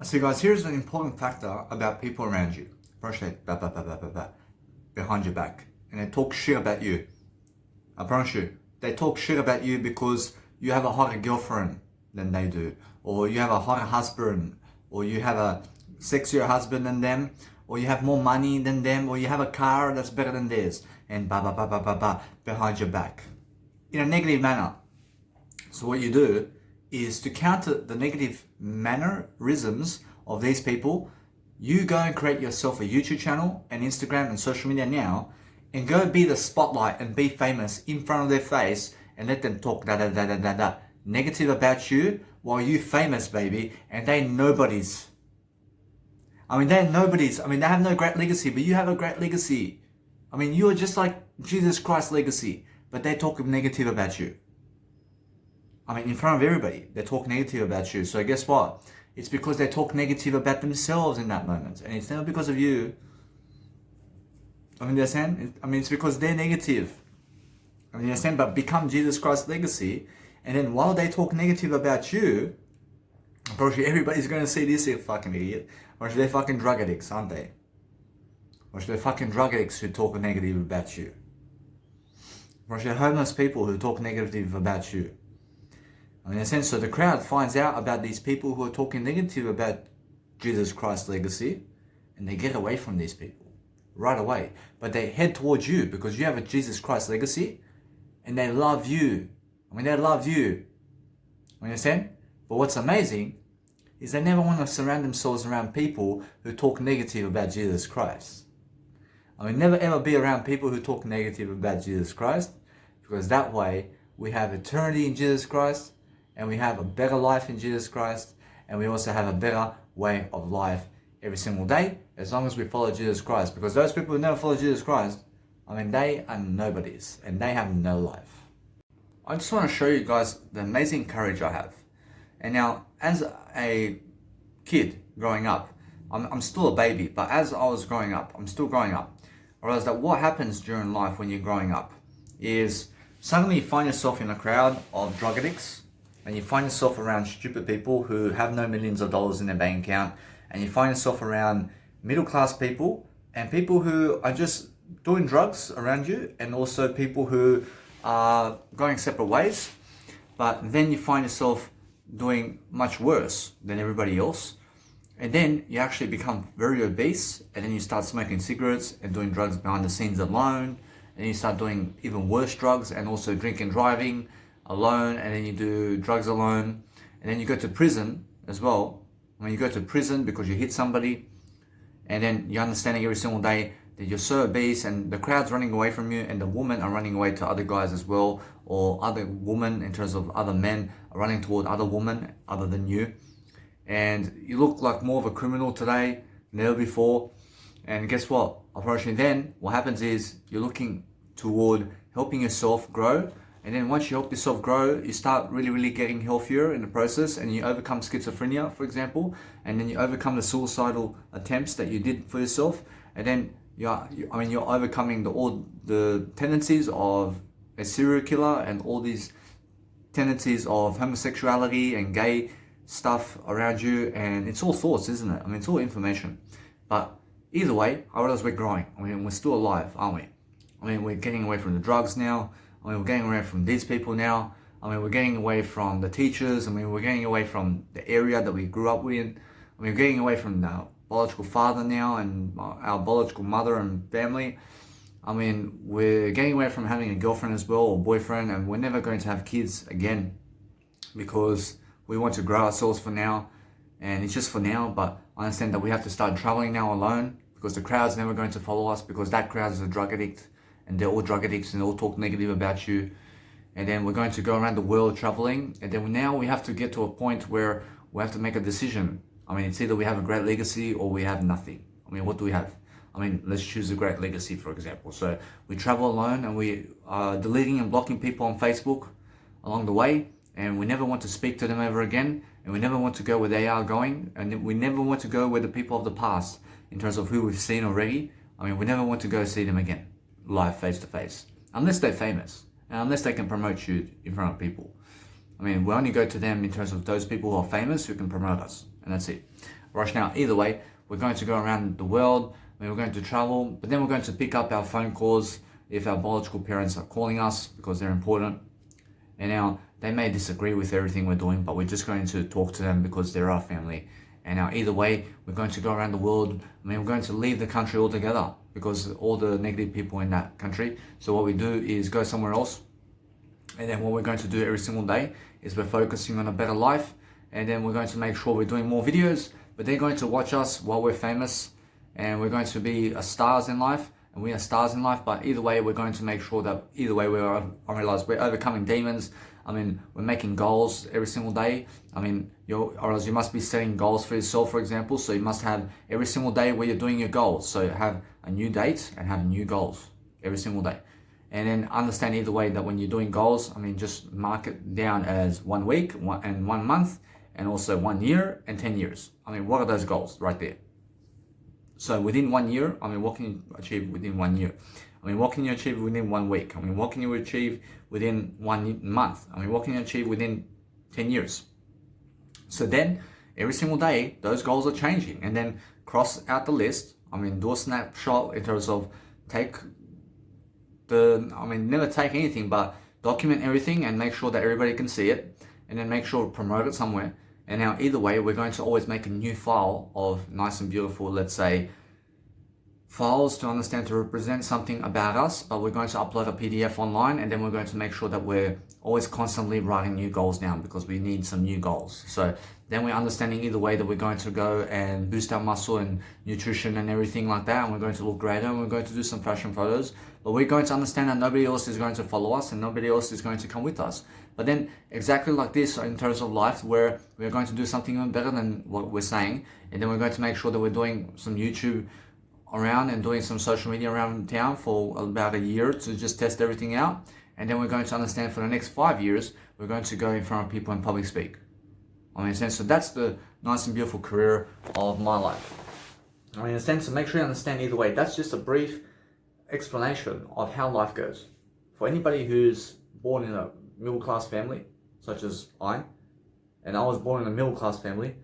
So guys, here's an important factor about people around you. First they behind your back. And they talk shit about you. I promise you. They talk shit about you because you have a hotter girlfriend than they do. Or you have a hotter husband. Or you have a sexier husband than them. Or you have more money than them. Or you have a car that's better than theirs. And behind your back. In a negative manner. So what you do is to counter the negative mannerisms of these people, you go and create yourself a YouTube channel and Instagram and social media now, and go be the spotlight and be famous in front of their face and let them talk negative about you while you famous, baby, and they nobodies. They're nobodies. They have no great legacy, but you have a great legacy. You're just like Jesus Christ's legacy, but they talk negative about you. In front of everybody, they talk negative about you. So guess what? It's because they talk negative about themselves in that moment. And it's never because of you. You understand? It's because they're negative. You understand? But become Jesus Christ's legacy. And then while they talk negative about you, probably everybody's going to see this fucking idiot. Or they're fucking drug addicts, aren't they? Or they're fucking drug addicts who talk negative about you. Or they're homeless people who talk negative about you. In a sense, so the crowd finds out about these people who are talking negative about Jesus Christ's legacy, and they get away from these people right away. But they head towards you because you have a Jesus Christ legacy, and they love you. They love you. You understand? But what's amazing is they never want to surround themselves around people who talk negative about Jesus Christ. Never ever be around people who talk negative about Jesus Christ, because that way we have eternity in Jesus Christ, and we have a better life in Jesus Christ, and we also have a better way of life every single day, as long as we follow Jesus Christ. Because those people who never follow Jesus Christ, they are nobodies, and they have no life. I just want to show you guys the amazing courage I have. And now, as a kid growing up, I'm still a baby, but as I was growing up, I'm still growing up, I realized that what happens during life when you're growing up is suddenly you find yourself in a crowd of drug addicts, and you find yourself around stupid people who have no millions of dollars in their bank account, and you find yourself around middle class people and people who are just doing drugs around you, and also people who are going separate ways. But then you find yourself doing much worse than everybody else, and then you actually become very obese, and then you start smoking cigarettes and doing drugs behind the scenes alone, and you start doing even worse drugs and also drinking, driving alone, and then you do drugs alone, and then you go to prison as well. You go to prison because you hit somebody, and then you're understanding every single day that you're so obese, and the crowd's running away from you, and the women are running away to other guys as well, or other women in terms of other men are running toward other women other than you, and you look like more of a criminal today than ever before. And guess what? Unfortunately, then what happens is you're looking toward helping yourself grow. And then once you help yourself grow, you start really getting healthier in the process, and you overcome schizophrenia, for example, and then you overcome the suicidal attempts that you did for yourself, and then you're overcoming all the tendencies of a serial killer and all these tendencies of homosexuality and gay stuff around you, and it's all thoughts, isn't it? It's all information. But either way, I realize we're growing. We're still alive, aren't we? We're getting away from the drugs now. We're getting away from these people now. We're getting away from the teachers. We're getting away from the area that we grew up in. We're getting away from the biological father now and our biological mother and family. We're getting away from having a girlfriend as well, or boyfriend, and we're never going to have kids again because we want to grow ourselves for now, and it's just for now. But I understand that we have to start traveling now alone, because the crowd's never going to follow us, because that crowd is a drug addict, and they're all drug addicts, and they all talk negative about you. And then we're going to go around the world traveling, and then now we have to get to a point where we have to make a decision. It's either we have a great legacy or we have nothing. What do we have? Let's choose a great legacy, for example. So we travel alone, and we are deleting and blocking people on Facebook along the way, and we never want to speak to them ever again, and we never want to go where they are going, and we never want to go where the people of the past, in terms of who we've seen already, we never want to go see them again, live, face to face, unless they're famous, and unless they can promote you in front of people. We only go to them in terms of those people who are famous who can promote us, and that's it. Right now, either way, we're going to go around the world. I mean, we're going to travel, but then we're going to pick up our phone calls if our biological parents are calling us because they're important. And now they may disagree with everything we're doing, but we're just going to talk to them because they're our family. And now either way, we're going to go around the world. I mean, we're going to leave the country altogether because all the negative people in that country. So what we do is go somewhere else. And then what we're going to do every single day is we're focusing on a better life. And then we're going to make sure we're doing more videos, but they're going to watch us while we're famous. And we're going to be stars in life. And we are stars in life, but either way, we're going to make sure that either way I realize we're overcoming demons. I mean, we're making goals every single day. I mean, or else you must be setting goals for yourself, for example. So you must have every single day where you're doing your goals. So have a new date and have new goals every single day. And then understand either way that when you're doing goals, I mean, just mark it down as 1 week and 1 month and also 1 year and 10 years. I mean, what are those goals right there? So within 1 year, I mean, what can you achieve within 1 year? I mean, what can you achieve within 1 week? I mean, what can you achieve within 1 month? I mean, what can you achieve within 10 years? So then every single day, those goals are changing, and then cross out the list. I mean, do a snapshot in terms of never take anything, but document everything and make sure that everybody can see it, and then make sure to promote it somewhere. And now either way, we're going to always make a new file of nice and beautiful, let's say, files to understand to represent something about us, but we're going to upload a PDF online, and then we're going to make sure that we're always constantly writing new goals down because we need some new goals. So then we're understanding either way that we're going to go and boost our muscle and nutrition and everything like that, and we're going to look greater, and we're going to do some fashion photos, but we're going to understand that nobody else is going to follow us and nobody else is going to come with us. But then exactly like this in terms of life, where we're going to do something even better than what we're saying, and then we're going to make sure that we're doing some YouTube around and doing some social media around town for about a year to just test everything out. And then we're going to understand for the next 5 years, we're going to go in front of people and public speak. I mean, so that's the nice and beautiful career of my life. I mean, in a sense, so make sure you understand either way. That's just a brief explanation of how life goes. For anybody who's born in a middle-class family, such as and I was born in a middle-class family,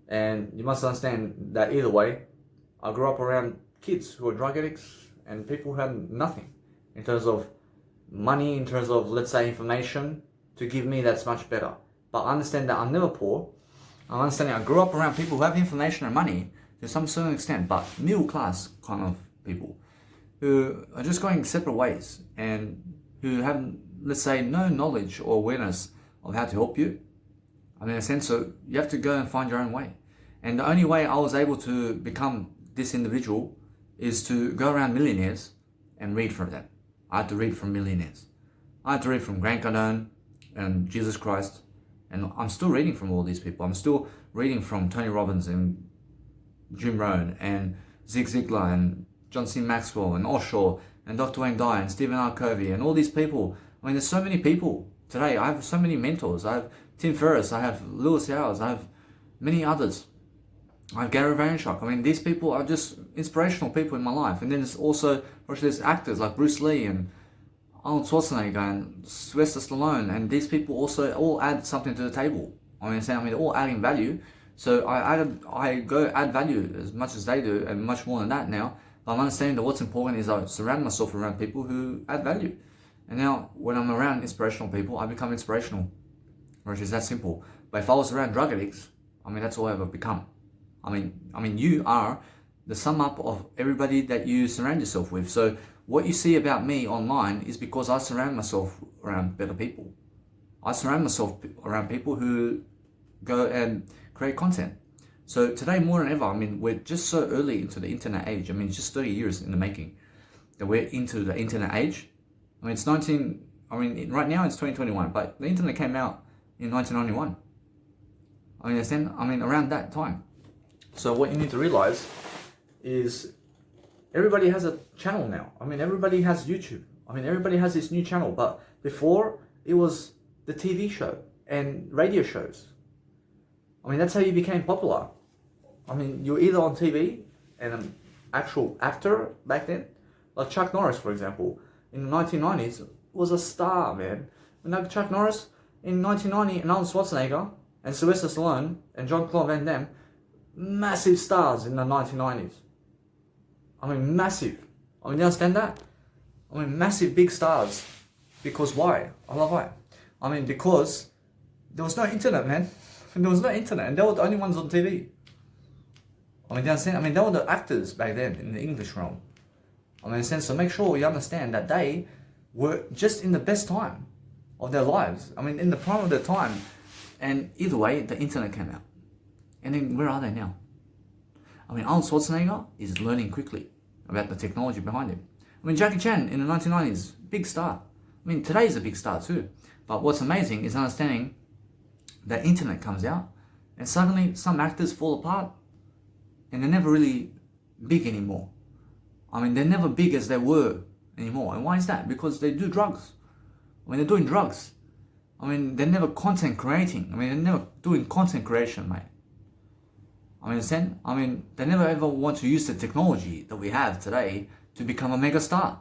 and you must understand that either way, I grew up around kids who are drug addicts and people who had nothing in terms of money, in terms of, let's say, information to give me that's much better. But I understand that I'm never poor. I understand that I grew up around people who have information and money to some certain extent, but middle class kind of people who are just going separate ways and who have, let's say, no knowledge or awareness of how to help you. I mean, in a sense, so you have to go and find your own way. And the only way I was able to become this individual is to go around millionaires and read from them. I had to read from millionaires. I had to read from Grant Cardone and Jesus Christ. And I'm still reading from all these people. I'm still reading from Tony Robbins and Jim Rohn and Zig Ziglar and John C. Maxwell and Osho and Dr. Wayne Dyer and Stephen R. Covey and all these people. I mean, there's so many people today. I have so many mentors. I have Tim Ferriss. I have Lewis Howes. I have many others. I have Gary Vaynerchuk. I mean, these people are just inspirational people in my life. And then there's also, there's actors like Bruce Lee and Arnold Schwarzenegger and Sylvester Stallone, and these people also all add something to the table. I mean, they're all adding value. So I go add value as much as they do, and much more than that now. But I'm understanding that what's important is I surround myself around people who add value. And now, when I'm around inspirational people, I become inspirational. Which is that simple. But if I was around drug addicts, I mean, that's all I've ever become. I mean, you are the sum up of everybody that you surround yourself with. So what you see about me online is because I surround myself around better people. I surround myself around people who go and create content. So today, more than ever, I mean, we're just so early into the internet age. I mean, it's just 30 years in the making that we're into the internet age. I mean, right now it's 2021, but the internet came out in 1991. I mean, around that time. So what you need to realize is everybody has a channel now. I mean, everybody has YouTube. I mean, everybody has this new channel. But before, it was the TV show and radio shows. I mean, that's how you became popular. I mean, you were either on TV and an actual actor back then. Like Chuck Norris, for example, in the 1990s, was a star, man. And Chuck Norris in 1990, and Arnold Schwarzenegger, and Sylvester Stallone, and Jean-Claude Van Damme, massive stars in the 1990s. I mean, massive. I mean, you understand that? I mean, massive big stars. Because why? I love why. I mean, because there was no internet, man. There was no internet, and they were the only ones on TV. I mean, you understand? I mean, they were the actors back then in the English realm. I mean, in a sense, so make sure you understand that they were just in the best time of their lives. I mean, in the prime of their time. And either way, the internet came out. And then where are they now? I mean, Arnold Schwarzenegger is learning quickly about the technology behind him. I mean, Jackie Chan in the 1990s, big star. I mean, today's a big star too. But what's amazing is understanding that internet comes out and suddenly some actors fall apart and they're never really big anymore. I mean, they're never big as they were anymore. And why is that? Because they do drugs. I mean, they're doing drugs. I mean, they're never content creating. I mean, they're never doing content creation, mate. I mean, they never ever want to use the technology that we have today to become a mega star.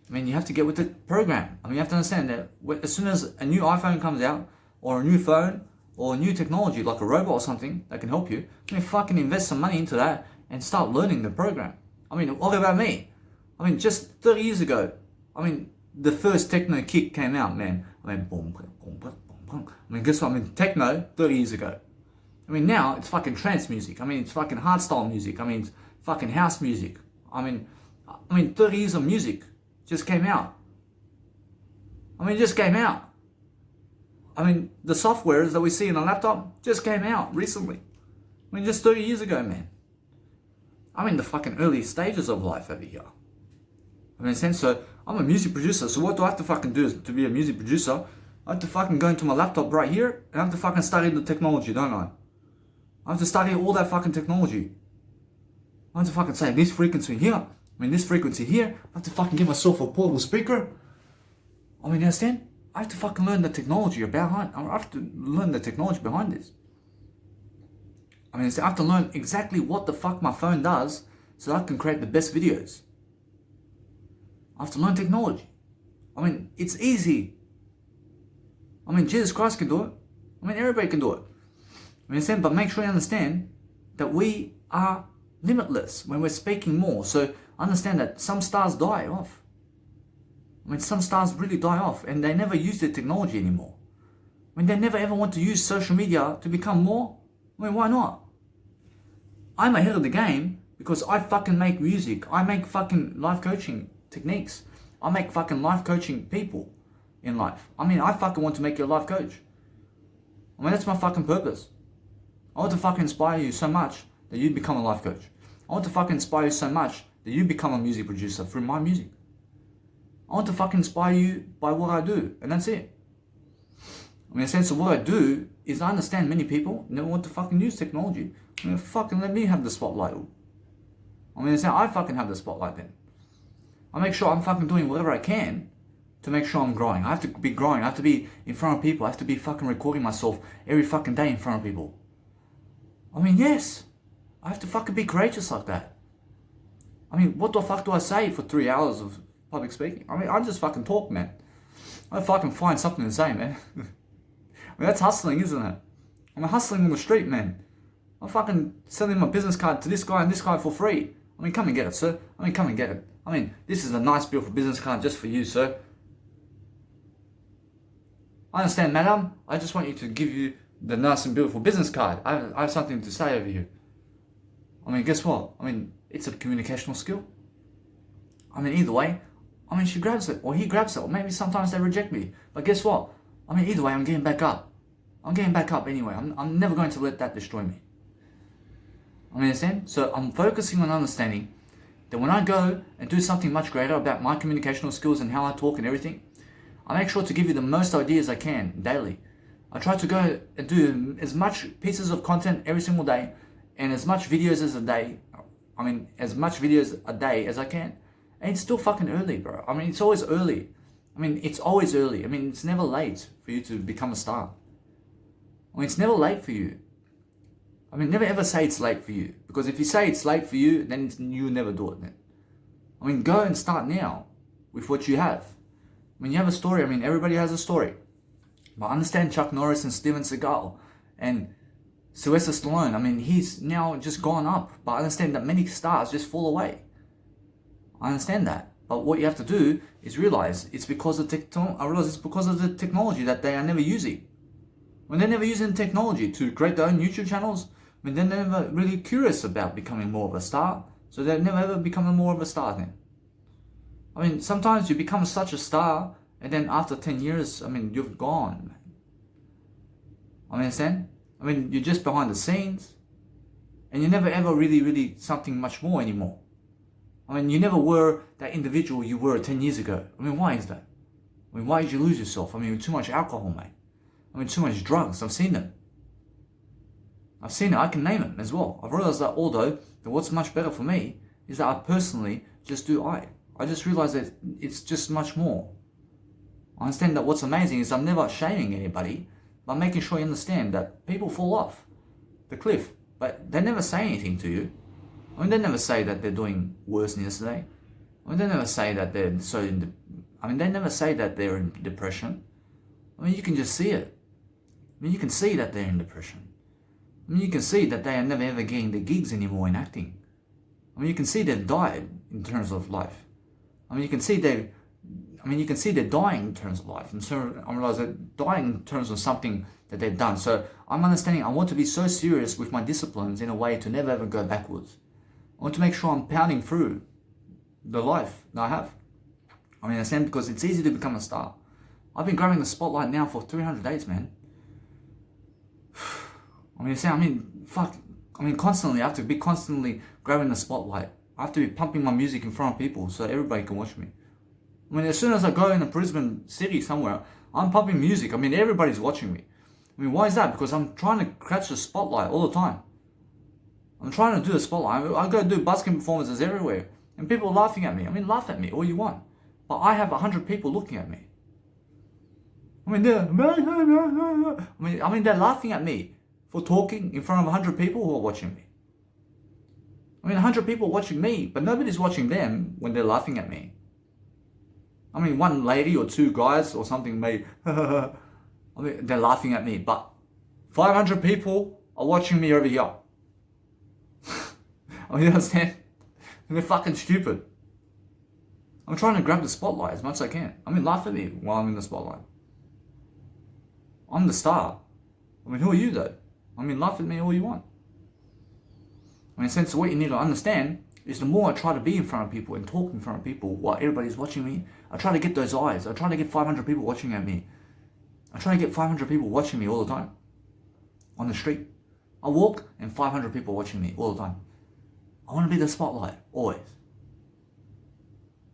I mean, you have to get with the program. I mean, you have to understand that as soon as a new iPhone comes out, or a new phone, or a new technology like a robot or something that can help you, I mean, fucking invest some money into that and start learning the program. I mean, what about me? I mean, just 30 years ago, I mean, the first techno kick came out, man. I mean, boom, boom, boom, boom, boom. I mean, guess what? I mean, techno 30 years ago. I mean, now it's fucking trance music. I mean, it's fucking hardstyle music. I mean, it's fucking house music. I mean, 30 years of music just came out. I mean, it just came out. I mean, the softwares that we see in a laptop just came out recently. I mean, just 30 years ago, man. I'm in the fucking early stages of life over here. I mean, so I'm a music producer, so what do I have to fucking do to be a music producer? I have to fucking go into my laptop right here, and I have to fucking study the technology, don't I? I have to study all that fucking technology. I have to fucking say this frequency here, I mean this frequency here, I have to fucking give myself a portable speaker. I mean, you understand? I have to fucking learn the technology behind, I have to learn the technology behind this. I mean, I have to learn exactly what the fuck my phone does so I can create the best videos. I have to learn technology. I mean, it's easy. I mean, Jesus Christ can do it. I mean, everybody can do it. I mean, but make sure you understand that we are limitless when we're speaking more. So understand that some stars die off. I mean, some stars really die off and they never use the technology anymore. I mean, they never ever want to use social media to become more. I mean, why not? I'm ahead of the game because I fucking make music. I make fucking life coaching techniques. I make fucking life coaching people in life. I mean, I fucking want to make you a life coach. I mean, that's my fucking purpose. I want to fucking inspire you so much that you become a life coach. I want to fucking inspire you so much that you become a music producer through my music. I want to fucking inspire you by what I do, and that's it. I mean, in a sense of what I do is I understand many people never want to fucking use technology. I mean, fucking let me have the spotlight. I mean, I fucking have the spotlight then. I make sure I'm fucking doing whatever I can to make sure I'm growing. I have to be growing. I have to be in front of people. I have to be fucking recording myself every fucking day in front of people. I mean, yes. I have to fucking be courageous like that. I mean, what the fuck do I say for 3 hours of public speaking? I mean, I just fucking talk, man. I fucking find something to say, man. I mean, that's hustling, isn't it? I'm hustling on the street, man. I'm fucking selling my business card to this guy and this guy for free. I mean, come and get it, sir. I mean, come and get it. I mean, this is a nice, beautiful business card just for you, sir. I understand, madam. I just want you to give you the nice and beautiful business card. I have something to say over you. I mean, guess what? I mean, it's a communicational skill. I mean, either way, I mean, she grabs it, or he grabs it, or maybe sometimes they reject me. But guess what? I mean, either way, I'm getting back up. I'm getting back up anyway. I'm never going to let that destroy me. I mean, understand? So I'm focusing on understanding that when I go and do something much greater about my communicational skills and how I talk and everything, I make sure to give you the most ideas I can daily. I try to go and do as much pieces of content every single day and as much videos as a day. I mean, as much videos a day as I can. And it's still fucking early, bro. I mean, it's always early. I mean, it's always early. I mean, it's never late for you to become a star. I mean, it's never late for you. I mean, never ever say it's late for you. Because if you say it's late for you, then you never do it then. I mean, go and start now with what you have. I mean, you have a story. I mean, everybody has a story. But understand Chuck Norris and Steven Seagal and Sylvester Stallone, I mean, he's now just gone up. But I understand that many stars just fall away. I understand that. But what you have to do is realize it's because of the technology that they are never using. When they're never using technology to create their own YouTube channels, I mean, they're never really curious about becoming more of a star. So they're never ever becoming more of a star then. I mean, sometimes you become such a star, and then after 10 years, I mean, you've gone, man. I understand? I mean, you're just behind the scenes, and you never ever really something much more anymore. I mean, you never were that individual you were 10 years ago. I mean, why is that? I mean, why did you lose yourself? I mean, too much alcohol, mate. I mean, too much drugs. I've seen them. I've seen it. I can name them as well. I've realized that although what's much better for me is that I personally just do I just realized that it's just much more. I understand that what's amazing is I'm never shaming anybody, but making sure you understand that people fall off the cliff, but they never say anything to you. I mean, they never say that they're doing worse than yesterday. I mean, they never say that they're they never say that they're in depression. I mean, you can just see it. I mean, you can see that they're in depression. I mean, you can see that they are never ever getting the gigs anymore in acting. I mean, you can see they've died in terms of life. I mean, you can see they're dying in terms of life. And so I realize they're dying in terms of something that they've done. So I'm understanding I want to be so serious with my disciplines in a way to never ever go backwards. I want to make sure I'm pounding through the life that I have. I mean, understand, because it's easy to become a star. I've been grabbing the spotlight now for 300 days, man. Constantly, I have to be constantly grabbing the spotlight. I have to be pumping my music in front of people so everybody can watch me. I mean, as soon as I go in a Brisbane city somewhere, I'm pumping music. I mean, everybody's watching me. I mean, why is that? Because I'm trying to catch the spotlight all the time. I'm trying to do the spotlight. I go do busking performances everywhere. And people are laughing at me. I mean, laugh at me all you want. But I have 100 people looking at me. I mean, they're laughing at me for talking in front of 100 people who are watching me. I mean, 100 people watching me, but nobody's watching them when they're laughing at me. I mean, one lady or two guys or something may, I mean, they're laughing at me, but 500 people are watching me over here. I mean, you understand? And they're fucking stupid. I'm trying to grab the spotlight as much as I can. I mean, laugh at me while I'm in the spotlight. I'm the star. I mean, who are you though? I mean, laugh at me all you want. I mean, since what you need to understand is the more I try to be in front of people and talk in front of people while everybody's watching me, I try to get those eyes. I try to get 500 people watching at me. I try to get 500 people watching me all the time. On the street. I walk and 500 people watching me all the time. I want to be the spotlight, always.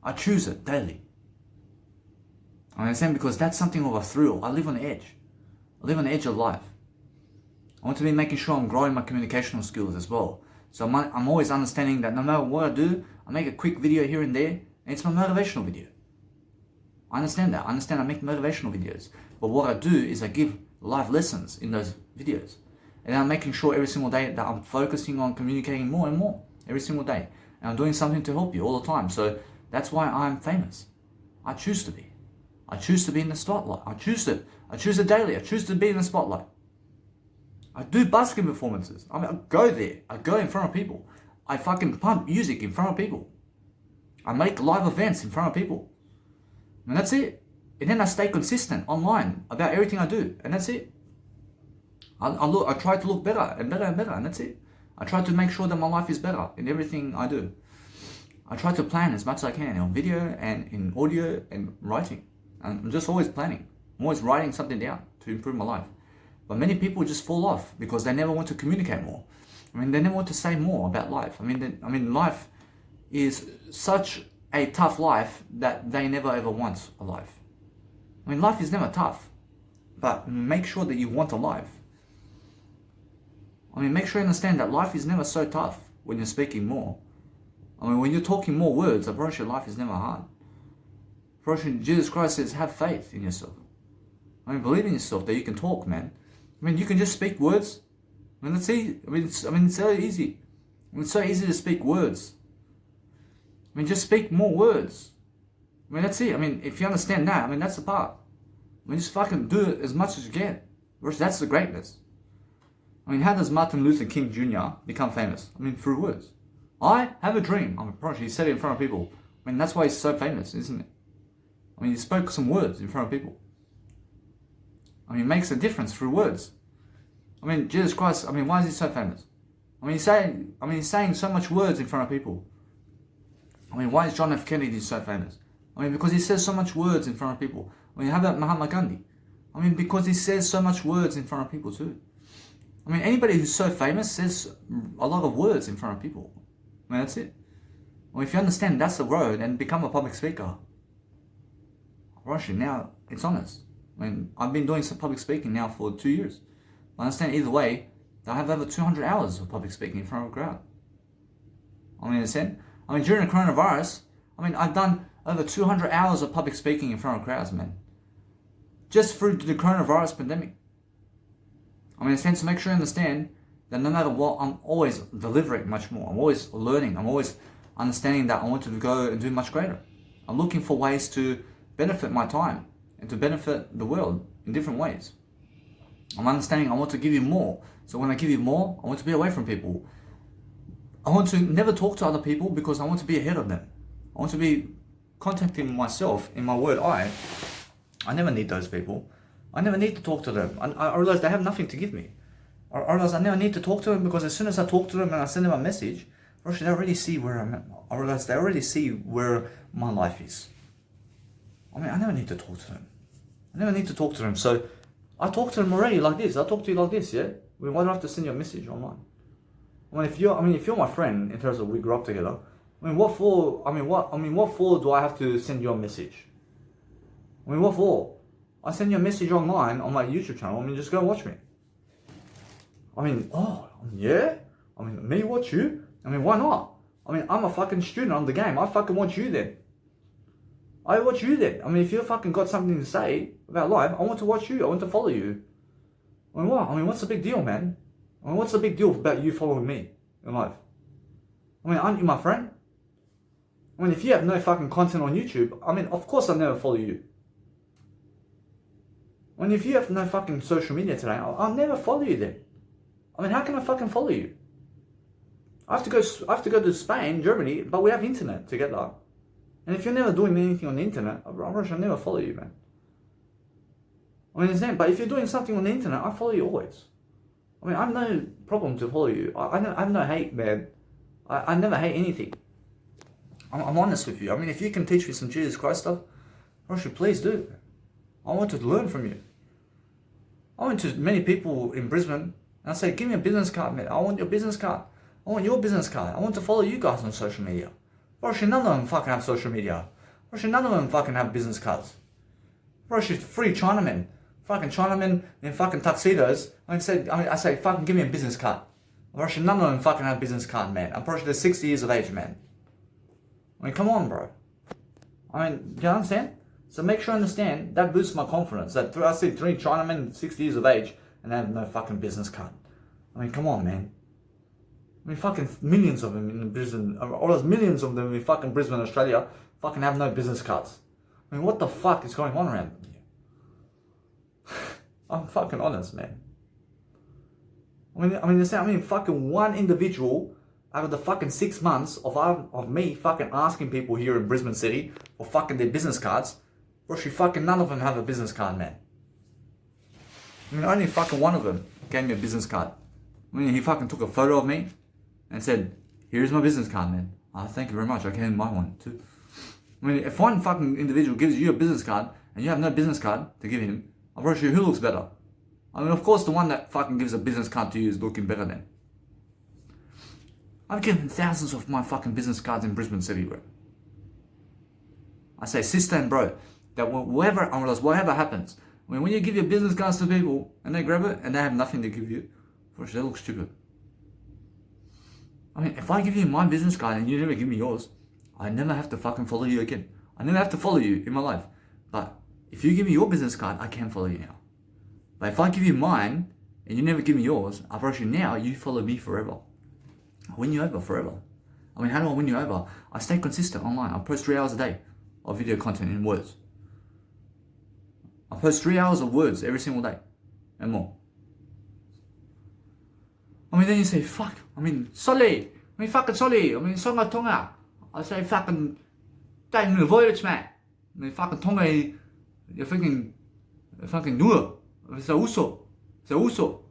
I choose it daily. I understand, because that's something of a thrill. I live on the edge. I live on the edge of life. I want to be making sure I'm growing my communicational skills as well. So I'm always understanding that no matter what I do, I make a quick video here and there, and it's my motivational video. I understand that. I understand I make motivational videos. But what I do is I give live lessons in those videos. And I'm making sure every single day that I'm focusing on communicating more and more. Every single day. And I'm doing something to help you all the time. So that's why I'm famous. I choose to be. I choose to be in the spotlight. I choose it. I choose it daily. I choose to be in the spotlight. I do busking performances. I mean, I go there. I go in front of people. I fucking pump music in front of people. I make live events in front of people. And that's it. And then I stay consistent online about everything I do. And that's it. I try to look better and better and better. And that's it. I try to make sure that my life is better in everything I do. I try to plan as much as I can on video and in audio and writing. I'm just always planning. I'm always writing something down to improve my life. But many people just fall off because they never want to communicate more. I mean, they never want to say more about life. I mean, life is such a tough life that they never ever want a life. I mean, life is never tough, but make sure that you want a life. I mean, make sure you understand that life is never so tough when you're speaking more. I mean, when you're talking more words, I promise you life is never hard. I promise you, Jesus Christ says, have faith in yourself. I mean, believe in yourself that you can talk, man. I mean, you can just speak words. I mean, that's easy. It's so easy. It's so easy to speak words. I mean, just speak more words. I mean, that's it. I mean, if you understand that, I mean, that's the part. I mean, just fucking do it as much as you can. That's the greatness. I mean, how does Martin Luther King Jr. become famous? I mean, through words. I have a dream. I'm probably he said it in front of people. I mean, that's why he's so famous, isn't it? I mean, he spoke some words in front of people. I mean, it makes a difference through words. I mean, Jesus Christ, I mean, why is he so famous? I mean, he's saying so much words in front of people. I mean, why is John F. Kennedy so famous? I mean, because he says so much words in front of people. I mean, how about Mahatma Gandhi? I mean, because he says so much words in front of people too. I mean, anybody who's so famous says a lot of words in front of people. I mean, that's it. Well, if you understand that's the road and become a public speaker, Russian, now it's honest. I mean, I've been doing some public speaking now for 2 years. I understand either way, I have over 200 hours of public speaking in front of a crowd. I mean, during the coronavirus, I mean, I've done over 200 hours of public speaking in front of crowds, man. Just through the coronavirus pandemic. I mean, in a sense, to make sure you understand that no matter what, I'm always delivering much more. I'm always learning. I'm always understanding that I want to go and do much greater. I'm looking for ways to benefit my time and to benefit the world in different ways. I'm understanding I want to give you more. So when I give you more, I want to be away from people. I want to never talk to other people because I want to be ahead of them. I want to be contacting myself in my word I never need those people. I never need to talk to them. I realize they have nothing to give me. I realize I never need to talk to them because as soon as I talk to them and I send them a message, they already see where I'm at. I realize they already see where my life is. I mean, I never need to talk to them. I never need to talk to them. So I talk to them already like this. I talk to you like this, yeah? I mean, why do I have to send you a message online? I mean, if you're my friend in terms of we grew up together, I mean, what for do I have to send you a message? I mean, what for? I send you a message online on my YouTube channel. I mean, just go watch me. I mean, yeah? I mean, me watch you? I mean, why not? I mean, I'm a fucking student on the game. I fucking watch you then. I watch you then. I mean, if you fucking got something to say about life, I want to watch you. I want to follow you. I mean, what? I mean, what's the big deal, man? I mean, what's the big deal about you following me in life? I mean, aren't you my friend? I mean, if you have no fucking content on YouTube, I mean, of course I'll never follow you. I mean, if you have no fucking social media today, I'll never follow you then. I mean, how can I fucking follow you? I have to go to Spain, Germany, but we have internet together. And if you're never doing anything on the internet, I'll never follow you, man. I mean, understand? But if you're doing something on the internet, I follow you always. I mean, I have no problem to follow you. I have no hate, man. I never hate anything. I'm honest with you. I mean, if you can teach me some Jesus Christ stuff, Russia, please do. I want to learn from you. I went to many people in Brisbane and I say, give me a business card, man. I want your business card. I want your business card. I want to follow you guys on social media. Russia, none of them fucking have social media. Russia, none of them fucking have business cards. Russia, free Chinamen. Fucking Chinamen in fucking tuxedos. I say, fucking give me a business card. Russia, none of them fucking have business card, man. I'm probably they're 60 years of age, man. I mean, come on, bro. I mean, do you understand? So make sure you understand, that boosts my confidence. That I see 3 Chinamen 60 years of age and they have no fucking business card. I mean, come on, man. I mean, fucking millions of them in Brisbane, or there's millions of them in fucking Brisbane, Australia, fucking have no business cards. I mean, what the fuck is going on around here? I'm fucking honest, man. I mean, fucking one individual out of the fucking 6 months of me fucking asking people here in Brisbane City for fucking their business cards, actually fucking none of them have a business card, man. I mean, only fucking one of them gave me a business card. I mean, he fucking took a photo of me and said, here's my business card, man. Thank you very much. I gave him my one too. I mean, if one fucking individual gives you a business card and you have no business card to give him, I'm pretty sure who looks better? I mean, of course, the one that fucking gives a business card to you is looking better than. I've given thousands of my fucking business cards in Brisbane City, bro. I say, sister and bro, that whatever happens, I mean, when you give your business cards to people and they grab it and they have nothing to give you, first they look stupid. I mean, if I give you my business card and you never give me yours, I never have to fucking follow you again. I never have to follow you in my life. But if you give me your business card, I can follow you now. But if I give you mine and you never give me yours, I promise you now, you follow me forever. I win you over forever. I mean, how do I win you over? I stay consistent online. I post 3 hours a day of video content in words. I post 3 hours of words every single day and more. I mean, then you say, fuck, I mean, sorry, I mean, fucking sorry, I mean, songa tonga. I say, fucking, Daniel Voyage, man. I mean, fucking tonga, you're fucking nuer. It's a uso.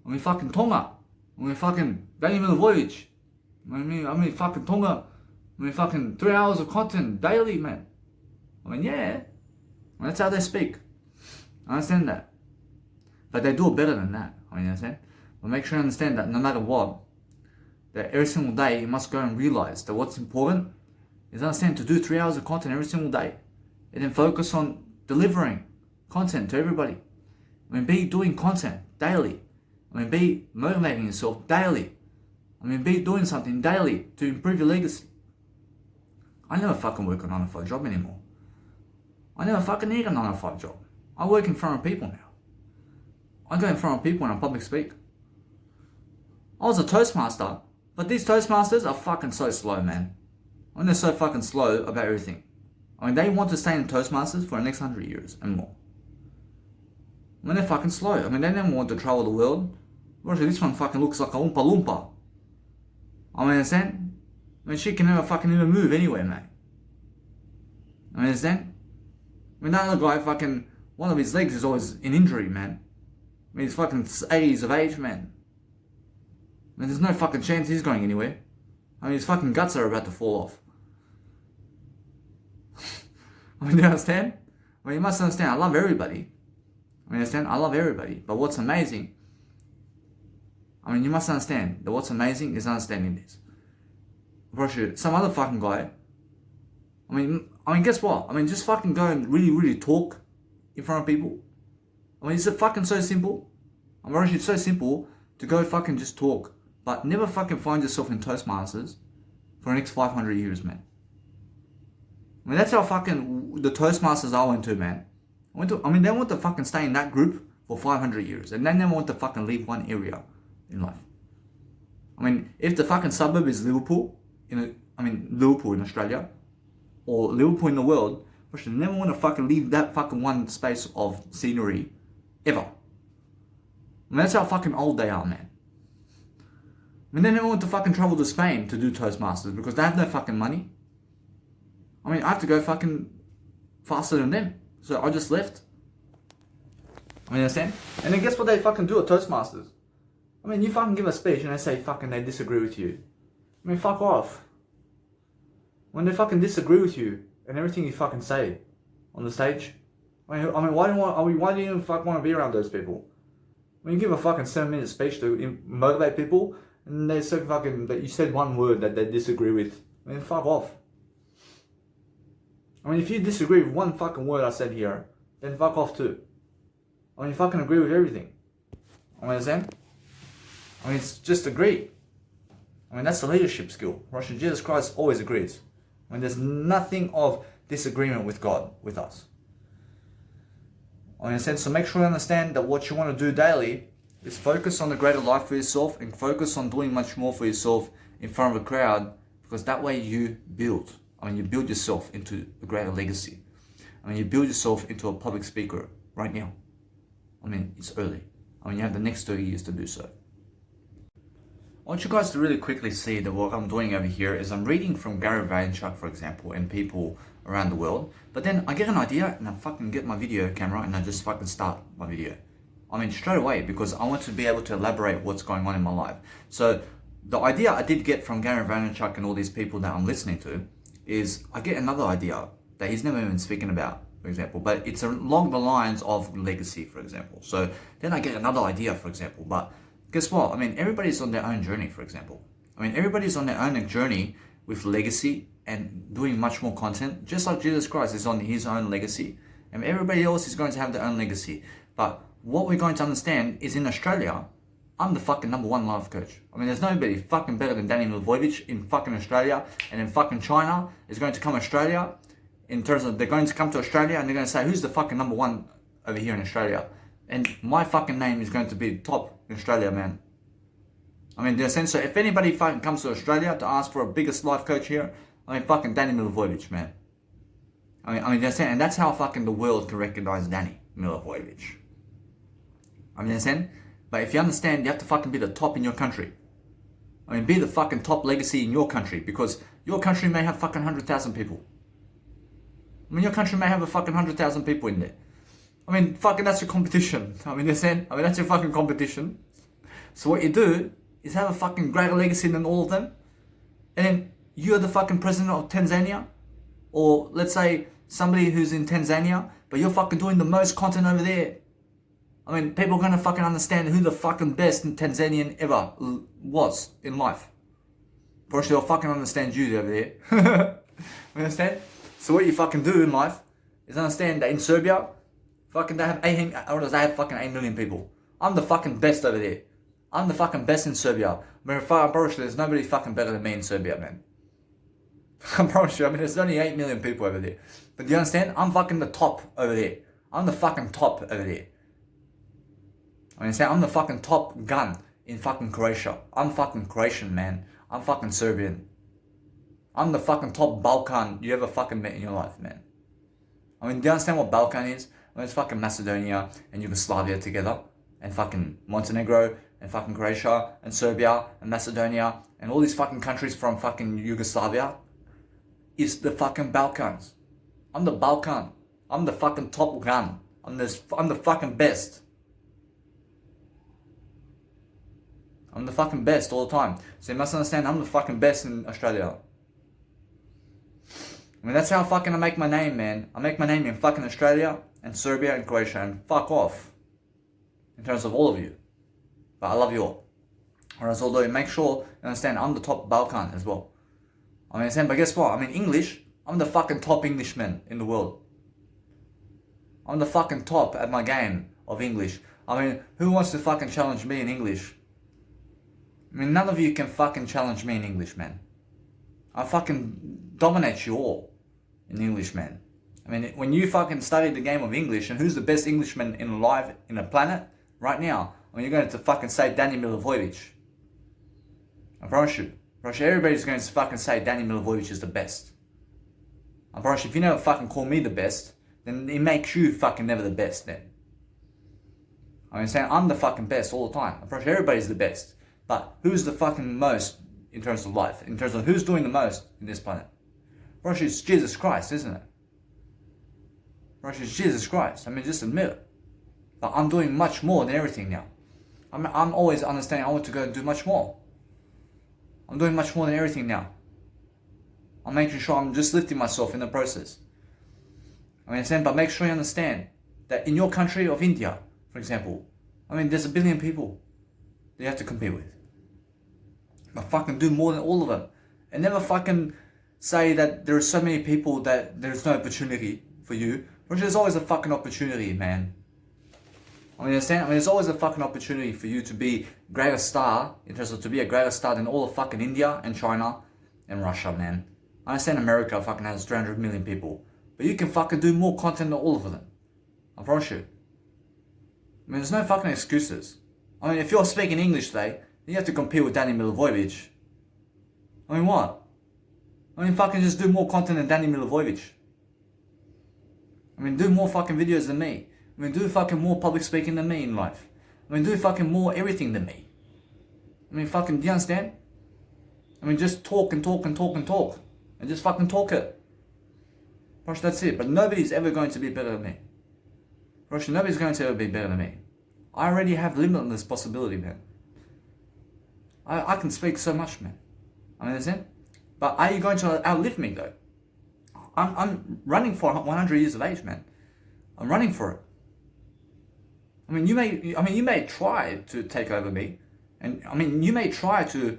I mean, fucking tonga. I mean, fucking Daniel Voyage. I mean, fucking tonga. I mean, fucking 3 hours of content daily, man. I mean, yeah. Well, that's how they speak. I understand that. But they do it better than that. I mean, you understand? But make sure you understand that no matter what, that every single day you must go and realize that what's important is understand to do 3 hours of content every single day. And then focus on delivering content to everybody. I mean, be doing content daily. I mean, be motivating yourself daily. I mean, be doing something daily to improve your legacy. I never fucking work a 9 to 5 job anymore. I never fucking need a 9 to 5 job. I work in front of people now. I go in front of people and I public speak. I was a Toastmaster, but these Toastmasters are fucking so slow, man. I mean, they're so fucking slow about everything. I mean, they want to stay in Toastmasters for the next 100 years and more. I mean, they're fucking slow. I mean, they never want to travel the world. Actually, this one fucking looks like a Oompa Loompa. I mean, understand? I mean, she can never fucking even move anywhere, mate. I mean, understand? I mean, that other guy fucking, one of his legs is always in injury, man. I mean, he's fucking 80s of age, man. I mean, there's no fucking chance he's going anywhere. I mean, his fucking guts are about to fall off. I mean, do you understand? I mean, you must understand, I love everybody. I mean, understand? I love everybody. But what's amazing, I mean, you must understand that what's amazing is understanding this. Bro, some other fucking guy, I mean, guess what? I mean, just fucking go and really talk in front of people. I mean, it's fucking so simple. I mean, it's so simple to go fucking just talk. But never fucking find yourself in Toastmasters for the next 500 years, man. I mean, that's how fucking the Toastmasters I went to, man. I mean, they want to fucking stay in that group for 500 years. And they never want to fucking leave one area in life. I mean, if the fucking suburb is Liverpool, Liverpool in Australia, or Liverpool in the world, I should never want to fucking leave that fucking one space of scenery, ever. I mean, that's how fucking old they are, man. I mean, they never want to fucking travel to Spain to do Toastmasters because they have no fucking money. I mean, I have to go fucking faster than them. So I just left. I mean, understand? And then guess what they fucking do at Toastmasters? I mean, you fucking give a speech and they say fucking they disagree with you. I mean, fuck off. When they fucking disagree with you and everything you fucking say on the stage, I mean, why do you even fucking want to be around those people? When you give a fucking 7-minute speech to motivate people, and they say fucking that you said one word that they disagree with, I mean, fuck off. I mean, if you disagree with one fucking word I said here, then fuck off too. I mean, you fucking agree with everything. I mean, understand? I mean, it's just agree. I mean, that's the leadership skill. Russian Jesus Christ always agrees. I mean, there's nothing of disagreement with God, with us. I mean, so make sure you understand that what you want to do daily is focus on the greater life for yourself and focus on doing much more for yourself in front of a crowd, because that way you build. I mean, you build yourself into a greater legacy. I mean, you build yourself into a public speaker right now. I mean, it's early. I mean, you have the next 30 years to do so. I want you guys to really quickly see that what I'm doing over here is I'm reading from Gary Vaynerchuk, for example, and people around the world. But then I get an idea and I fucking get my video camera and I just fucking start my video. I mean, straight away, because I want to be able to elaborate what's going on in my life. So the idea I did get from Gary Vaynerchuk and all these people that I'm listening to is I get another idea that he's never even speaking about, for example, but it's along the lines of legacy, for example. So then I get another idea, for example, but guess what? I mean, everybody's on their own journey, for example. I mean, everybody's on their own journey with legacy and doing much more content, just like Jesus Christ is on his own legacy. And everybody else is going to have their own legacy. But what we're going to understand is in Australia, I'm the fucking #1 life coach. I mean, there's nobody fucking better than Danny Milivojevic in fucking Australia, and in fucking China is going to come Australia, in terms of they're going to come to Australia and they're going to say, who's the fucking #1 over here in Australia? And my fucking name is going to be top in Australia, man. I mean, in a sense, so if anybody fucking comes to Australia to ask for a biggest life coach here, I mean, fucking Danny Milivojevic, man. I mean, and that's how fucking the world can recognize Danny Milivojevic. I mean, understand? But if you understand, you have to fucking be the top in your country. I mean, be the fucking top legacy in your country, because your country may have fucking 100,000 people. I mean, your country may have a fucking 100,000 people in there. I mean, fucking that's your competition. I mean, that's your fucking competition. So what you do is have a fucking greater legacy than all of them. And then you're the fucking president of Tanzania. Or let's say somebody who's in Tanzania, but you're fucking doing the most content over there. I mean, people are gonna fucking understand who the fucking best Tanzanian ever was in life. Probably they'll fucking understand you over there. You understand? So what you fucking do in life is understand that in Serbia, fucking they have fucking 8 million people. I'm the fucking best over there. I'm the fucking best in Serbia. I mean, there's nobody fucking better than me in Serbia, man. I promise you, I mean, there's only 8 million people over there. But do you understand? I'm fucking the top over there. I'm the fucking top over there. I mean, I'm the fucking top gun in fucking Croatia. I'm fucking Croatian, man. I'm fucking Serbian. I'm the fucking top Balkan you ever fucking met in your life, man. I mean, do you understand what Balkan is? I mean, it's fucking Macedonia and Yugoslavia together. And fucking Montenegro and fucking Croatia and Serbia and Macedonia and all these fucking countries from fucking Yugoslavia is the fucking Balkans. I'm the Balkan. I'm the fucking top gun. I'm the fucking best. I'm the fucking best all the time. So you must understand, I'm the fucking best in Australia. I mean, that's how fucking I make my name, man. I make my name in fucking Australia and Serbia and Croatia, and fuck off. In terms of all of you. But I love you all. Whereas although make sure you understand, I'm the top Balkan as well. I mean, but guess what? I mean, English, I'm the fucking top Englishman in the world. I'm the fucking top at my game of English. I mean, who wants to fucking challenge me in English? I mean, none of you can fucking challenge me in English, man. I fucking dominate you all in English, man. I mean, when you fucking study the game of English, and who's the best Englishman in life, in the planet, right now, I mean, you're going to fucking say Danny Milivojevic. I promise you. Everybody's going to fucking say Danny Milivojevic is the best. I promise you, if you never fucking call me the best, then it makes you fucking never the best then. I mean, saying I'm the fucking best all the time. I promise you, everybody's the best. But who's the fucking most in terms of life? In terms of who's doing the most in this planet? I promise you, it's Jesus Christ, isn't it? I promise you, it's Jesus Christ. I mean, just admit it. But I'm doing much more than everything now. I'm always understanding I want to go and do much more. I'm doing much more than everything now. I'm making sure I'm just lifting myself in the process. I mean, but make sure you understand that in your country of India, for example, I mean, there's 1 billion people that you have to compete with. But fucking do more than all of them. And never fucking say that there are so many people that there's no opportunity for you. Because there's always a fucking opportunity, man. I mean, understand? I mean, there's always a fucking opportunity for you to be greater star, in terms of to be a greater star than all of fucking India and China and Russia, man. I understand America fucking has 300 million people. But you can fucking do more content than all of them. I promise you. I mean, there's no fucking excuses. I mean, if you're speaking English today, then you have to compete with Danny Milivojevic. I mean, what? I mean, fucking just do more content than Danny Milivojevic. I mean, do more fucking videos than me. I mean, do fucking more public speaking than me in life. I mean, do fucking more everything than me. I mean, fucking, do you understand? I mean, just talk and talk and talk and talk. And just fucking talk it. Gosh, that's it. But nobody's ever going to be better than me. Gosh, nobody's going to ever be better than me. I already have limitless possibility, man. I can speak so much, man. I mean, understand? But are you going to outlive me, though? I'm running for 100 years of age, man. I'm running for it. I mean, you may try to take over me, and I mean, you may try to,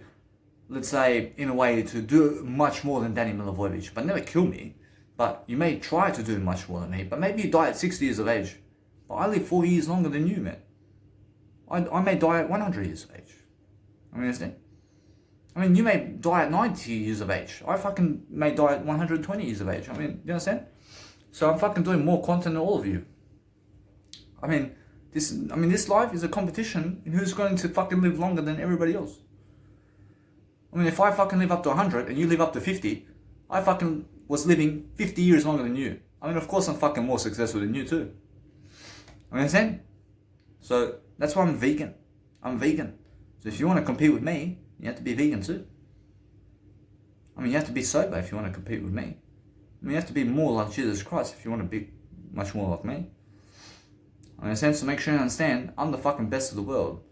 let's say, in a way, to do much more than Danny Milivojevic, but never kill me. But you may try to do much more than me, but maybe you die at 60 years of age. But I live 40 years longer than you, man. I may die at 100 years of age. I mean, understand? I mean, you may die at 90 years of age. I fucking may die at 120 years of age. I mean, you understand? So I'm fucking doing more content than all of you. I mean, this life is a competition in who's going to fucking live longer than everybody else. I mean, if I fucking live up to 100 and you live up to 50, I fucking was living 50 years longer than you. I mean, of course I'm fucking more successful than you too. I mean, understand? So that's why I'm vegan. I'm vegan. So if you want to compete with me, you have to be vegan too. I mean, you have to be sober if you want to compete with me. I mean, you have to be more like Jesus Christ if you want to be much more like me. In a sense, to make sure you understand, I'm the fucking best of the world.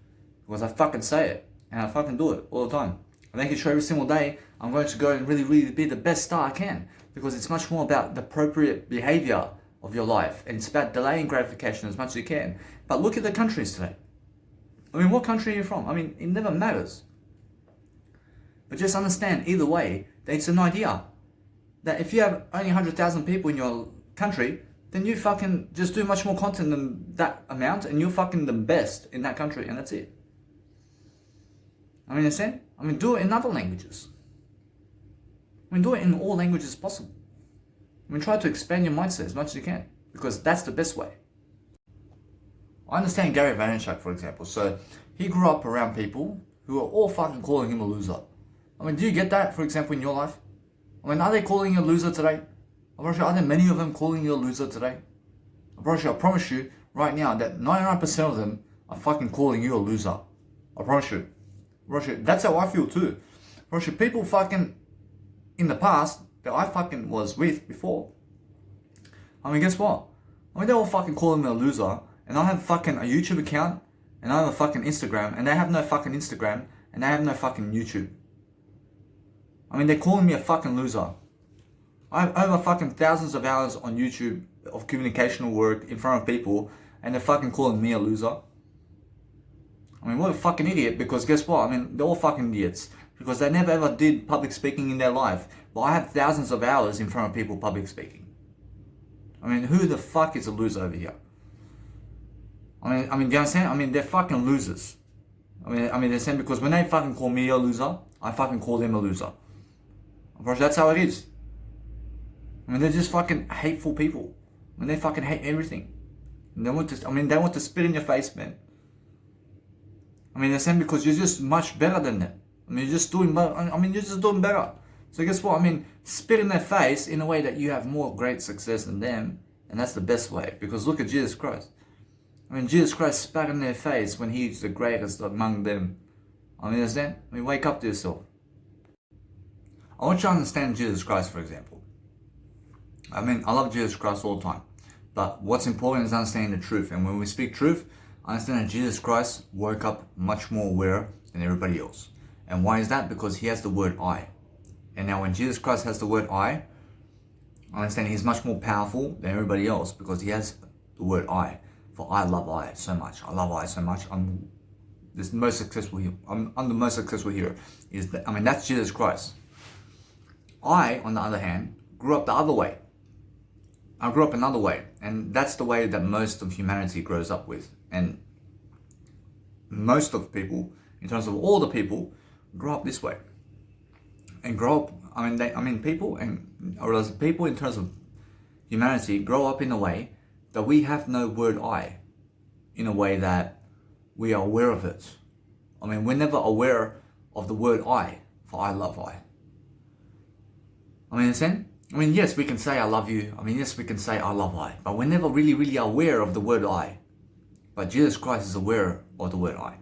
Because I fucking say it. And I fucking do it all the time. I make sure every single day, I'm going to go and really, really be the best star I can. Because it's much more about the appropriate behavior of your life. And it's about delaying gratification as much as you can. But look at the countries today. I mean, what country are you from? I mean, it never matters. But just understand, either way, that it's an idea. That if you have only 100,000 people in your country, then you fucking just do much more content than that amount, and you're fucking the best in that country, and that's it. I mean, understand? I mean, do it in other languages. I mean, do it in all languages possible. I mean, try to expand your mindset as much as you can, because that's the best way. I understand Gary Vaynerchuk, for example. So he grew up around people who are all fucking calling him a loser. I mean, do you get that, for example, in your life? I mean, are they calling you a loser today? Are there many of them calling you a loser today? I promise you right now that 99% of them are fucking calling you a loser. I promise you. That's how I feel too. I promise you, people fucking in the past that I fucking was with before. I mean, guess what? I mean, they're all fucking calling me a loser, and I have fucking a YouTube account, and I have a fucking Instagram, and they have no fucking Instagram, and they have no fucking YouTube. I mean, they're calling me a fucking loser. I have over fucking thousands of hours on YouTube of communicational work in front of people, and they're fucking calling me a loser. I mean, what a fucking idiot, because guess what? I mean, they're all fucking idiots, because they never ever did public speaking in their life. But I have thousands of hours in front of people public speaking. I mean, who the fuck is a loser over here? I mean, do you understand? I mean, they're fucking losers. I mean, they're saying, because when they fucking call me a loser, I fucking call them a loser. That's how it is. I mean, they're just fucking hateful people. I mean, they fucking hate everything. And they want to spit in your face, man. I mean, they're saying because you're just much better than them. I mean, you're just doing better. So guess what? I mean, spit in their face in a way that you have more great success than them. And that's the best way. Because look at Jesus Christ. I mean, Jesus Christ spat in their face when he's the greatest among them. I mean, understand? I mean, wake up to yourself. I want you to understand Jesus Christ, for example. I mean, I love Jesus Christ all the time. But what's important is understanding the truth. And when we speak truth, understand that Jesus Christ woke up much more aware than everybody else. And why is that? Because he has the word I. And now when Jesus Christ has the word I understand he's much more powerful than everybody else because he has the word I. For I love I so much. I love I so much. I'm the most successful hero. That's Jesus Christ. I, on the other hand, grew up the other way. I grew up another way, and that's the way that most of humanity grows up with. And most of people, in terms of all the people, grow up this way. And grow up, people in terms of humanity grow up in a way that we have no word I, in a way that we are aware of it. I mean, we're never aware of the word I, for I love I. I mean, understand? I mean, yes, we can say I love you. I mean, yes, we can say I love I. But we're never really, really aware of the word I. But Jesus Christ is aware of the word I.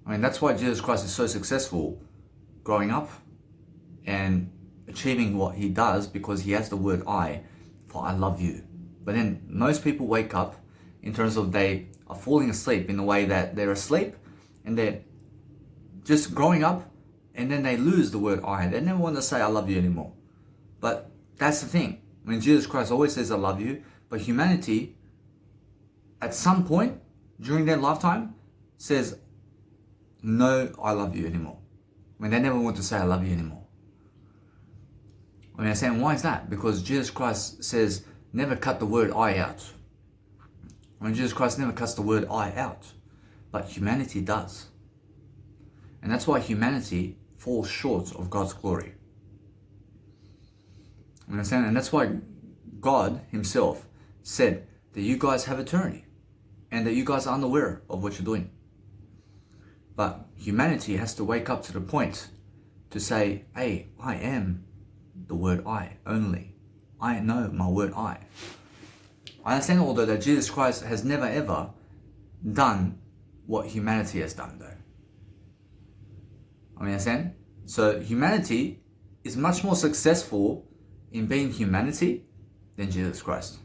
I mean, that's why Jesus Christ is so successful growing up and achieving what he does, because he has the word I, for I love you. But then most people wake up in terms of they are falling asleep in the way that they're asleep and they're just growing up, and then they lose the word I. They never want to say I love you anymore. But that's the thing. I mean, Jesus Christ always says I love you, but humanity at some point during their lifetime says no, I love you anymore. I mean, they never want to say I love you anymore. I mean, I'm saying, why is that? Because Jesus Christ says never cut the word I out. I mean, Jesus Christ never cuts the word I out, but humanity does. And that's why humanity falls short of God's glory. You understand? And that's why God himself said that you guys have eternity and that you guys are unaware of what you're doing. But humanity has to wake up to the point to say, hey, I am the word I only. I know my word I understand, although, that Jesus Christ has never ever done what humanity has done though. I mean, understand? So humanity is much more successful in being humanity than Jesus Christ.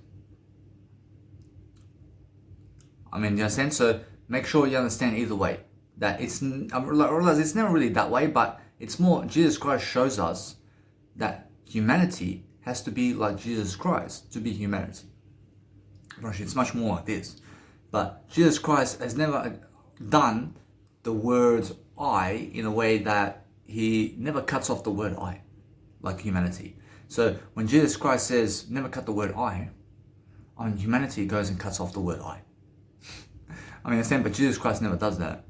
I mean, you understand? So make sure you understand either way. That I realize it's never really that way, but it's more, Jesus Christ shows us that humanity has to be like Jesus Christ to be humanity. It's much more like this. But Jesus Christ has never done the word I in a way that he never cuts off the word I, like humanity. So when Jesus Christ says, never cut the word I mean, humanity goes and cuts off the word I. I mean, understand, but Jesus Christ never does that.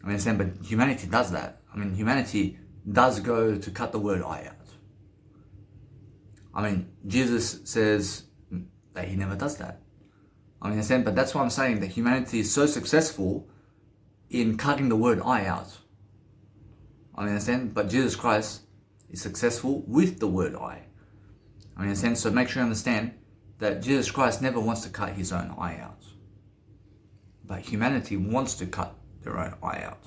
I mean, understand, but humanity does that. I mean, humanity does go to cut the word I out. I mean, Jesus says that he never does that. I mean, understand, but that's why I'm saying that humanity is so successful in cutting the word I out. I mean, understand, but Jesus Christ is successful with the word I. I mean, understand, so make sure you understand that Jesus Christ never wants to cut his own I out. But humanity wants to cut their own I out.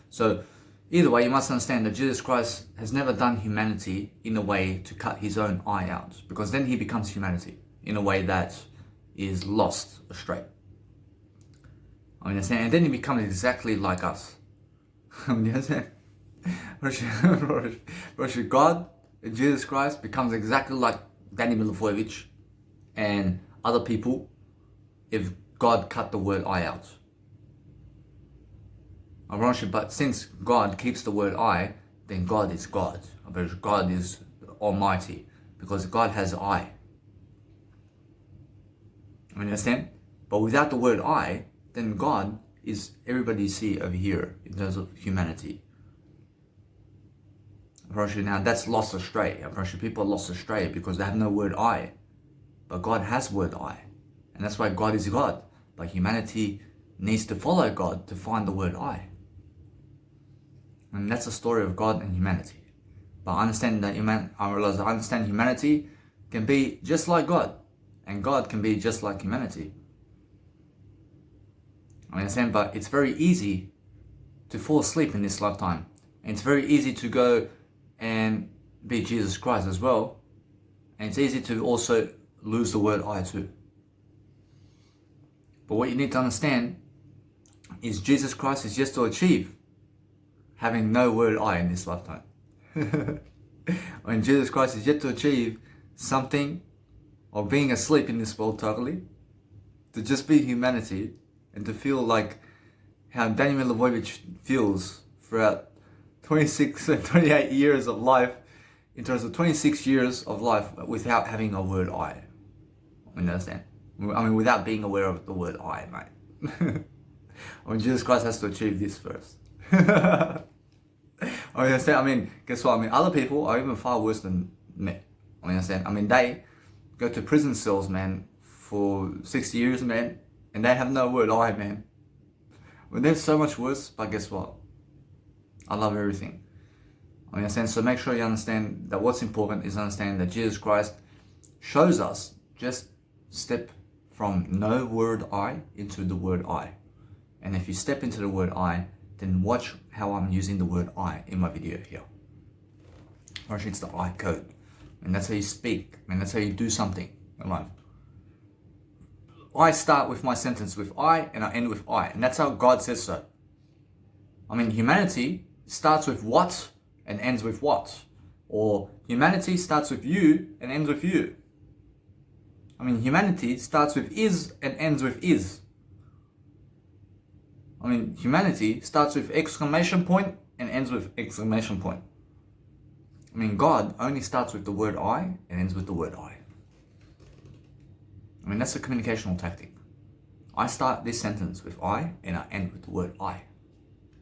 So either way, you must understand that Jesus Christ has never done humanity in a way to cut his own I out, because then he becomes humanity in a way that is lost astray. I mean, understand? And then he becomes exactly like us. I mean, you understand? God, Jesus Christ, becomes exactly like Danny Milivojevic and other people if God cut the word I out. But since God keeps the word I, then God is God. God is Almighty, because God has I. I mean, understand? But without the word I, then God is everybody you see over here in terms of humanity. Now that's lost astray. People are lost astray because they have no word I. But God has word I. And that's why God is God. But humanity needs to follow God to find the word I. And that's the story of God and humanity. But I understand that I understand humanity can be just like God. And God can be just like humanity. I understand, but it's very easy to fall asleep in this lifetime. And it's very easy to go and be Jesus Christ as well. And it's easy to also lose the word I too. But what you need to understand is Jesus Christ is just to achieve having no word I in this lifetime. When Jesus Christ is yet to achieve something of being asleep in this world totally, to just be humanity and to feel like how Danny Milivojevic feels throughout 26 and 28 years of life, in terms of 26 years of life without having a word I. I mean, understand? I mean, without being aware of the word I, mate. I mean, Jesus Christ has to achieve this first. I mean, guess what? I mean, other people are even far worse than me. I mean, understand? I mean, they go to prison cells, man, for 60 years, man, and they have no word I, man. I mean, they're so much worse, but guess what? I love everything. I mean, understand? So make sure you understand that what's important is understand that Jesus Christ shows us just step from no word I into the word I. And if you step into the word I, then watch how I'm using the word I in my video here. Actually, it's the I code. And that's how you speak. And that's how you do something in life. I start with my sentence with I and I end with I. And that's how God says so. I mean, humanity starts with what and ends with what. Or humanity starts with you and ends with you. I mean, humanity starts with is and ends with is. I mean, humanity starts with exclamation point and ends with exclamation point. I mean, God only starts with the word I and ends with the word I. I mean, that's a communicational tactic. I start this sentence with I and I end with the word I.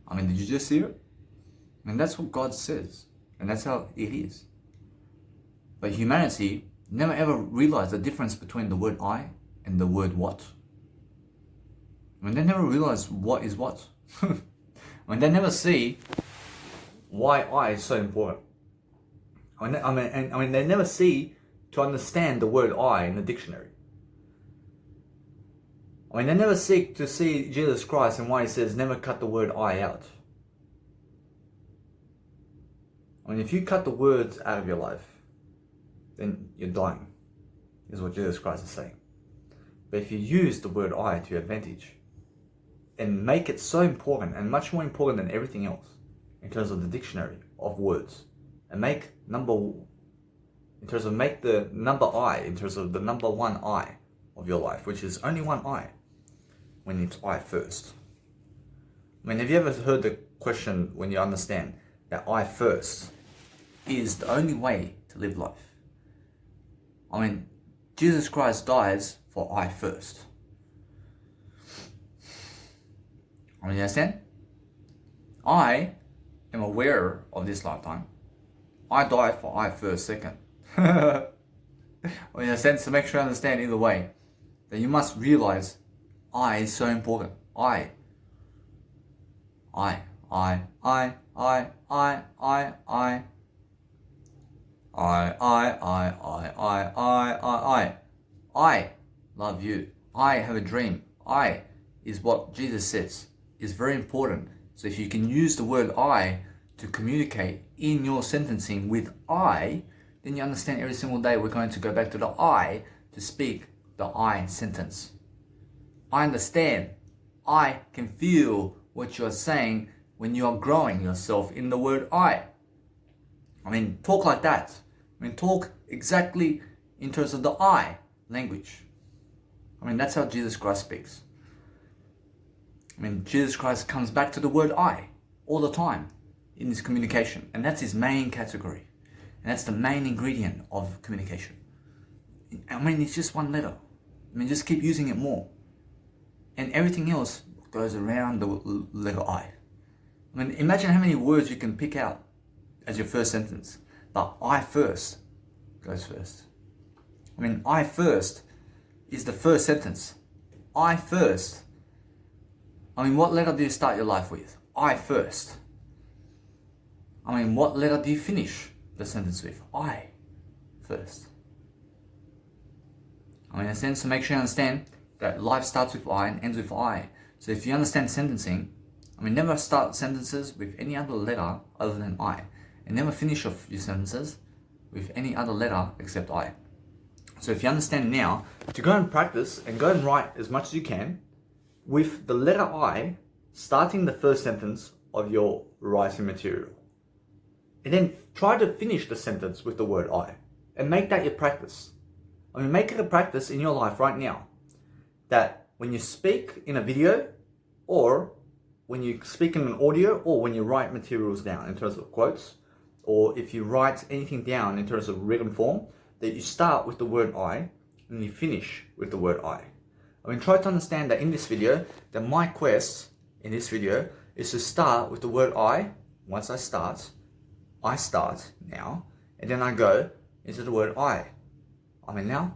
I mean, did you just see it? I mean, that's what God says. And that's how it is. But humanity never ever realized the difference between the word I and the word what. I mean, they never realize what is what. I mean, they never see why I is so important. I mean, they never see to understand the word I in the dictionary. I mean, they never seek to see Jesus Christ and why he says never cut the word I out. I mean, if you cut the words out of your life, then you're dying, is what Jesus Christ is saying. But if you use the word I to your advantage and make it so important and much more important than everything else in terms of the dictionary of words, and make the number I, in terms of the number one I of your life, which is only one I, when it's I first. I mean, have you ever heard the question when you understand that I first is the only way to live life? I mean, Jesus Christ dies for I first. I mean, you understand? I am aware of this lifetime. I die for I first second. Well, in a sense, to make sure you understand either way, that you must realize I is so important. I, I, I, I, I, I, I, I. I love you. I have a dream. I is what Jesus says is very important. So if you can use the word I to communicate in your sentencing with I, then you understand every single day we're going to go back to the I to speak the I sentence. I understand. I can feel what you're saying when you are growing yourself in the word I. I mean, talk like that. I mean, talk exactly in terms of the I language. I mean, that's how Jesus Christ speaks. I mean, Jesus Christ comes back to the word I all the time in his communication. And that's his main category. And that's the main ingredient of communication. I mean, it's just one letter. I mean, just keep using it more. And everything else goes around the letter I. I mean, imagine how many words you can pick out as your first sentence. But I first goes first. I mean, I first is the first sentence. I first. I mean, what letter do you start your life with? I first. I mean, what letter do you finish the sentence with? I first. I mean, in a sense, to make sure you understand that life starts with I and ends with I. So if you understand sentencing, I mean, never start sentences with any other letter other than I. And never finish off your sentences with any other letter except I. So if you understand now, to go and practice and go and write as much as you can with the letter I starting the first sentence of your writing material. And then try to finish the sentence with the word I. And make that your practice. I mean, make it a practice in your life right now. That when you speak in a video, or when you speak in an audio, or when you write materials down in terms of quotes, or if you write anything down in terms of written form, that you start with the word I and you finish with the word I. I mean, try to understand that in this video, that my quest in this video is to start with the word I. Once I start now, and then I go into the word I. I mean, now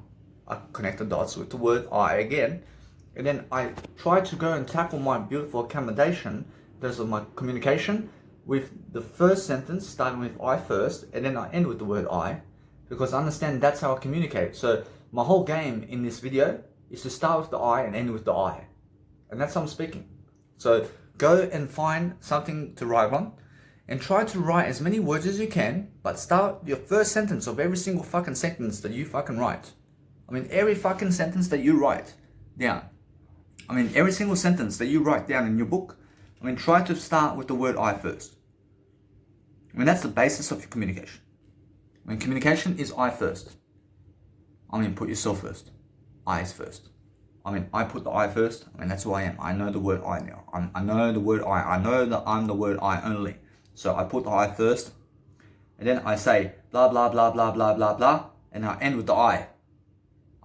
I connect the dots with the word I again, and then I try to go and tackle my beautiful accommodation, there's my communication, with the first sentence starting with I first, and then I end with the word I, because I understand that's how I communicate. So my whole game in this video is to start with the I and end with the I. And that's how I'm speaking. So go and find something to write on, and try to write as many words as you can, but start your first sentence of every single fucking sentence that you fucking write. I mean, every fucking sentence that you write down. I mean, every single sentence that you write down in your book, I mean, try to start with the word I first. I mean, that's the basis of your communication. I mean, communication is I first. I mean, put yourself first. I is first. I mean, I put the I first. I mean, that's who I am. I know the word I now. I know the word I. I know that I'm the word I only. So I put the I first. And then I say blah, blah, blah, blah, blah, blah, blah. And I end with the I.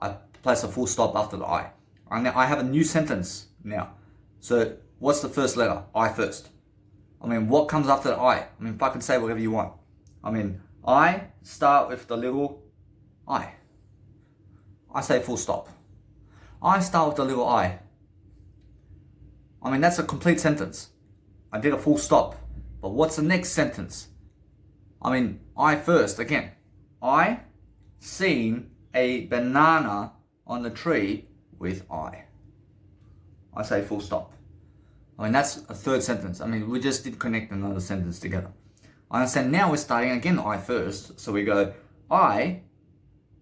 I place a full stop after the I. And now I have a new sentence now. So what's the first letter? I first. I mean, what comes after the I? I mean, fucking say whatever you want. I mean, I start with the little I. I say full stop. I start with the little I. I mean, that's a complete sentence. I did a full stop. But what's the next sentence? I mean, I first, again. I seen a banana on the tree with I. I say full stop. I mean, that's a third sentence. I mean, we just did connect another sentence together. I understand now we're starting again I first. So we go, I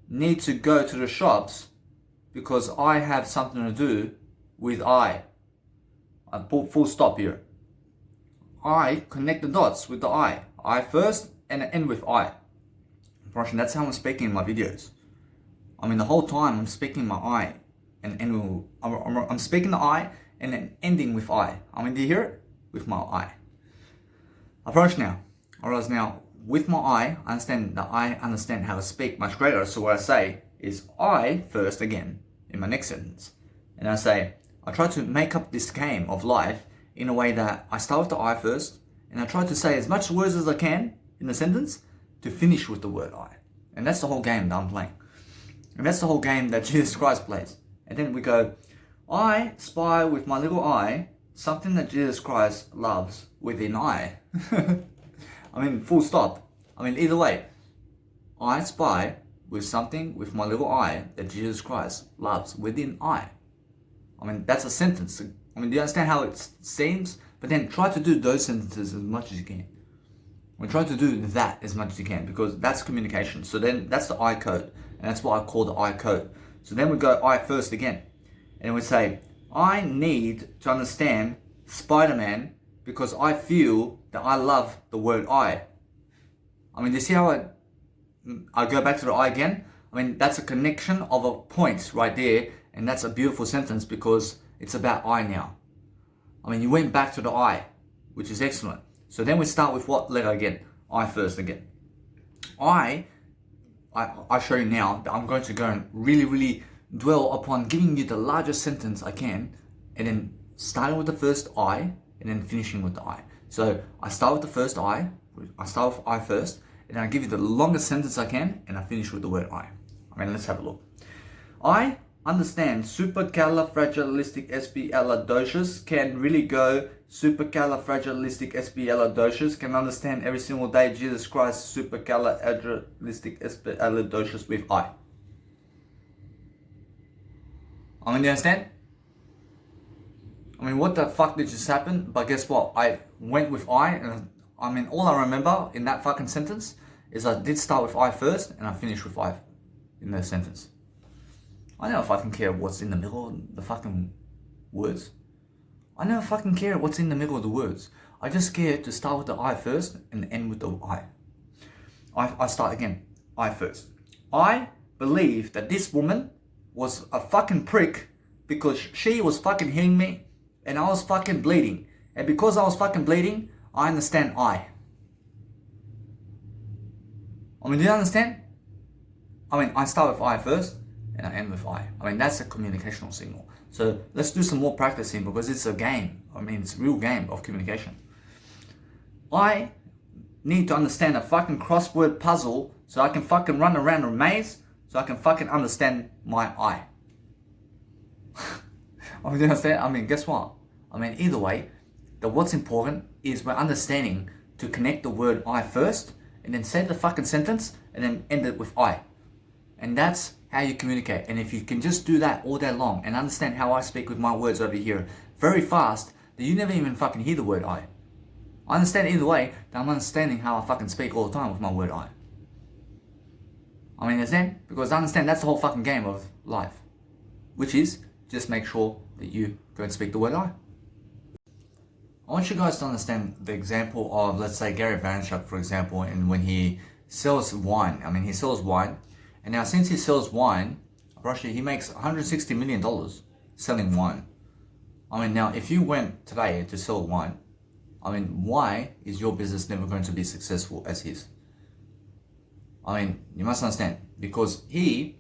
need to go to the shops because I have something to do with I. I put full stop here. I connect the dots with the I. I first and end with I. That's how I'm speaking in my videos. I mean, the whole time I'm speaking my I and end. I'm speaking the I and then ending with I. I mean, do you hear it? With my I. Approach now. I realize now, with my I understand that I understand how to speak much greater. So what I say is I first again in my next sentence. And I say, I try to make up this game of life in a way that I start with the I first, and I try to say as much words as I can in the sentence to finish with the word I. And that's the whole game that I'm playing. And that's the whole game that Jesus Christ plays. And then we go, I spy with my little eye something that Jesus Christ loves within I. I mean, full stop. I mean, either way, I spy with something with my little eye that Jesus Christ loves within I. I mean, that's a sentence. I mean, do you understand how it seems? But then try to do those sentences as much as you can. We're trying to do that as much as you can because that's communication. So then that's the I code. And that's what I call the I code. So then we go I first again. And we say, I need to understand Spider-Man because I feel that I love the word I. I mean, do you see how I go back to the I again? I mean, that's a connection of a point right there. And that's a beautiful sentence because it's about I now. I mean, you went back to the I, which is excellent. So then we start with what letter again? I first again. I show you now that I'm going to go and really dwell upon giving you the largest sentence I can, and then starting with the first I, and then finishing with the I. So I start with the first I start with I first, and then I give you the longest sentence I can, and I finish with the word I. I mean, let's have a look. I understand supercalifragilisticexpialidocious can really go supercalifragilisticexpialidocious can understand every single day Jesus Christ supercalifragilisticexpialidocious with I. I mean, do you understand? I mean, what the fuck did just happen? But guess what? I went with I, and I mean, all I remember in that fucking sentence is I did start with I first, and I finished with I in the sentence. I never fucking care what's in the middle of the fucking words. I never fucking care what's in the middle of the words. I just care to start with the I first and end with the I. I start again. I first. I believe that this woman was a fucking prick because she was fucking hitting me and I was fucking bleeding. And because I was fucking bleeding, I understand I. I mean, do you understand? I mean, I start with I first and I end with I. I mean, that's a communicational signal. So let's do some more practicing because it's a game. I mean, it's a real game of communication. I need to understand a fucking crossword puzzle so I can fucking run around a maze so I can fucking understand my I. I mean, do you understand? I mean, guess what? I mean, either way, what's important is we're understanding to connect the word I first and then say the fucking sentence and then end it with I. And that's how you communicate. And if you can just do that all day long and understand how I speak with my words over here very fast, that you never even fucking hear the word I. I understand either way that I'm understanding how I fucking speak all the time with my word I. I mean, understand? Because I understand that's the whole fucking game of life. Which is, just make sure that you go and speak the word I. I want you guys to understand the example of, let's say, Gary Vaynerchuk, for example, and when he sells wine. I mean, he sells wine. And now since he sells wine, Russia, he makes $160 million selling wine. I mean, now if you went today to sell wine, I mean, why is your business never going to be successful as his? I mean, you must understand, because he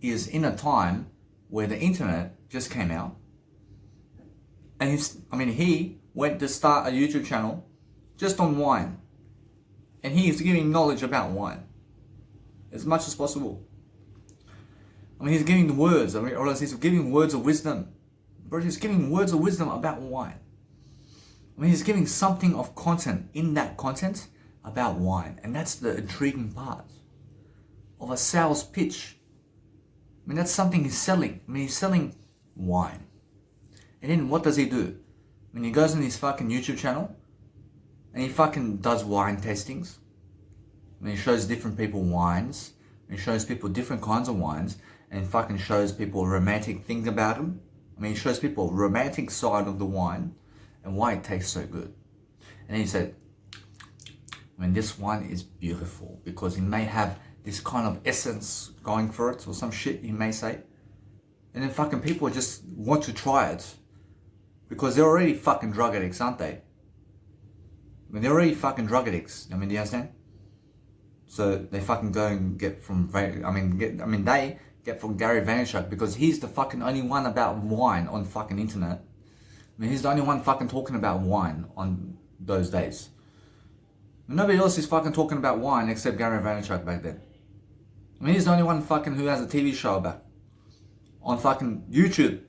is in a time where the internet just came out. And he went to start a YouTube channel just on wine. And he is giving knowledge about wine as much as possible. I mean, he's giving the words, or else he's giving words of wisdom. But he's giving words of wisdom about wine. I mean, he's giving something of content in that content about wine. And that's the intriguing part of a sales pitch. I mean, that's something he's selling. I mean, he's selling wine. And then what does he do? When he goes on his fucking YouTube channel and he fucking does wine tastings, when he shows different people wines, and he shows people different kinds of wines, and fucking shows people romantic things about them. I mean, he shows people a romantic side of the wine and why it tastes so good. And he said, I mean, this wine is beautiful because it may have this kind of essence going for it or some shit he may say. And then fucking people just want to try it because they're already fucking drug addicts, aren't they? I mean, they're already fucking drug addicts. I mean, do you understand? So they fucking go and get from, they get from Gary Vaynerchuk because he's the fucking only one about wine on fucking internet. I mean, he's the only one fucking talking about wine on those days. Nobody else is fucking talking about wine except Gary Vaynerchuk back then. I mean, he's the only one fucking who has a TV show about on fucking YouTube.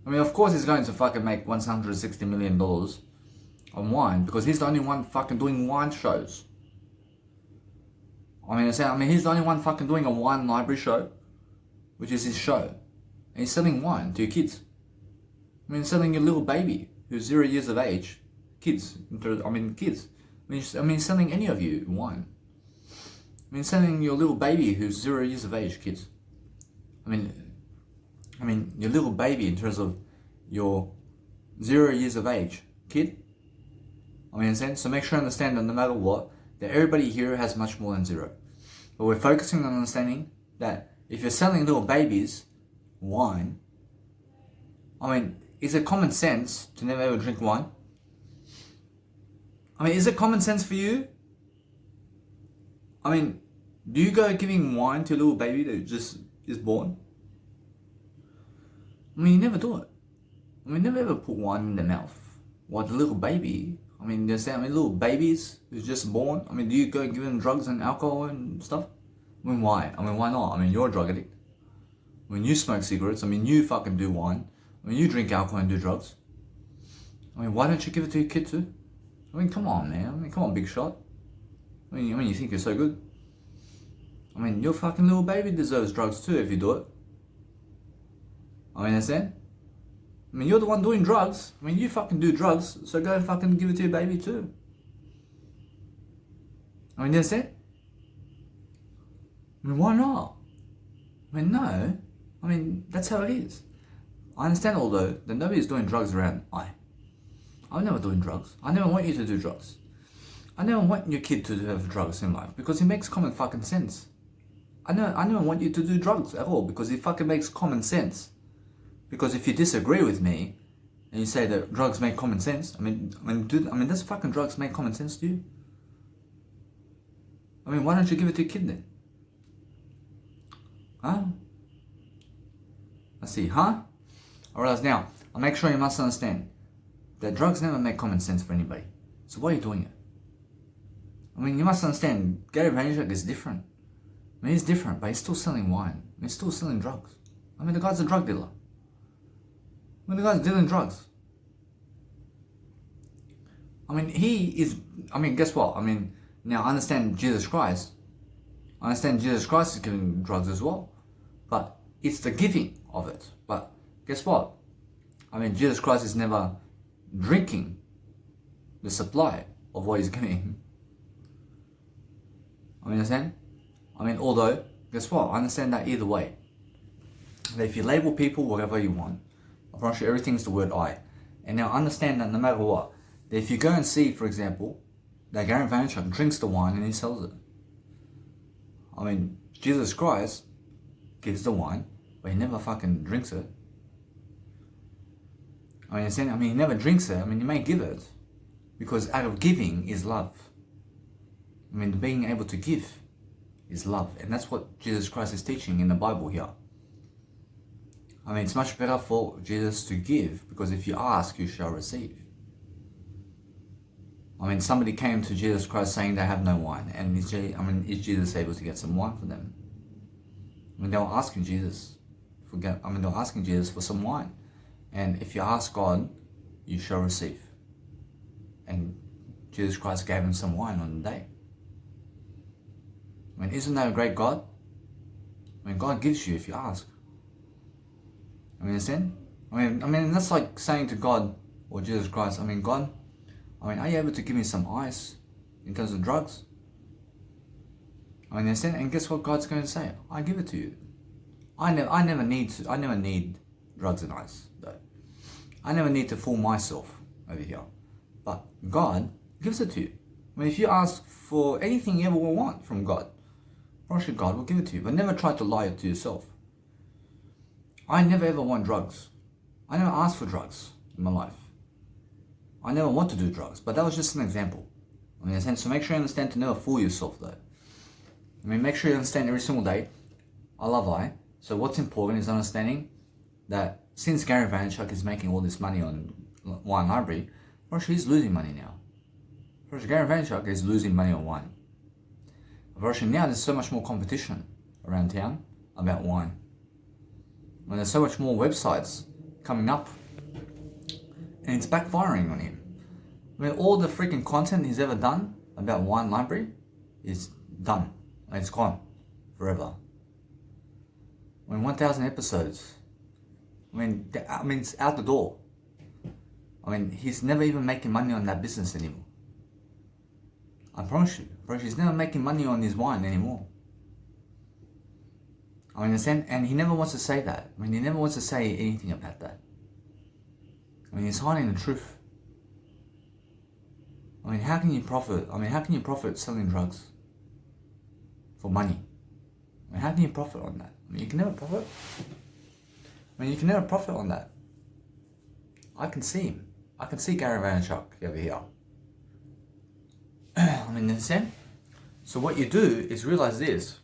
I mean, of course he's going to fucking make $160 million on wine because he's the only one fucking doing wine shows. I mean, he's the only one fucking doing a wine library show, which is his show. And he's selling wine to your kids. I mean, selling your little baby who's 0 years of age. Kids. I mean, selling any of you wine. I mean, selling your little baby who's 0 years of age, kids. I mean, your little baby in terms of your 0 years of age, kid. I mean, so make sure you understand that no matter what, that everybody here has much more than zero. But we're focusing on understanding that if you're selling little babies wine, I mean, is it common sense to never ever drink wine? I mean, is it common sense for you? I mean, do you go giving wine to a little baby that just is born? I mean, you never do it. I mean, never ever put wine in their mouth. What, the little baby? I mean, there's little babies who's just born. I mean, do you go give them drugs and alcohol and stuff? I mean, why? I mean, why not? I mean, you're a drug addict. I mean, you smoke cigarettes. I mean, you fucking do wine. I mean, you drink alcohol and do drugs. I mean, why don't you give it to your kid too? I mean, come on, man. I mean, come on, big shot. I mean, you think you're so good? I mean, your fucking little baby deserves drugs too if you do it. I mean, understand? I mean, you're the one doing drugs. I mean, you fucking do drugs, so go and fucking give it to your baby too. I mean, that's it. I mean, why not? I mean, no. I mean, that's how it is. I understand, although, that nobody's doing drugs around I'm never doing drugs. I never want you to do drugs. I never want your kid to have drugs in life because it makes common fucking sense. I never want you to do drugs at all because it fucking makes common sense. Because if you disagree with me and you say that drugs make common sense, I mean, does fucking drugs make common sense to you? I mean, why don't you give it to your kid then? Huh? I see, huh? Alright, now, I'll make sure you must understand that drugs never make common sense for anybody. So why are you doing it? I mean, you must understand, Gary Vaynerchuk is different. I mean, he's different, but he's still selling wine. I mean, he's still selling drugs. I mean, the guy's a drug dealer. I mean, the guy's dealing drugs. I mean, guess what? I mean, now I understand Jesus Christ. I understand Jesus Christ is giving drugs as well. But it's the giving of it. But guess what? I mean, Jesus Christ is never drinking the supply of what he's giving. I mean, understand? I mean, although, guess what? I understand that either way. That if you label people whatever you want, I promise you everything's the word I. And now understand that no matter what, that if you go and see, for example, that Gary Vaynerchuk drinks the wine and he sells it. I mean, Jesus Christ gives the wine, but he never fucking drinks it. I mean, he never drinks it. I mean, you may give it, because out of giving is love. I mean, being able to give is love, and that's what Jesus Christ is teaching in the Bible here. I mean, it's much better for Jesus to give, because if you ask, you shall receive. I mean, somebody came to Jesus Christ saying they have no wine, and is Jesus able to get some wine for them? I mean, they were asking Jesus for some wine. And if you ask God, you shall receive. And Jesus Christ gave him some wine on the day. I mean, isn't that a great God? I mean, God gives you if you ask. I mean, understand? I mean, that's like saying to God or Jesus Christ, God, are you able to give me some ice in terms of drugs? And guess what God's going to say? I give it to you. I never need drugs and ice, though. I never need to fool myself over here. But God gives it to you. If you ask for anything you ever will want from God, probably God will give it to you. But never try to lie to yourself. I never ever want drugs. I never asked for drugs in my life. I never want to do drugs, but that was just an example. So make sure you understand to never fool yourself, though. Make sure you understand every single day, I love I. So what's important is understanding that since Gary Vaynerchuk is making all this money on Wine Library, Rosh, he's losing money now. Rosh, Gary Vaynerchuk is losing money on wine. Rosh, now there's so much more competition around town about wine. There's so much more websites coming up, and it's backfiring on him. All the freaking content he's ever done about Wine Library is done. It's gone forever. 1,000 episodes. It's out the door. He's never even making money on that business anymore. I promise you, he's never making money on his wine anymore. And he never wants to say that. He never wants to say anything about that. He's hiding the truth. How can you profit? How can you profit selling drugs for money? How can you profit on that? You can never profit. You can never profit on that. I can see him. I can see Gary Vaynerchuk over here. Understand? So what you do is realize this,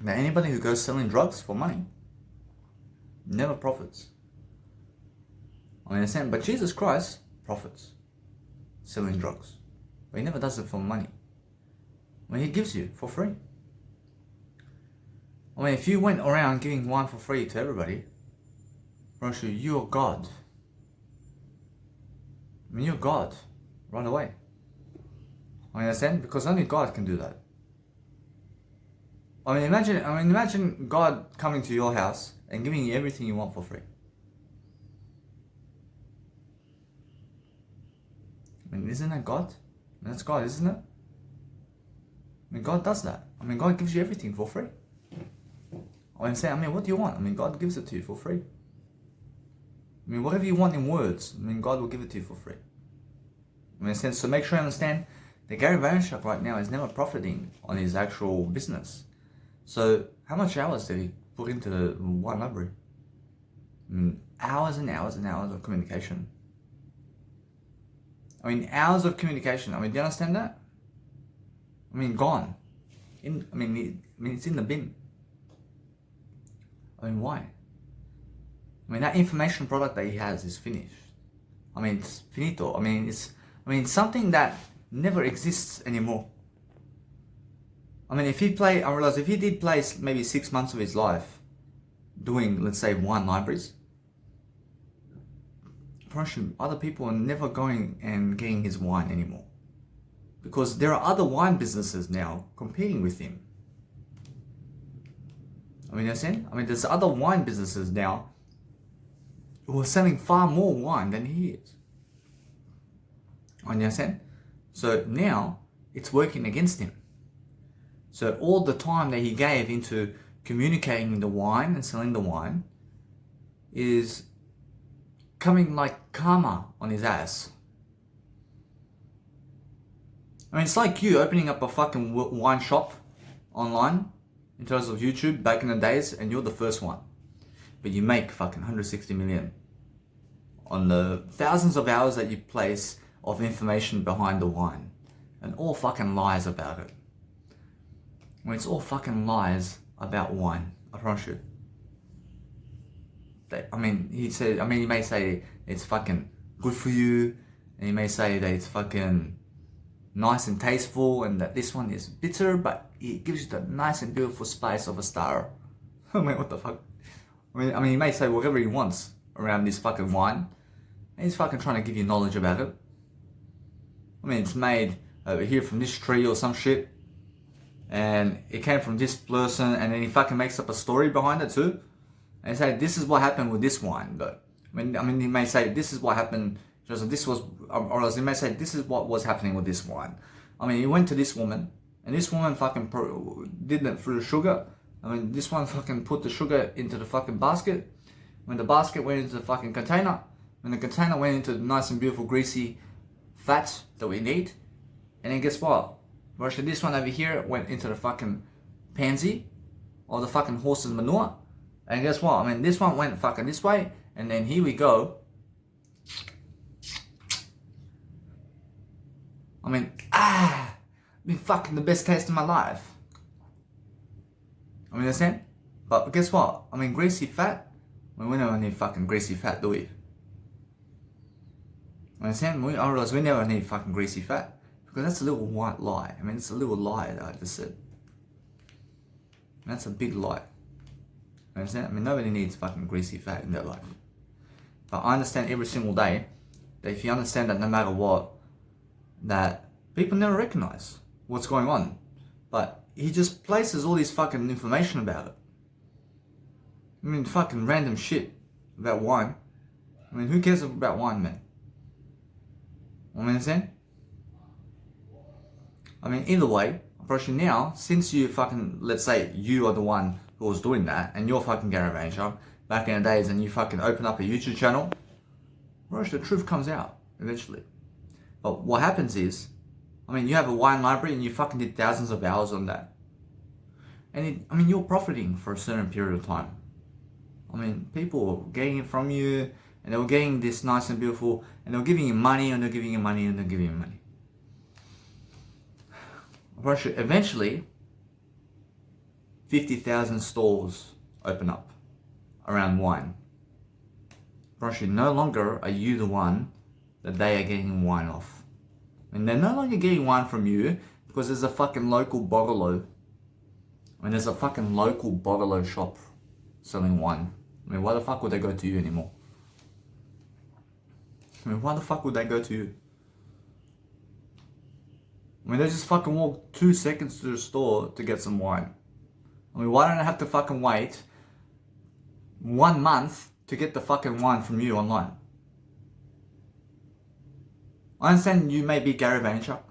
that anybody who goes selling drugs for money never profits. Understand? But Jesus Christ profits selling drugs. But he never does it for money. He gives you for free. If you went around giving wine for free to everybody, Rosh, you're God. You're God. Run away. Understand? Because only God can do that. Imagine God coming to your house and giving you everything you want for free. Isn't that God? That's God, isn't it? God does that. God gives you everything for free. What do you want? God gives it to you for free. Whatever you want in words, God will give it to you for free. So make sure you understand that Gary Vaynerchuk right now is never profiting on his actual business. So how much hours did he put into the Wine Library? Hours and hours and hours of communication. Hours of communication. Do you understand that? Gone. It's in the bin. Why? That information product that he has is finished. It's finito. It's something that never exists anymore. If he did play maybe 6 months of his life doing, let's say, wine libraries, other people are never going and getting his wine anymore. Because there are other wine businesses now competing with him. There's other wine businesses now who are selling far more wine than he is. Understand? So now it's working against him. So all the time that he gave into communicating the wine and selling the wine is coming like karma on his ass. It's like you opening up a fucking wine shop online in terms of YouTube back in the days, and you're the first one. But you make fucking 160 million on the thousands of hours that you place of information behind the wine. And all fucking lies about it. It's all fucking lies about wine, I promise you. He may say it's fucking good for you, and he may say that it's fucking nice and tasteful, and that this one is bitter, but it gives you the nice and beautiful spice of a star. What the fuck? He may say whatever he wants around this fucking wine, and he's fucking trying to give you knowledge about it. It's made over here from this tree or some shit, and it came from this person, and then he fucking makes up a story behind it too, and say this is what happened with this wine. But I mean, he may say this is what happened. This was, or else he may say this is what was happening with this wine. I mean, he went to this woman, and this woman fucking did it through the sugar. I mean, this one fucking put the sugar into the fucking basket. When the basket went into the fucking container, when the container went into the nice and beautiful greasy fats that we need, and then guess what? Actually, this one over here went into the fucking pansy, or the fucking horse's manure. And guess what? I mean, this one went fucking this way, and then here we go. I mean, been fucking the best taste of my life. I mean, understand? But guess what? I mean, greasy fat. I mean, we never need fucking greasy fat, do we? Understand? I realize we never need fucking greasy fat, because that's a little white lie. I mean, it's a little lie that I just said. And that's a big lie. Understand? I mean, nobody needs fucking greasy fat in their life. But I understand every single day that if you understand that no matter what, that people never recognize what's going on. But he just places all this fucking information about it. I mean, fucking random shit about wine. I mean, who cares about wine, man? I mean, understand? I mean, either way, approaching now, since you fucking, let's say you are the one who was doing that, and you're fucking Gary Vaynerchuk, back in the days, and you fucking open up a YouTube channel, Rosh, the truth comes out eventually. But what happens is, I mean, you have a wine library and you fucking did thousands of hours on that. And I mean, you're profiting for a certain period of time. I mean, people were getting it from you, and they were getting this nice and beautiful, and they were giving you money, and they're giving you money, and they're giving you money. Eventually, 50,000 stores open up around wine. No longer are you the one that they are getting wine off. And they're no longer getting wine from you because there's a fucking local bogolo. I mean, there's a fucking local bogolo shop selling wine. I mean, why the fuck would they go to you anymore? I mean, why the fuck would they go to you? I mean, they just fucking walk 2 seconds to the store to get some wine. I mean, why don't I have to fucking wait 1 month to get the fucking wine from you online? I understand you may be Gary Vaynerchuk,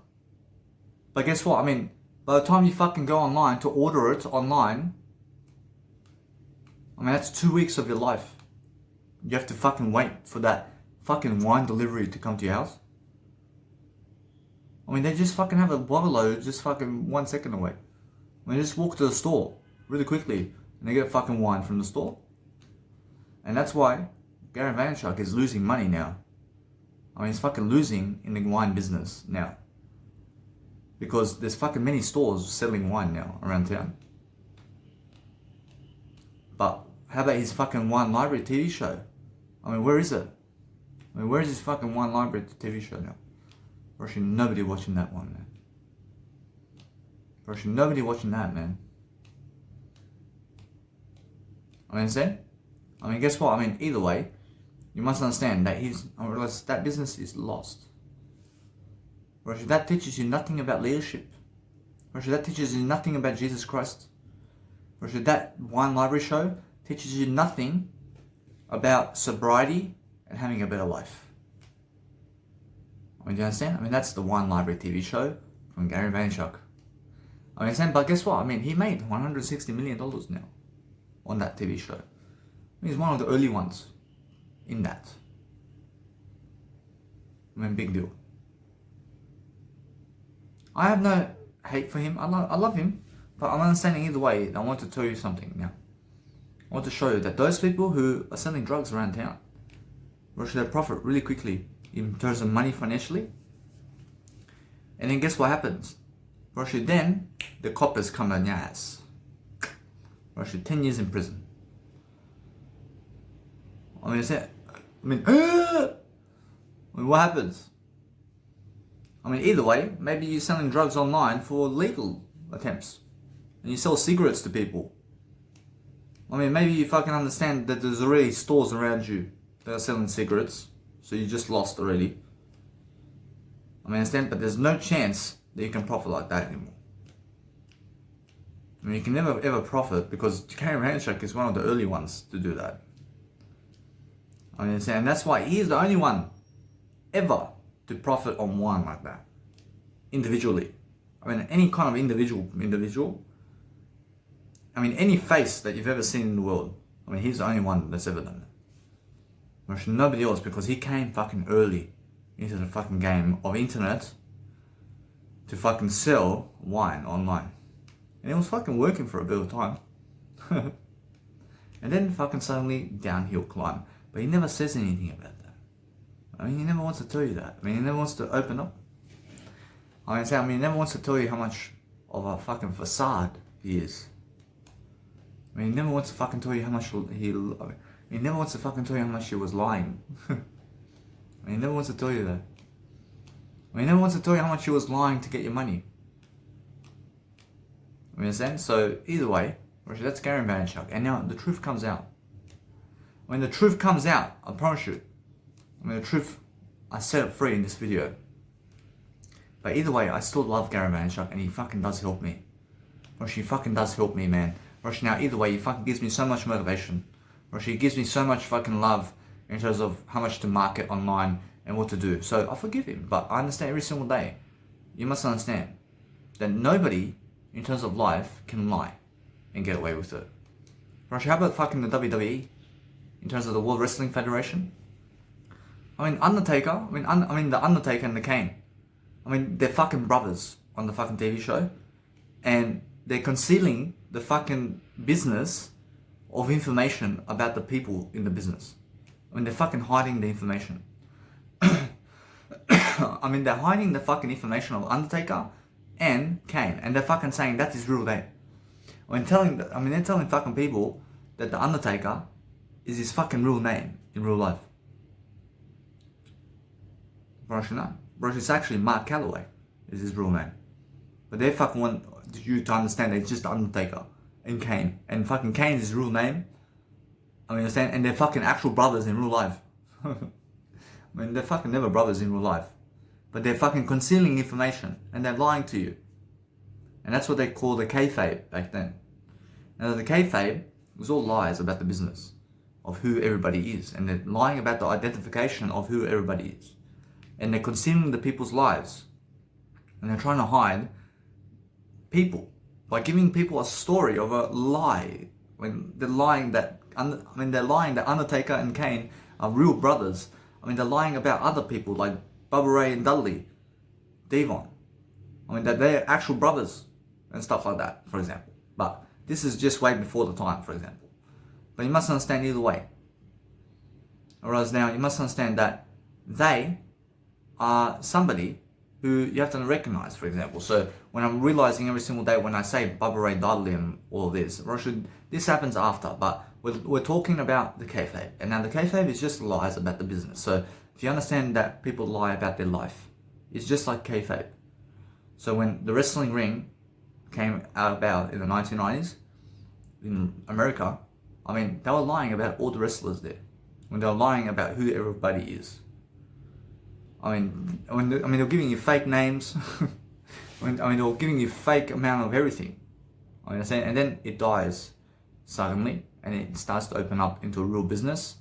but guess what? I mean, by the time you fucking go online to order it online, I mean, that's 2 weeks of your life. You have to fucking wait for that fucking wine delivery to come to your house. I mean, they just fucking have a bottle just fucking 1 second away. I mean, they just walk to the store really quickly and they get fucking wine from the store. And that's why Gary Vaynerchuk is losing money now. I mean, he's fucking losing in the wine business now. Because there's fucking many stores selling wine now around town. But how about his fucking wine library TV show? I mean, where is it? I mean, where is his fucking wine library TV show now? Actually, nobody watching that one, man. Actually, nobody watching that, man. I mean, understand? I mean, guess what? I mean, either way, you must understand that that business is lost. Actually, that teaches you nothing about leadership. Actually, that teaches you nothing about Jesus Christ. Actually, that wine library show teaches you nothing about sobriety and having a better life. I mean, do you understand? I mean, that's the Wine Library TV show from Gary Vaynerchuk. I mean, understand? But guess what? I mean, he made $160 million now on that TV show. I mean, he's one of the early ones in that. I mean, big deal. I have no hate for him. I love him. But I'm understanding either way. I want to tell you something now. I want to show you that those people who are selling drugs around town, they profit really quickly in terms of money financially. And then guess what happens? Then the coppers come on your ass. 10 years in prison. I mean, what happens? I mean, either way, maybe you're selling drugs online for legal attempts. And you sell cigarettes to people. I mean, maybe you fucking understand that there's already stores around you that are selling cigarettes. So you just lost already. I mean, understand? But there's no chance that you can profit like that anymore. I mean, you can never ever profit because Gary Vaynerchuk is one of the early ones to do that. I mean, and that's why he's the only one ever to profit on wine like that, individually. I mean, any kind of individual. I mean, any face that you've ever seen in the world. I mean, he's the only one that's ever done that. Nobody else, because he came fucking early into the fucking game of internet to fucking sell wine online. And it was fucking working for a bit of time. And then fucking suddenly downhill climb. But he never says anything about that. I mean, he never wants to tell you that. I mean, he never wants to open up. I mean, he never wants to tell you how much of a fucking facade he is. I mean, he never wants to fucking tell you how much he never wants to fucking tell you how much he was lying. I mean, he never wants to tell you that. I mean, he never wants to tell you how much he was lying to get your money. You understand? So, either way, that's Gary Vaynerchuk. And now, the truth comes out. When the truth comes out, I promise you, I mean, the truth, I set it free in this video. But either way, I still love Gary Vaynerchuk, and he fucking does help me. He fucking does help me, man. Now, either way, he fucking gives me so much motivation. He gives me so much fucking love in terms of how much to market online and what to do. So I forgive him, but I understand every single day. You must understand that nobody, in terms of life, can lie and get away with it. How about fucking the WWE? In terms of the World Wrestling Federation? I mean, Undertaker, the Undertaker and the Kane. I mean, they're fucking brothers on the fucking TV show. And they're concealing the fucking business of information about the people in the business. I mean, they're fucking hiding the information. I mean, they're hiding the fucking information of Undertaker and Kane. And they're fucking saying that's his real name. They're telling fucking people that the Undertaker is his fucking real name in real life. Bro, it's actually Mark Calloway is his real name. But they fucking want you to understand that it's just Undertaker and Kane. And fucking Kane is his real name. I mean, understand? And they're fucking actual brothers in real life. I mean, they're fucking never brothers in real life. But they're fucking concealing information. And they're lying to you. And that's what they call the kayfabe back then. Now, the kayfabe was all lies about the business of who everybody is. And they're lying about the identification of who everybody is. And they're concealing the people's lives. And they're trying to hide people by giving people a story of a lie. When they're lying that Undertaker and Kane are real brothers. I mean, they're lying about other people like Bubba Ray and Dudley, Devon. I mean, that they're actual brothers and stuff like that, for example. But this is just way before the time, for example. But you must understand either way. Whereas now, you must understand that they are somebody who you have to recognize, for example. So when I'm realizing every single day when I say Bubba Ray Dudley and all this, this happens after, but we're talking about the kayfabe. And now the kayfabe is just lies about the business. So if you understand that people lie about their life, it's just like kayfabe. So when the wrestling ring came out about in the 1990s in America, I mean, they were lying about all the wrestlers there. When they were lying about who everybody is. I mean, they're giving you fake names. They're giving you fake amount of everything. And then it dies suddenly, and it starts to open up into a real business,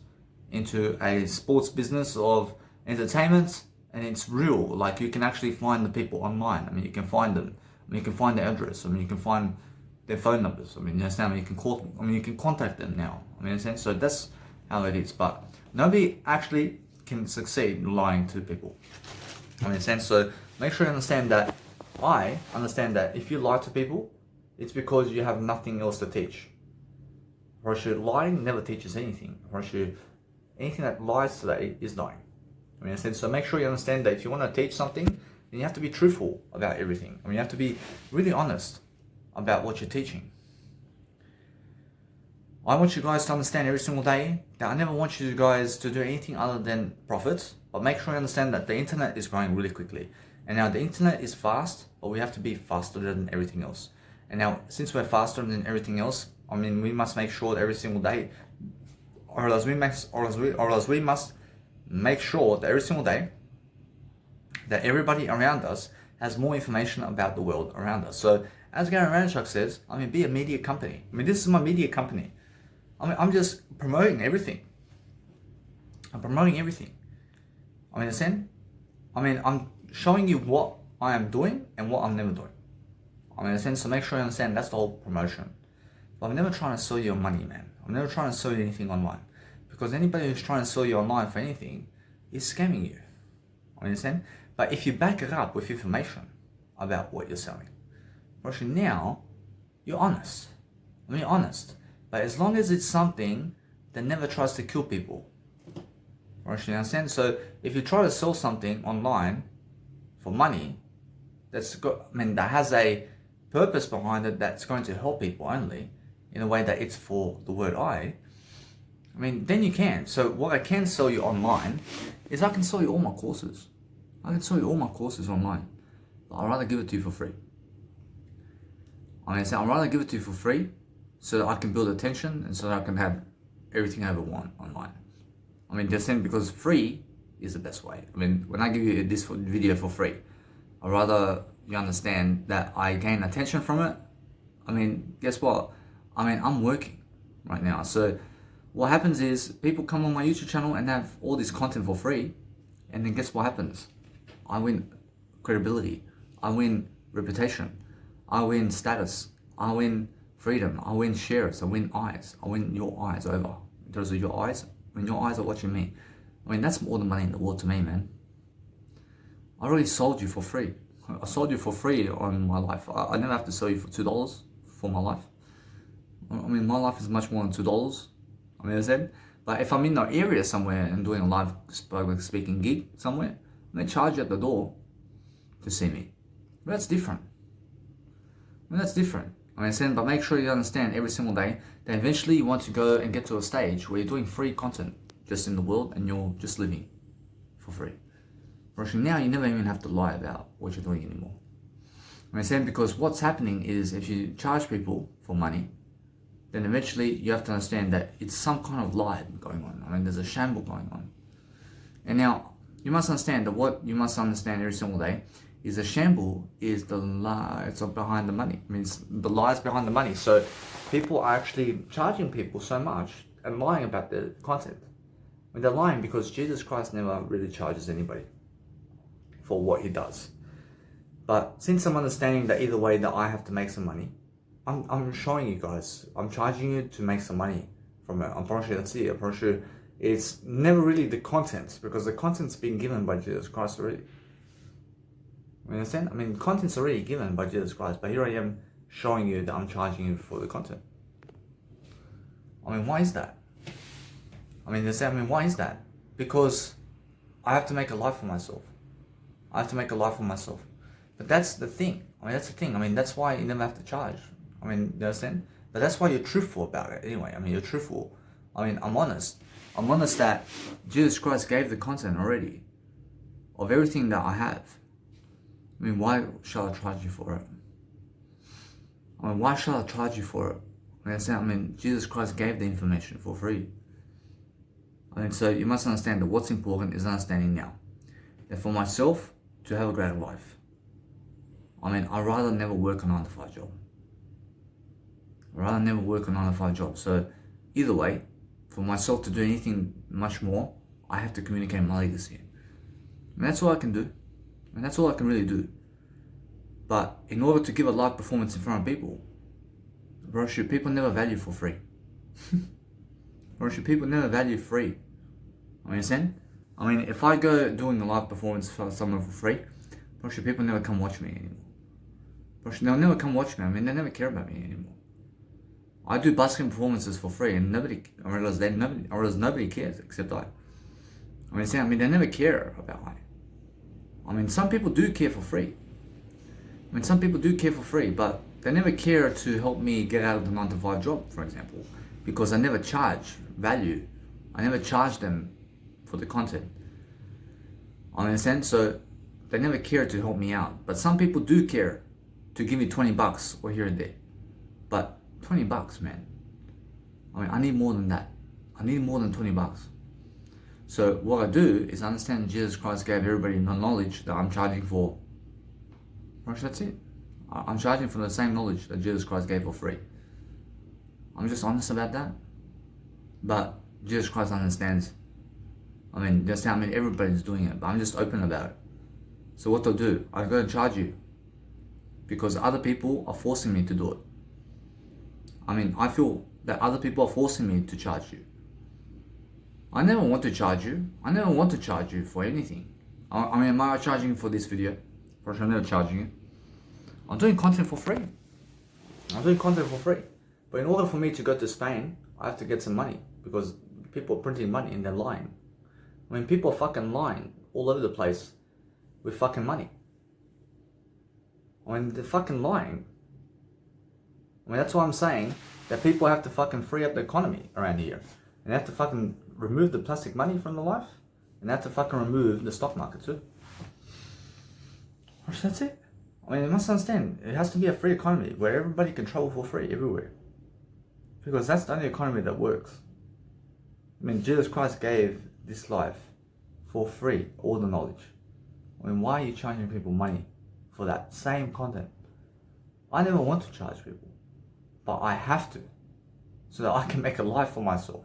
into a sports business of entertainment, and it's real. Like, you can actually find the people online. I mean, you can find them. I mean, you can find their address. I mean, you can find their phone numbers. I mean, you understand? You can call. I mean, you can contact them now. I mean, so that's how it is. But nobody actually can succeed in lying to people. I mean, so make sure you understand that. I understand that if you lie to people, it's because you have nothing else to teach. Lying never teaches anything. Anything that lies today is lying. I mean, so make sure you understand that if you want to teach something, then you have to be truthful about everything. I mean, you have to be really honest about what you're teaching. I want you guys to understand every single day that I never want you guys to do anything other than profit, but make sure you understand that the internet is growing really quickly. And now the internet is fast, but we have to be faster than everything else. And now, since we're faster than everything else, I mean, we must make sure that every single day, or else we must make sure that every single day that everybody around us has more information about the world around us. So, as Gary Vaynerchuk says, I mean, be a media company. I mean, this is my media company. I mean, I'm just promoting everything. I'm promoting everything. I mean, understand? I mean, I'm showing you what I am doing and what I'm never doing. I mean, understand? So make sure you understand that's the whole promotion. But I'm never trying to sell you money, man. I'm never trying to sell you anything online. Because anybody who's trying to sell you online for anything is scamming you. I understand? But if you back it up with information about what you're selling, actually now you're honest. I mean, you're honest. But as long as it's something that never tries to kill people, actually understand? So if you try to sell something online for money, that has a purpose behind it that's going to help people only in a way that it's for the word I mean, then you can. So what I can sell you online is I can sell you all my courses. I can sell you all my courses online. But I'd rather give it to you for free. I'd rather give it to you for free so that I can build attention and so that I can have everything I ever want online. I mean, just saying, because free is the best way. I mean, when I give you this video for free, I'd rather you understand that I gain attention from it. I mean, guess what? I mean, I'm working right now. So what happens is people come on my YouTube channel and have all this content for free. And then guess what happens? I win credibility. I win reputation. I win status. I win freedom. I win shares. I win eyes. I win your eyes over. Those are your eyes. When your eyes are watching me. I mean, that's more the money in the world to me, man. I already sold you for free. I sold you for free on my life. I never have to sell you for $2 for my life. I mean, my life is much more than $2. I mean, I said, but if I'm in the area somewhere and doing a live public speaking gig somewhere, they charge you at the door to see me. But that's different. I mean, that's different. I mean, but make sure you understand every single day that eventually you want to go and get to a stage where you're doing free content just in the world and you're just living for free. Actually, now you never even have to lie about what you're doing anymore. I mean, because what's happening is if you charge people for money, then eventually you have to understand that it's some kind of lie going on. I mean, there's a shamble going on. And now, you must understand that what you must understand every single day is the shamble is the lies behind the money. I mean, it's the lies behind the money. So people are actually charging people so much and lying about the content. I mean, they're lying because Jesus Christ never really charges anybody for what he does. But since I'm understanding that either way that I have to make some money, I'm showing you guys, I'm charging you to make some money from it. I'm promise you that's it. I promise you it's never really the content, because the content's been given by Jesus Christ already. You understand? I mean, content's already given by Jesus Christ, but here I am showing you that I'm charging you for the content. I mean, why is that? why is that? Because I have to make a life for myself. But that's the thing. That's why you never have to charge. You understand? But that's why you're truthful about it anyway. You're truthful. I'm honest. I'm honest that Jesus Christ gave the content already of everything that I have. Why shall I charge you for it? Why shall I charge you for it? Jesus Christ gave the information for free. So you must understand that what's important is understanding now that for myself to have a greater life, I'd rather never work a 9-to-5 job. So either way, for myself to do anything much more, I have to communicate my legacy. That's all I can do. That's all I can really do. But in order to give a live performance in front of people, people never value for free. People never value free. Understand? If I go doing a live performance for someone for free, people never come watch me anymore. They'll never come watch me. They never care about me anymore. I do busking performances for free, and nobody cares except I. They never care about I. Some people do care for free. But they never care to help me get out of the 9-to-5 job, for example, because I never charge value. I never charge them for the content. So they never care to help me out. But some people do care to give me $20 or here and there. But $20, man. I need more than that. I need more than $20. So what I do is understand Jesus Christ gave everybody the knowledge that I'm charging for. That's it. I'm charging for the same knowledge that Jesus Christ gave for free. I'm just honest about that. But Jesus Christ understands I mean, everybody's doing it, but I'm just open about it. So what they'll do, I'm going to charge you because other people are forcing me to do it. I mean, I feel that other people are forcing me to charge you. I never want to charge you. I never want to charge you for anything. I mean, am I charging you for this video? Of I'm never charging you. I'm doing content for free. But in order for me to go to Spain, I have to get some money because people are printing money and they're lying. I mean, people are fucking lying all over the place with fucking money. I mean, they're fucking lying. I mean, that's why I'm saying that people have to fucking free up the economy around here. And they have to fucking remove the plastic money from the life. And they have to fucking remove the stock market too. That's it. I mean, you must understand, it has to be a free economy where everybody can travel for free everywhere. Because that's the only economy that works. I mean, Jesus Christ gave this life for free, all the knowledge. I mean, why are you charging people money for that same content? I never want to charge people, but I have to, so that I can make a life for myself.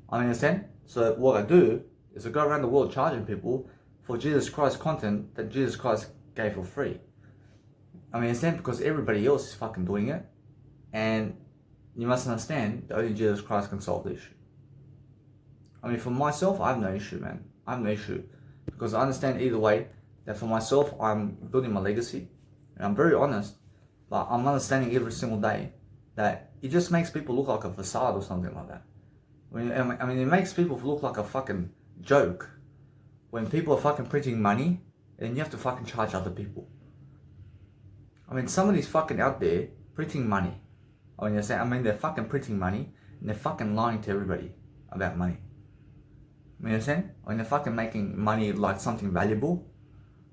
I mean, understand? So what I do is I go around the world charging people for Jesus Christ content that Jesus Christ gave for free. I mean, understand? Because everybody else is fucking doing it, and you must understand that only Jesus Christ can solve the issue. I mean, for myself, I have no issue, man. I have no issue. Because I understand either way that for myself, I'm building my legacy. And I'm very honest, but I'm understanding every single day that it just makes people look like a facade or something like that. I mean, it makes people look like a fucking joke when people are fucking printing money and you have to fucking charge other people. I mean, somebody's fucking out there printing money. I mean, they're fucking printing money and they're fucking lying to everybody about money. I mean, I mean, they're fucking making money like something valuable.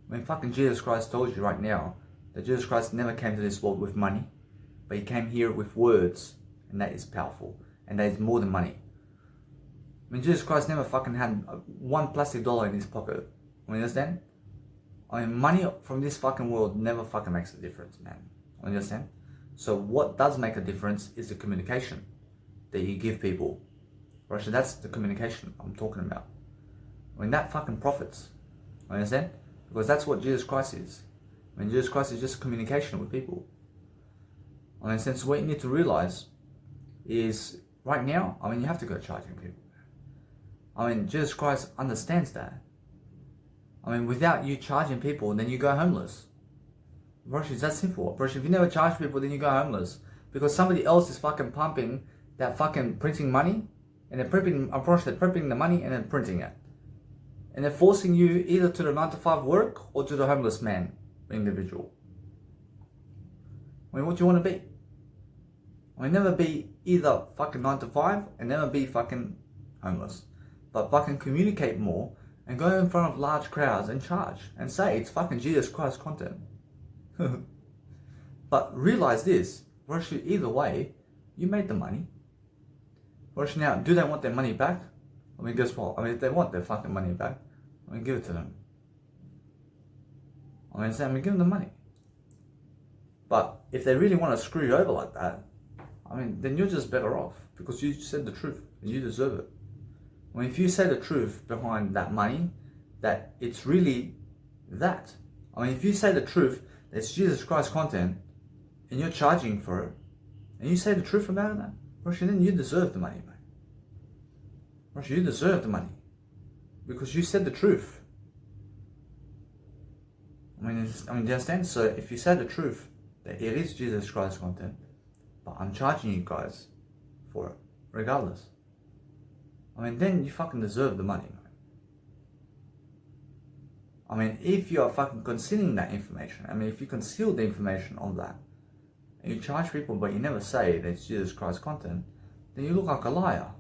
I mean, fucking Jesus Christ told you right now that Jesus Christ never came to this world with money, but he came here with words, and that is powerful, and that is more than money. I mean, Jesus Christ never fucking had one plastic dollar in his pocket. I mean, understand? I mean, money from this fucking world never fucking makes a difference, man. Understand? So what does make a difference is the communication that you give people. Right? So that's the communication I'm talking about. I mean, that fucking profits. Understand? Because that's what Jesus Christ is. I mean, Jesus Christ is just communication with people. I mean, since what you need to realize is right now, I mean, you have to go charging people. I mean, Jesus Christ understands that. I mean, without you charging people, then you go homeless. Brosh, it's that simple. Brosh, if you never charge people, then you go homeless. Because somebody else is fucking pumping that fucking printing money, and they're printing, they're printing the money and then printing it. And they're forcing you either to the 9-to-5 work or to the homeless man individual. I mean, what do you want to be? I mean, never be either fucking 9-to-5 and never be fucking homeless. But fucking communicate more and go in front of large crowds and charge and say it's fucking Jesus Christ content. But realize this, Roshi, either way, you made the money. Roshi, now, do they want their money back? I mean, guess what? I mean, if they want their fucking money back, I mean, give it to them. I mean, give them the money. But if they really want to screw you over like that, I mean, then you're just better off because you said the truth and you deserve it. I mean, if you say the truth behind that money, that it's really that. I mean, if you say the truth, that it's Jesus Christ content, and you're charging for it, and you say the truth about it, Roshi, then you deserve the money, mate. Roshi, you deserve the money. Because you said the truth. I mean, do you understand? So if you say the truth, that it is Jesus Christ content, but I'm charging you guys for it, regardless. I mean, then you fucking deserve the money, mate. I mean, if you are fucking concealing that information, I mean, if you conceal the information on that, and you charge people but you never say that it's Jesus Christ content, then you look like a liar.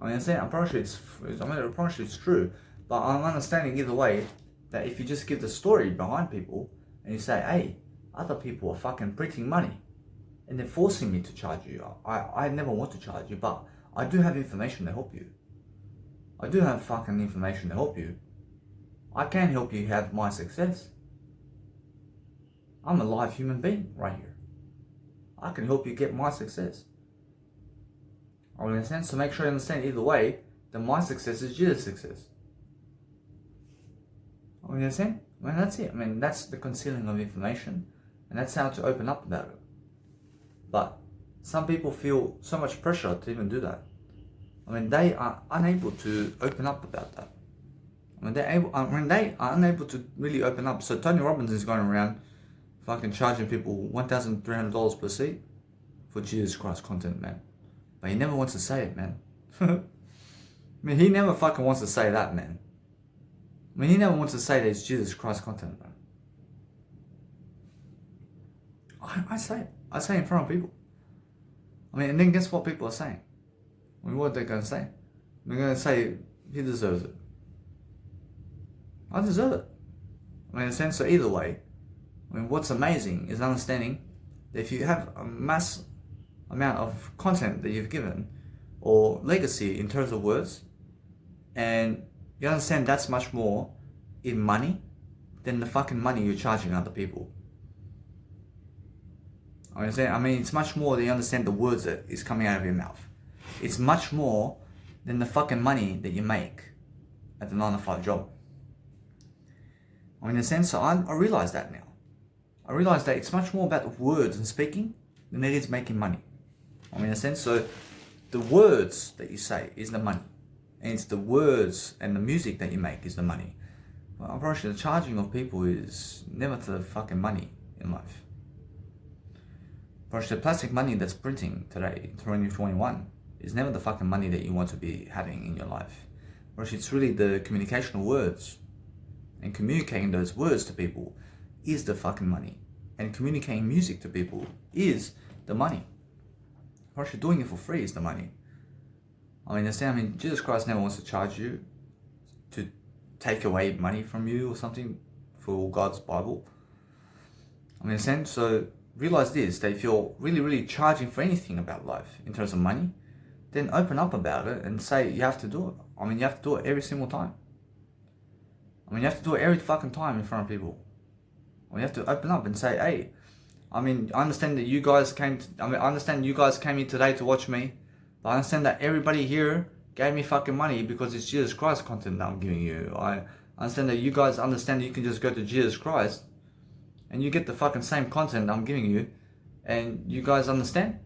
I mean, I'm pretty sure it's true, but I'm understanding either way that if you just give the story behind people and you say, hey, other people are fucking printing money and they're forcing me to charge you. I never want to charge you, but I do have information to help you. I do have fucking information to help you. I can help you have my success. I'm a live human being right here. I can help you get my success. I understand. So make sure you understand either way that my success is Jesus' success. I understand? I mean, that's it. I mean, that's the concealing of information, and that's how to open up about it. But some people feel so much pressure to even do that. I mean, they are unable to open up about that. I mean, they are unable to really open up. So Tony Robbins is going around fucking charging people $1,300 per seat for Jesus Christ content, man. But he never wants to say it, man. I mean, he never fucking wants to say that, man. I mean, he never wants to say that it's Jesus Christ content, man. I say it. I say it in front of people. I mean, and then guess what people are saying? I mean, what are they going to say? They're going to say, he deserves it. I deserve it. I mean, in a sense, so either way, I mean, what's amazing is understanding that if you have a mass amount of content that you've given, or legacy in terms of words, and you understand that's much more in money than the fucking money you're charging other people. I mean, it's much more that you understand the words that is coming out of your mouth. It's much more than the fucking money that you make at the 9-to-5 job. I mean, in a sense, so I realize that now. I realize that it's much more about the words and speaking than it is making money. I mean, in a sense, so the words that you say is the money. And it's the words and the music that you make is the money. Well, unfortunately, the charging of people is never to the fucking money in life. Unfortunately, the plastic money that's printing today, 2021, is never the fucking money that you want to be having in your life. Unfortunately, it's really the communication of words. And communicating those words to people is the fucking money. And communicating music to people is the money. Unfortunately, doing it for free is the money. I mean, Jesus Christ never wants to charge you to take away money from you or something for God's Bible. I mean, in a sense, so realize this, that if you're really, really charging for anything about life in terms of money, then open up about it and say you have to do it. I mean, you have to do it every single time. I mean, you have to do it every fucking time in front of people. I mean, you have to open up and say, hey, I mean, I understand that you guys came here today to watch me, but I understand that everybody here gave me fucking money because it's Jesus Christ content that I'm giving you. I understand that you guys understand that you can just go to Jesus Christ and you get the fucking same content I'm giving you, and you guys understand?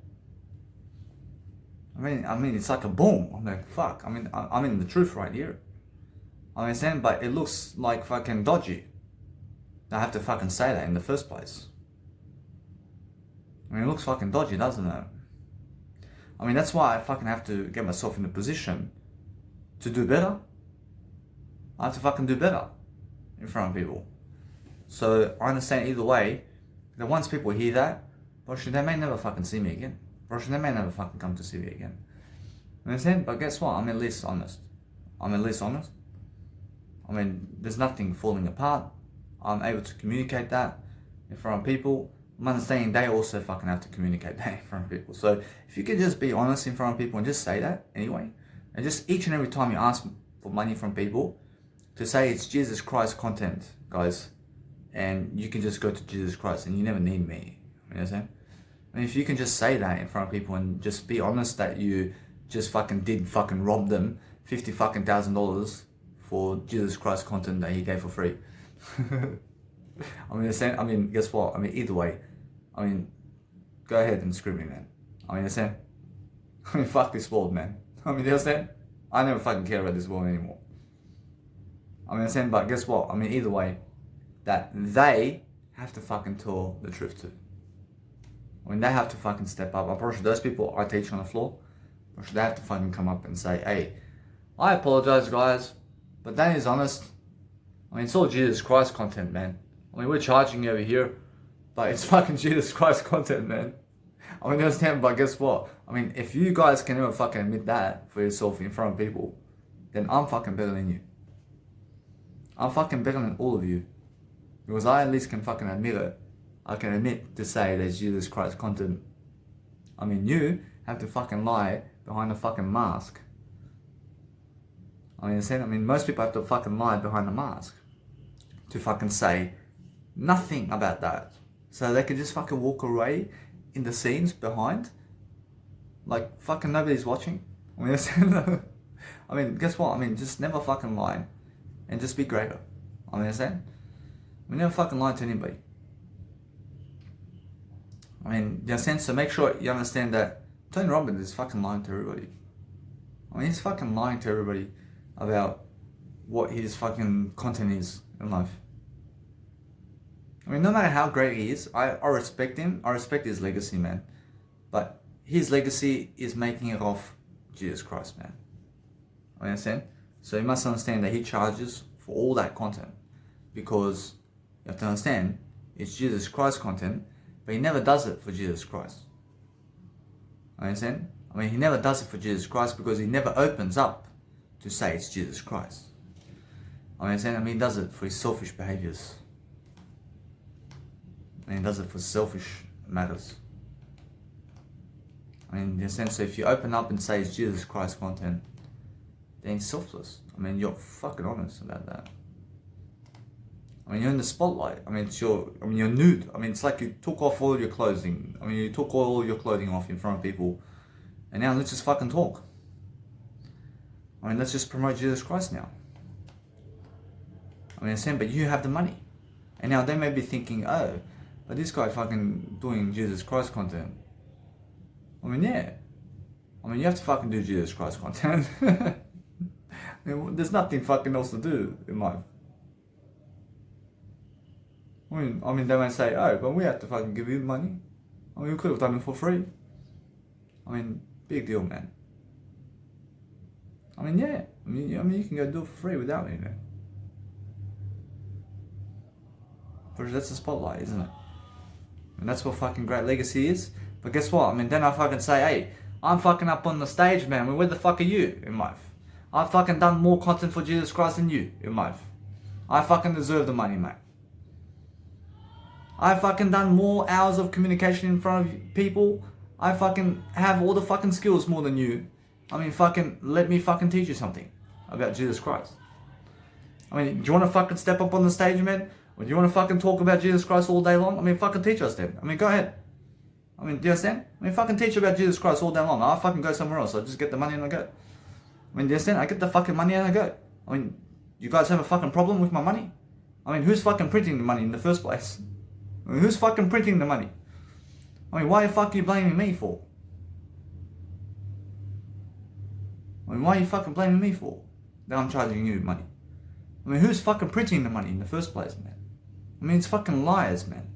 I mean, it's like a boom. I'm like, fuck. I mean, I'm in the truth right here. I understand, but it looks like fucking dodgy. I have to fucking say that in the first place. I mean, it looks fucking dodgy, doesn't it? I mean, that's why I fucking have to get myself in a position to do better. I have to fucking do better in front of people. So I understand either way that once people hear that, they may never fucking see me again. They may never fucking come to see me again. You understand? But guess what? I'm at least honest. I mean, there's nothing falling apart. I'm able to communicate that in front of people. I'm understanding they also fucking have to communicate that in front of people. So if you could just be honest in front of people and just say that anyway, and just each and every time you ask for money from people, to say it's Jesus Christ content, guys, and you can just go to Jesus Christ and you never need me. You know what I'm saying? I mean, if you can just say that in front of people and just be honest that you just fucking rob them $50,000 for Jesus Christ content that he gave for free. I mean, guess what? I mean, either way, I mean, go ahead and screw me, man. I mean, fuck this world, man. I mean, you understand? I never fucking care about this world anymore. I mean, but guess what? I mean, either way, that they have to fucking tell the truth too. I mean, they have to fucking step up. I'm pretty sure those people I teach on the floor, they have to fucking come up and say, hey, I apologize, guys, but that is honest. I mean, it's all Jesus Christ content, man. I mean, we're charging you over here, but it's fucking Jesus Christ content, man. I mean, you understand, but guess what? I mean, if you guys can never fucking admit that for yourself in front of people, then I'm fucking better than you. I'm fucking better than all of you. Because I at least can fucking admit it. I can admit to say there's Jesus Christ content. I mean, you have to fucking lie behind a fucking mask. I mean, most people have to fucking lie behind a mask to fucking say nothing about that. So they can just fucking walk away in the scenes behind Like, fucking nobody's watching. I mean, I mean, guess what? I mean, just never fucking lie. And just be greater. I mean, we never fucking lie to anybody. I mean, in a sense, so make sure you understand that Tony Robbins is fucking lying to everybody. I mean, he's fucking lying to everybody about what his fucking content is in life. I mean, no matter how great he is, I respect him. I respect his legacy, man. But his legacy is making it off Jesus Christ, man. I understand? So you must understand that he charges for all that content. Because you have to understand, it's Jesus Christ content, but he never does it for Jesus Christ. I understand? I mean, he never does it for Jesus Christ because he never opens up to say it's Jesus Christ. I understand? I mean, he does it for his selfish behaviors. And he does it for selfish matters. I mean, in a sense, so if you open up and say it's Jesus Christ content, then it's selfless. I mean, you're fucking honest about that. I mean, you're in the spotlight. I mean, you're nude. I mean, it's like you took off all your clothing. I mean, you took all your clothing off in front of people. And now let's just fucking talk. I mean, let's just promote Jesus Christ now. I mean, I'm saying, but you have the money. And now they may be thinking, oh, but this guy fucking doing Jesus Christ content. I mean, yeah. I mean, you have to fucking do Jesus Christ content. I mean, there's nothing fucking else to do in life. I mean, they might say, oh, but we have to fucking give you money. I mean, we could have done it for free. I mean, big deal, man. I mean, yeah. I mean, you can go do it for free without me, man. But that's the spotlight, isn't it? And that's what fucking great legacy is. But guess what? I mean, then I fucking say, hey, I'm fucking up on the stage, man. I mean, where the fuck are you in life? I've fucking done more content for Jesus Christ than you in life. I fucking deserve the money, mate. I fucking done more hours of communication in front of people. I fucking have all the fucking skills more than you. I mean, fucking let me fucking teach you something about Jesus Christ. I mean, do you want to fucking step up on the stage, man? Or do you want to fucking talk about Jesus Christ all day long? I mean, fucking teach us then. I mean, go ahead. I mean, do you understand? I mean, fucking teach about Jesus Christ all day long. I'll fucking go somewhere else. I'll just get the money and I go. I mean, do you understand? I get the fucking money and I go. I mean, you guys have a fucking problem with my money? I mean, who's fucking printing the money in the first place? I mean, who's fucking printing the money? I mean, why the fuck are you blaming me for? I mean, why are you fucking blaming me for that I'm charging you money? I mean, who's fucking printing the money in the first place, man? I mean, it's fucking liars, man.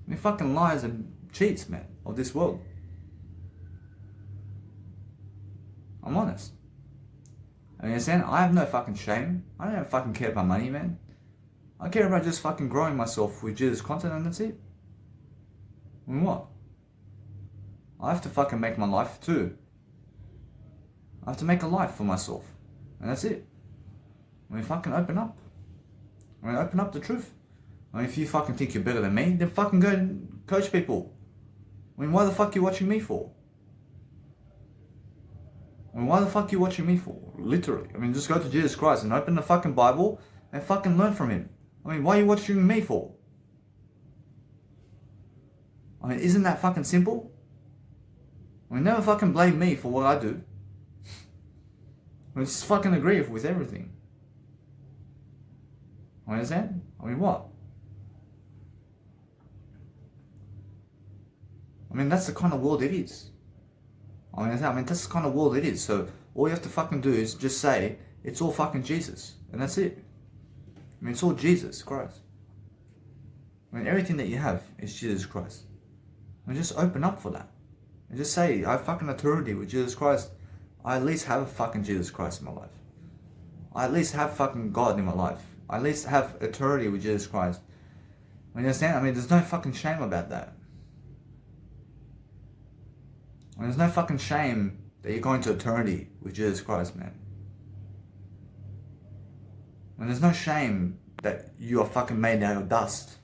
I mean, fucking liars and cheats, man, of this world. I'm honest. I mean, understand? I have no fucking shame. I don't fucking care about money, man. I care about just fucking growing myself with Jesus content and that's it. I mean, what? I have to fucking make my life too. I have to make a life for myself. And that's it. I mean, fucking open up. I mean, open up the truth. I mean, if you fucking think you're better than me, then fucking go and coach people. I mean, why the fuck are you watching me for? I mean, why the fuck are you watching me for? Literally. I mean, just go to Jesus Christ and open the fucking Bible and fucking learn from him. I mean, why are you watching me for? I mean, isn't that fucking simple? I mean, never fucking blame me for what I do. I mean, just fucking agree with everything. I understand? I mean, what? I mean, that's the kind of world it is. I mean, that's the kind of world it is. So, all you have to fucking do is just say, it's all fucking Jesus. And that's it. I mean, it's all Jesus Christ. I mean, everything that you have is Jesus Christ. I mean, just open up for that. And just say, I have fucking authority with Jesus Christ. I at least have fucking Jesus Christ in my life. I at least have fucking God in my life. I at least have authority with Jesus Christ. I mean, you understand? I mean, there's no fucking shame about that. I mean, there's no fucking shame that you're going to eternity with Jesus Christ, man. And there's no shame that you are fucking made out of dust.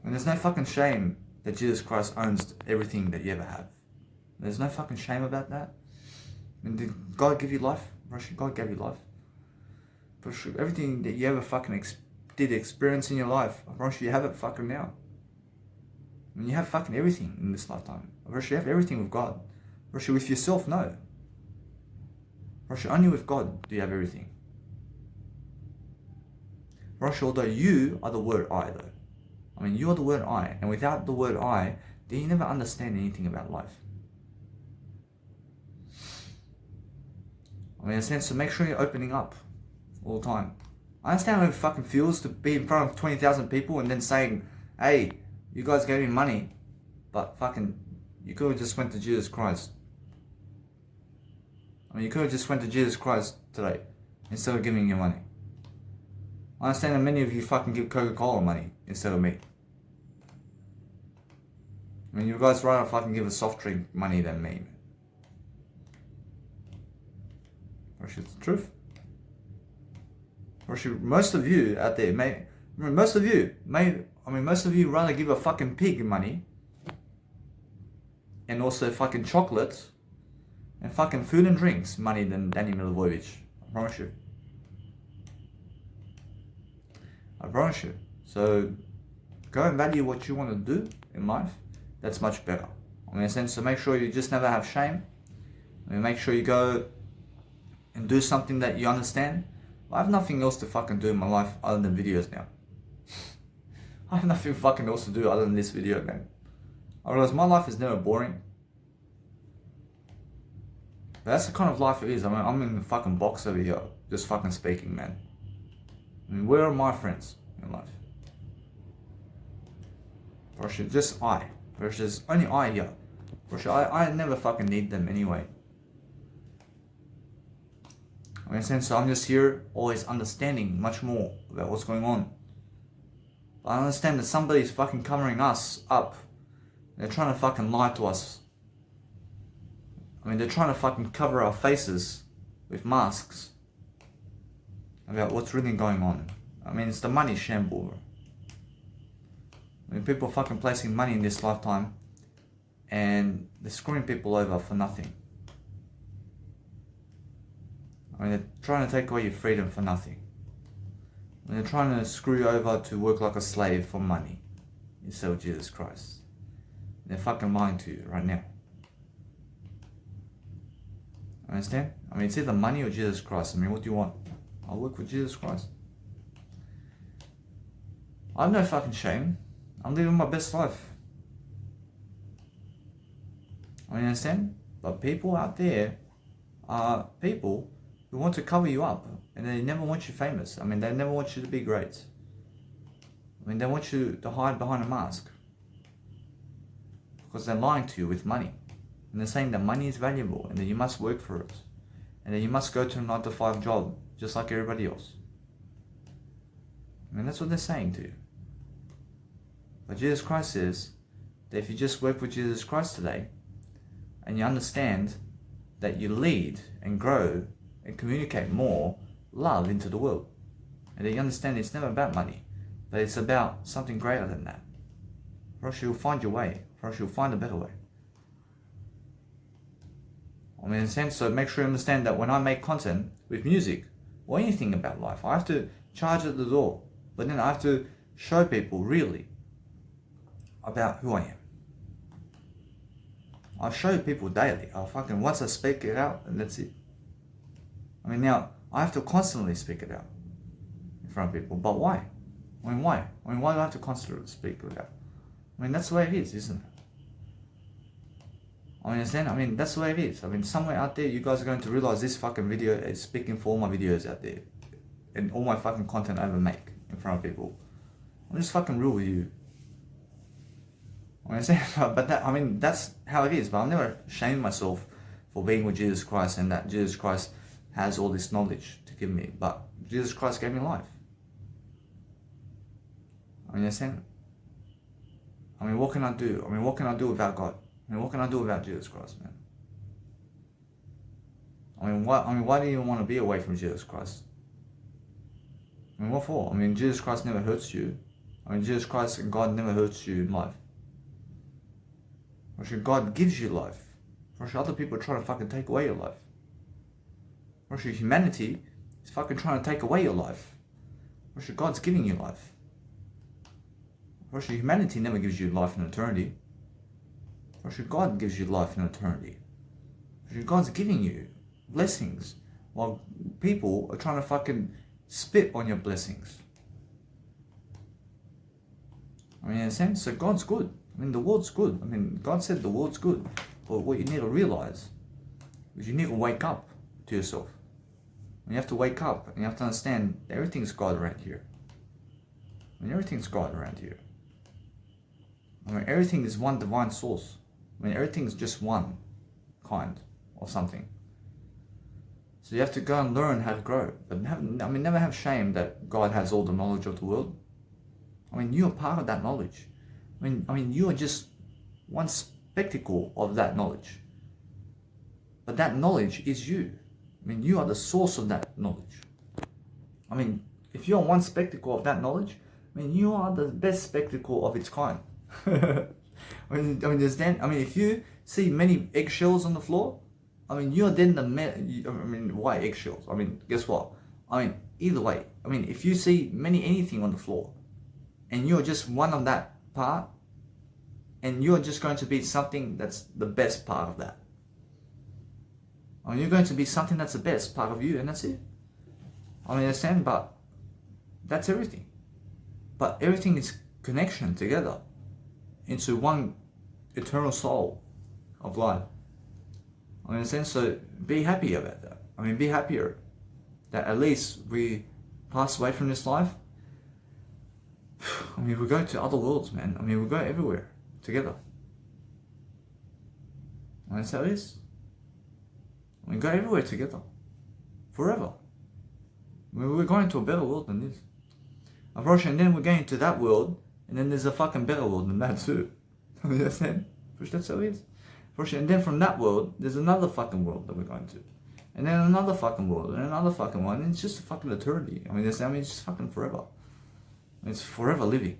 And there's no fucking shame that Jesus Christ owns everything that you ever have. There's no fucking shame about that. I mean, did God give you life? God gave you life. Everything that you ever fucking did experience in your life, I promise you have it fucking now. I mean, you have fucking everything in this lifetime. I promise you have everything with God. I promise you with yourself, no. I promise you only with God do you have everything. I promise you, although you are the word I, though. I mean, you are the word I, and without the word I, then you never understand anything about life. I mean, in a sense, so make sure you're opening up all the time. I understand how it fucking feels to be in front of 20,000 people and then saying, hey, you guys gave me money, but fucking, you could have just went to Jesus Christ. I mean, you could have just went to Jesus Christ today instead of giving you money. I understand that many of you fucking give Coca-Cola money instead of me. I mean, you guys rather fucking give a soft drink money than me. Which is the truth. Most of you out there most of you rather give a fucking pig money and also fucking chocolates and fucking food and drinks money than Danny Milivojevic. I promise you. I promise you. So go and value what you want to do in life. That's much better. I mean, in a sense, so make sure you just never have shame. I mean, make sure you go and do something that you understand. I have nothing else to fucking do in my life other than videos now. I have nothing fucking else to do other than this video, man. I realize my life is never boring. But that's the kind of life it is. I mean, I'm in the fucking box over here, just fucking speaking, man. I mean, where are my friends in life? Russia, just I. There's only I here. Russia, I never fucking need them anyway. I mean, in a sense, so I'm just here always understanding much more about what's going on. But I understand that somebody's fucking covering us up. They're trying to fucking lie to us. I mean, they're trying to fucking cover our faces with masks about what's really going on. I mean, it's the money shamble. I mean, people are fucking placing money in this lifetime and they're screwing people over for nothing. I mean, they're trying to take away your freedom for nothing. And they're trying to screw you over to work like a slave for money instead of Jesus Christ. And they're fucking lying to you right now. Understand? I mean, it's either money or Jesus Christ. I mean, what do you want? I'll work with Jesus Christ. I have no fucking shame. I'm living my best life. I mean, understand? But people out there are people who want to cover you up and they never want you famous. I mean, they never want you to be great. I mean, they want you to hide behind a mask because they're lying to you with money. And they're saying that money is valuable and that you must work for it and that you must go to a 9-to-5 job just like everybody else. I mean, that's what they're saying to you. But Jesus Christ says that if you just work with Jesus Christ today and you understand that you lead and grow and communicate more love into the world, and that you understand it's never about money, but it's about something greater than that. For else you'll find your way. For else you'll find a better way. I mean, in a sense, so make sure you understand that when I make content with music or anything about life, I have to charge at the door, but then I have to show people really about who I am. I show people daily. Once I speak it out, and that's it. I mean, now I have to constantly speak it out in front of people. But why? I mean, why? I mean, why do I have to constantly speak it out? I mean, that's the way it is, isn't it? I mean, understand? I mean, that's the way it is. I mean, somewhere out there, you guys are going to realize this fucking video is speaking for all my videos out there. And all my fucking content I ever make in front of people. I'm just fucking real with you. I mean, but that, I mean, that's how it is. But I'll never shame myself for being with Jesus Christ and that Jesus Christ has all this knowledge to give me. But Jesus Christ gave me life. I mean, understand? I mean, what can I do? I mean, what can I do without God? I mean, what can I do without Jesus Christ, man? I mean, why do you want to be away from Jesus Christ? I mean, what for? I mean, Jesus Christ never hurts you. I mean, Jesus Christ and God never hurts you in life. Or should God gives you life? Or should other people try to fucking take away your life? Or should humanity is fucking trying to take away your life? Firstly, God's giving you life. Firstly, humanity never gives you life in eternity. Firstly, God gives you life in eternity. Firstly, God's giving you blessings while people are trying to fucking spit on your blessings. I mean, in a sense, so God's good. I mean, the world's good. I mean, God said the world's good. But what you need to realize is you need to wake up to yourself. And you have to wake up and you have to understand that everything's God around here. I mean, everything's God around here. I mean, everything is one divine source. I mean, everything is just one kind of something. So you have to go and learn how to grow. But never have shame that God has all the knowledge of the world. I mean, you are part of that knowledge. I mean, you are just one spectacle of that knowledge. But that knowledge is you. I mean, you are the source of that knowledge. I mean, if you're one spectacle of that knowledge, I mean, you are the best spectacle of its kind. If you see many eggshells on the floor, I mean, you're then why eggshells? I mean, guess what? I mean, either way, I mean, if you see anything on the floor, and you're just one of that part, and you're just going to be something that's the best part of that. I mean, you're going to be something that's the best part of you, and that's it. I mean, understand, but that's everything. But everything is connection together into one eternal soul of life. I mean, in a sense, so be happy about that. I mean, be happier that at least we pass away from this life. I mean, we go to other worlds, man. I mean, we go everywhere together. And that's how it is. We go everywhere together. Forever. I mean, we're going to a better world than this. And then we're going to that world, and then there's a fucking better world than that too. You understand? That's how it is. And then from that world, there's another fucking world that we're going to. And then another fucking world, and another fucking one, and it's just a fucking eternity. I mean, it's just fucking forever. It's forever living.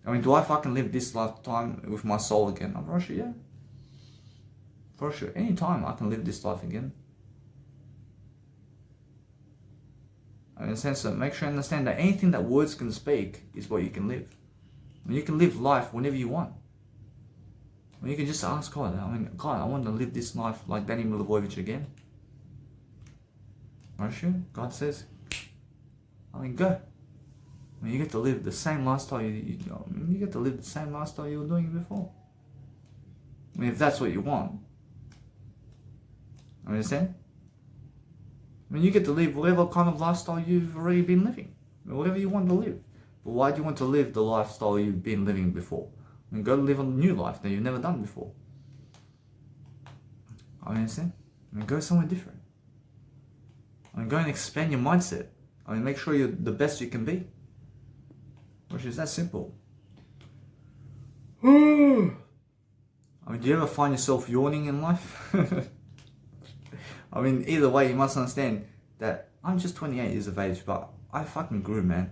I mean, do I fucking live this lifetime with my soul again? I'm for sure, yeah. For sure. Anytime I can live this life again. I mean, in a sense that make sure you understand that anything that words can speak is what you can live. I mean, you can live life whenever you want. I mean, you can just ask God, I mean, God, I want to live this life like Danny Milivojevic again. Aren't you? God says, I mean, go. I mean, you get to live the same lifestyle you get to live the same lifestyle you were doing before. I mean, if that's what you want. I understand? I mean, you get to live whatever kind of lifestyle you've already been living. Whatever you want to live. But why do you want to live the lifestyle you've been living before? I mean, go live a new life that you've never done before. I understand? I mean, go somewhere different. I mean, go and expand your mindset. I mean, make sure you're the best you can be. Which is that simple. I mean, do you ever find yourself yawning in life? I mean, either way, you must understand that I'm just 28 years of age, but I fucking grew, man.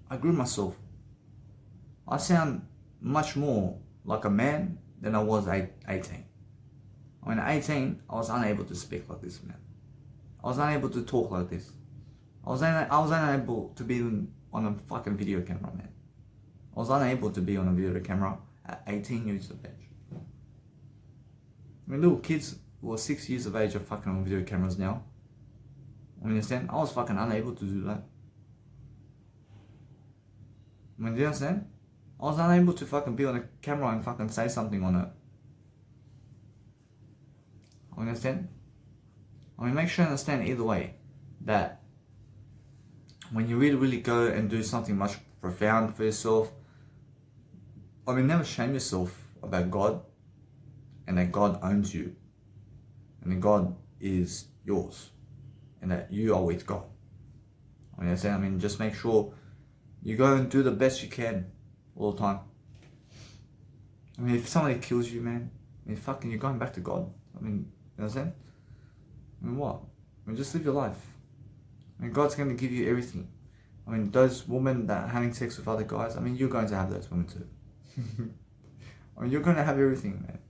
I grew myself. I sound much more like a man than I was 18. I mean, at 18, I was unable to speak like this, man. I was unable to talk like this. I was unable to be on a fucking video camera, man. I was unable to be on a video camera at 18 years of age. I mean, little kids who are 6 years of age are fucking on video cameras now. I mean, understand? I was fucking unable to do that. I mean, do you understand? I was unable to fucking be on a camera and fucking say something on it. I understand? I mean, make sure you understand either way that when you really, really go and do something much profound for yourself, I mean, never shame yourself about God and that God owns you and that God is yours and that you are with God. I mean, just make sure you go and do the best you can all the time. I mean, if somebody kills you, man, I mean, fucking, you're going back to God. I mean, you know what I'm saying? I mean, what? I mean, just live your life. I mean, God's going to give you everything. I mean, those women that are having sex with other guys, I mean, you're going to have those women too. I mean, you're going to have everything, man.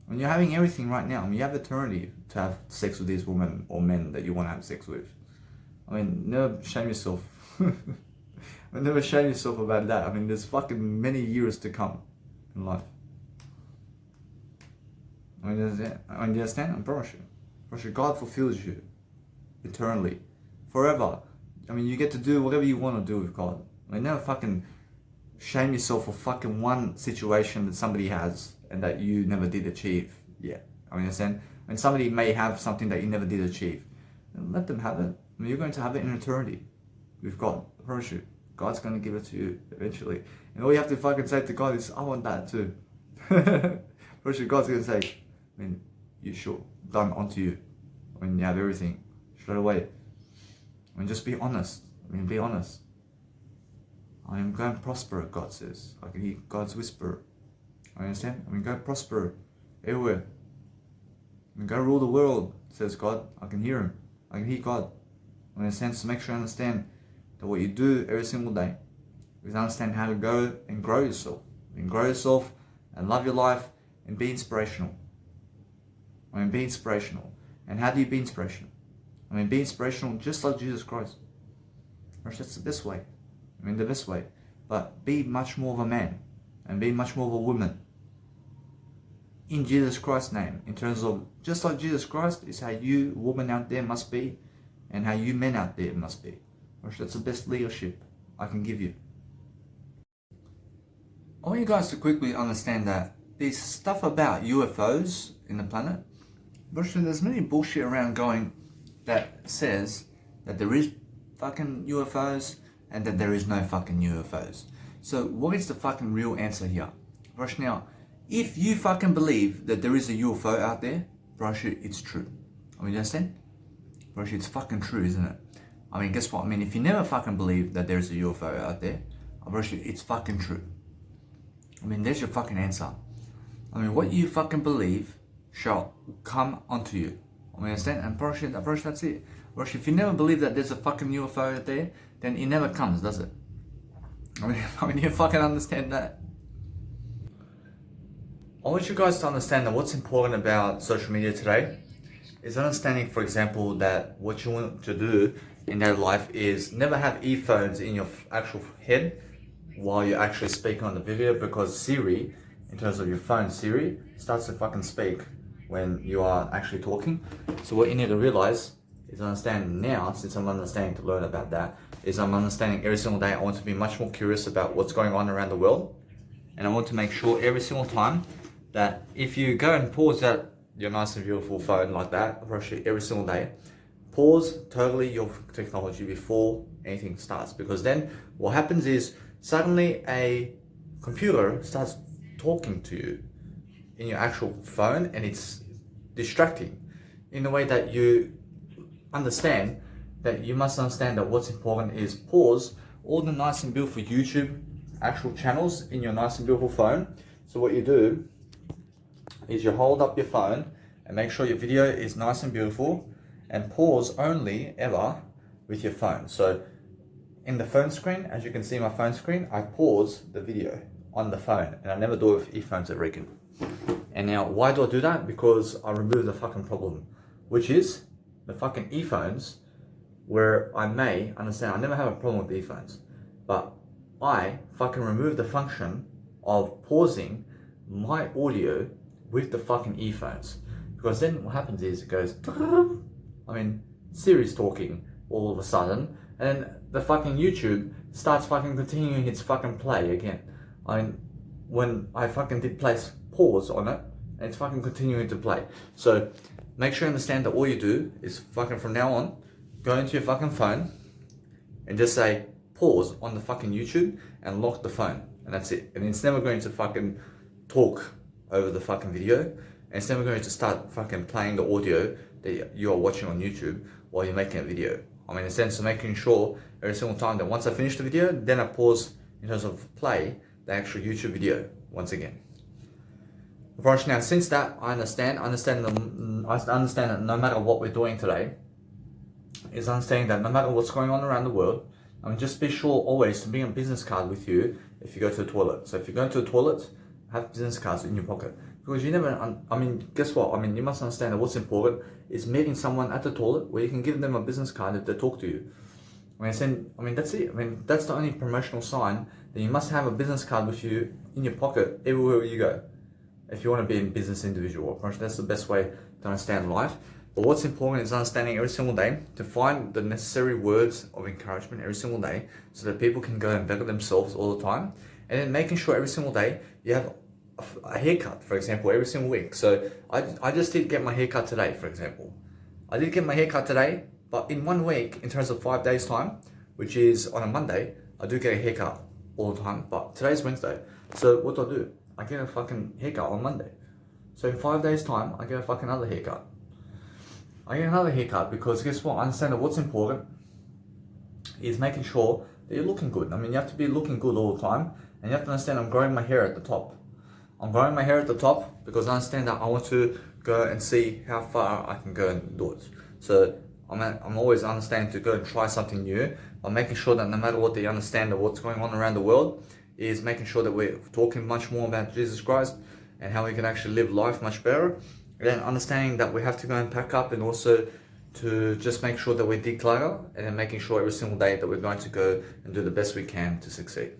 I mean, you're having everything right now. I mean, you have eternity to have sex with these women or men that you want to have sex with. I mean, never shame yourself. I mean, never shame yourself about that. I mean, there's fucking many years to come in life. I mean, do you understand? I promise you. God fulfills you eternally, forever. I mean, you get to do whatever you want to do with God. I mean, never fucking shame yourself for fucking one situation that somebody has and that you never did achieve yet. I mean, understand? When somebody may have something that you never did achieve, then let them have it. I mean, you're going to have it in eternity with God. I promise you. God's going to give it to you eventually. And all you have to fucking say to God is, I want that too. Promise you, God's going to say, I mean, you sure? Done onto you. I mean, you have everything straight away. I mean, just be honest. I mean, be honest. I am going to prosper, God says. I can hear God's whisper. I understand? I mean, go prosper everywhere. I mean, go rule the world, says God. I can hear Him. I can hear God. I understand? So make sure you understand that what you do every single day is understand how to go and grow yourself. And grow yourself and love your life and be inspirational. I mean, be inspirational. And how do you be inspirational? I mean, be inspirational just like Jesus Christ. That's the best way. I mean, the best way. But be much more of a man and be much more of a woman in Jesus Christ's name, in terms of just like Jesus Christ is how you women out there must be and how you men out there must be. That's the best leadership I can give you. I want you guys to quickly understand that there's stuff about UFOs in the planet. There's many bullshit around going that says that there is fucking UFOs and that there is no fucking UFOs. So what is the fucking real answer here? Brush, now, if you fucking believe that there is a UFO out there, brush, it's true. I mean, you understand? Brush, it's fucking true, isn't it? I mean, guess what? I mean, if you never fucking believe that there's a UFO out there, brush, it's fucking true. I mean, there's your fucking answer. I mean, what you fucking believe shall come onto you. I mean, understand? And brush, that's it. Brush, if you never believe that there's a fucking UFO out there, then it never comes, does it? I mean, you fucking understand that? I want you guys to understand that what's important about social media today is understanding, for example, that what you want to do in their life is never have earphones in your actual head while you're actually speaking on the video, because Siri, in terms of your phone, Siri starts to fucking speak when you are actually talking. So what you need to realize is understand now, since I'm understanding to learn about that, is I'm understanding every single day I want to be much more curious about what's going on around the world. And I want to make sure every single time that if you go and pause that your nice and beautiful phone like that, every single day, pause totally your technology before anything starts. Because then what happens is suddenly a computer starts talking to you in your actual phone and it's distracting in a way that you understand that you must understand that what's important is pause all the nice and beautiful YouTube actual channels in your nice and beautiful phone. So what you do is you hold up your phone and make sure your video is nice and beautiful and pause only ever with your phone. So in the phone screen, as you can see my phone screen, I pause the video on the phone and I never do it with earphones ever again. And now why do I do that? Because I remove the fucking problem, which is the fucking earphones, where I may understand I never have a problem with earphones, but I fucking remove the function of pausing my audio with the fucking earphones. Because then what happens is it goes, I mean, Siri's talking all of a sudden, and then the fucking YouTube starts fucking continuing its fucking play again. I mean, when I fucking did place pause on it, and it's fucking continuing to play. So make sure you understand that all you do is fucking from now on, go into your fucking phone and just say pause on the fucking YouTube and lock the phone. And that's it. And it's never going to fucking talk over the fucking video. And it's never going to start fucking playing the audio that you're watching on YouTube while you're making a video. I mean, in the sense of making sure every single time that once I finish the video, then I pause in terms of play the actual YouTube video once again. Now, since that, I understand that no matter what we're doing today, is understanding that no matter what's going on around the world, I mean, just be sure always to bring a business card with you if you go to the toilet. So if you go to the toilet, have business cards in your pocket. Because you never, I mean, guess what? I mean, you must understand that what's important is meeting someone at the toilet where you can give them a business card if they talk to you. I mean, that's it. I mean, that's the only promotional sign that you must have a business card with you in your pocket everywhere you go. If you want to be a business individual or promotion, that's the best way to understand life. But what's important is understanding every single day to find the necessary words of encouragement every single day so that people can go and better themselves all the time. And then making sure every single day you have a haircut, for example, every single week. So I just did get my haircut today, for example. I did get my haircut today, but in 1 week, in terms of 5 days time, which is on a Monday, I do get a haircut all the time, but today's Wednesday. So what do? I get a fucking haircut on Monday. So in 5 days time, I get a fucking other haircut. I get another haircut because guess what? I understand that what's important is making sure that you're looking good. I mean, you have to be looking good all the time, and you have to understand I'm growing my hair at the top. I'm growing my hair at the top because I understand that I want to go and see how far I can go and do it. So I'm always understanding to go and try something new, but making sure that no matter what they understand of what's going on around the world is making sure that we're talking much more about Jesus Christ and how we can actually live life much better. And then understanding that we have to go and pack up and also to just make sure that we declutter and then making sure every single day that we're going to go and do the best we can to succeed.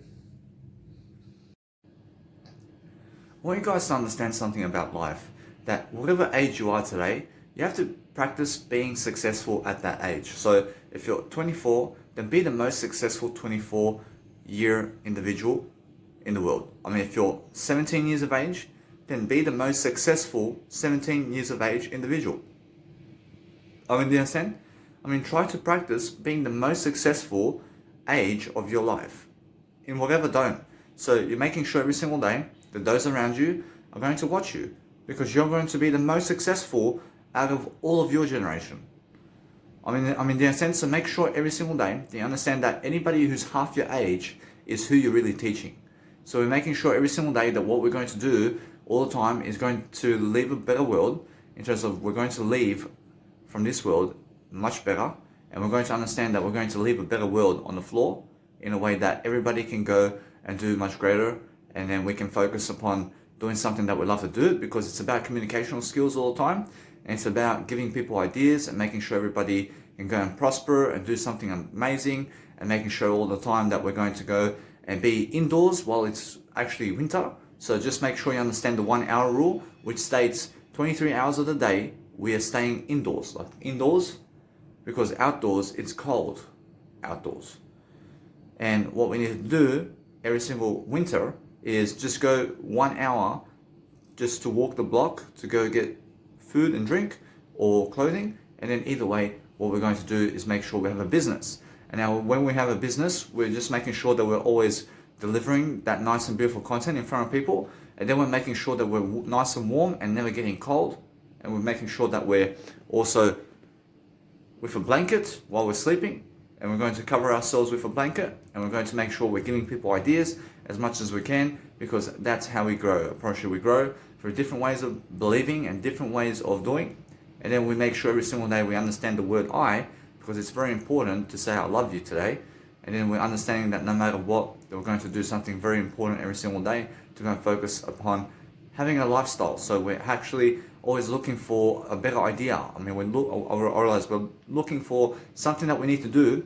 I want you guys to understand something about life, that whatever age you are today, you have to practice being successful at that age. So if you're 24, then be the most successful 24-year individual in the world. I mean, if you're 17 years of age, then be the most successful 17 years of age individual. I mean, do you understand? I mean, try to practice being the most successful age of your life in whatever dome. So you're making sure every single day that those around you are going to watch you because you're going to be the most successful out of all of your generation. I mean, in a sense, so make sure every single day that you understand that anybody who's half your age is who you're really teaching. So we're making sure every single day that what we're going to do all the time is going to leave a better world in terms of we're going to leave from this world much better, and we're going to understand that we're going to leave a better world on the floor in a way that everybody can go and do much greater, and then we can focus upon doing something that we love to do because it's about communicational skills all the time, and it's about giving people ideas and making sure everybody can go and prosper and do something amazing, and making sure all the time that we're going to go and be indoors while it's actually winter. So just make sure you understand the 1 hour rule, which states 23 hours of the day we are staying indoors, like indoors, because outdoors it's cold outdoors. And what we need to do every single winter is just go 1 hour just to walk the block to go get food and drink or clothing, and then either way what we're going to do is make sure we have a business. And now when we have a business, we're just making sure that we're always delivering that nice and beautiful content in front of people, and then we're making sure that we're nice and warm and never getting cold, and we're making sure that we're also with a blanket while we're sleeping, and we're going to cover ourselves with a blanket, and we're going to make sure we're giving people ideas as much as we can, because that's how we grow. Apparently we grow through different ways of believing and different ways of doing, and then we make sure every single day we understand the word I, because it's very important to say I love you today. And then we're understanding that no matter what, that we're going to do something very important every single day to go and focus upon having a lifestyle. So we're actually always looking for a better idea. I mean, we're looking for something that we need to do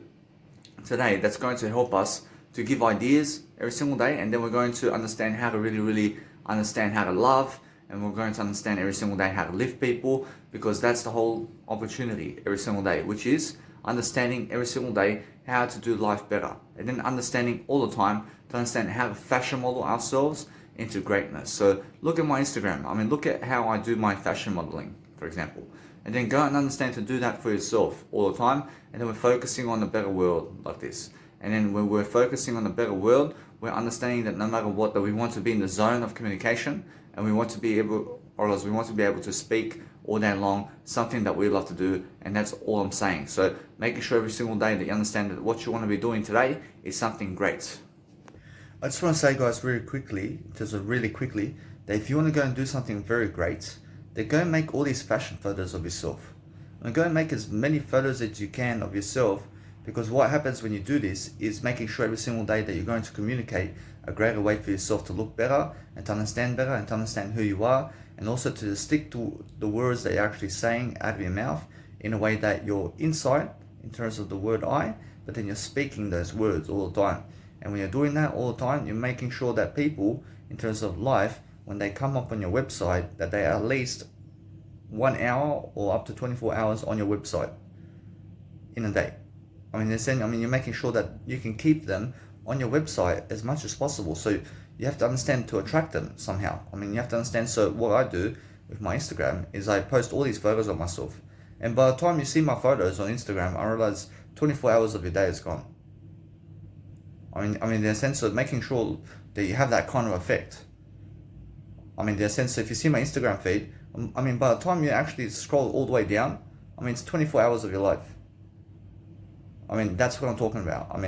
today that's going to help us to give ideas every single day. And then we're going to understand how to really understand how to love. And we're going to understand every single day how to lift people, because that's the whole opportunity every single day, which is understanding every single day how to do life better, and then understanding all the time to understand how to fashion model ourselves into greatness. So look at my Instagram. I mean, look at how I do my fashion modeling, for example, and then go and understand to do that for yourself all the time. And then we're focusing on a better world like this. And then when we're focusing on a better world, we're understanding that no matter what, that we want to be in the zone of communication, and we want to be able, or else we want to be able to speak all day long, something that we love to do, and that's all I'm saying. So making sure every single day that you understand that what you want to be doing today is something great. I just want to say, guys, really quickly, that if you want to go and do something very great, then go and make all these fashion photos of yourself. And go and make as many photos as you can of yourself, because what happens when you do this is making sure every single day that you're going to communicate a greater way for yourself to look better and to understand better and to understand who you are, and also to stick to the words that you're actually saying out of your mouth in a way that you're inside in terms of the word I, but then you're speaking those words all the time. And when you're doing that all the time, you're making sure that people, in terms of life, when they come up on your website, that they are at least 1 hour or up to 24 hours on your website in a day. You're making sure that you can keep them on your website as much as possible. So you have to understand to attract them somehow. You have to understand. So what I do with my Instagram is I post all these photos of myself. And by the time you see my photos on Instagram, I realize 24 hours of your day is gone. In the sense of making sure that you have that kind of effect. In the sense, if you see my Instagram feed, by the time you actually scroll all the way down, it's 24 hours of your life. That's what I'm talking about.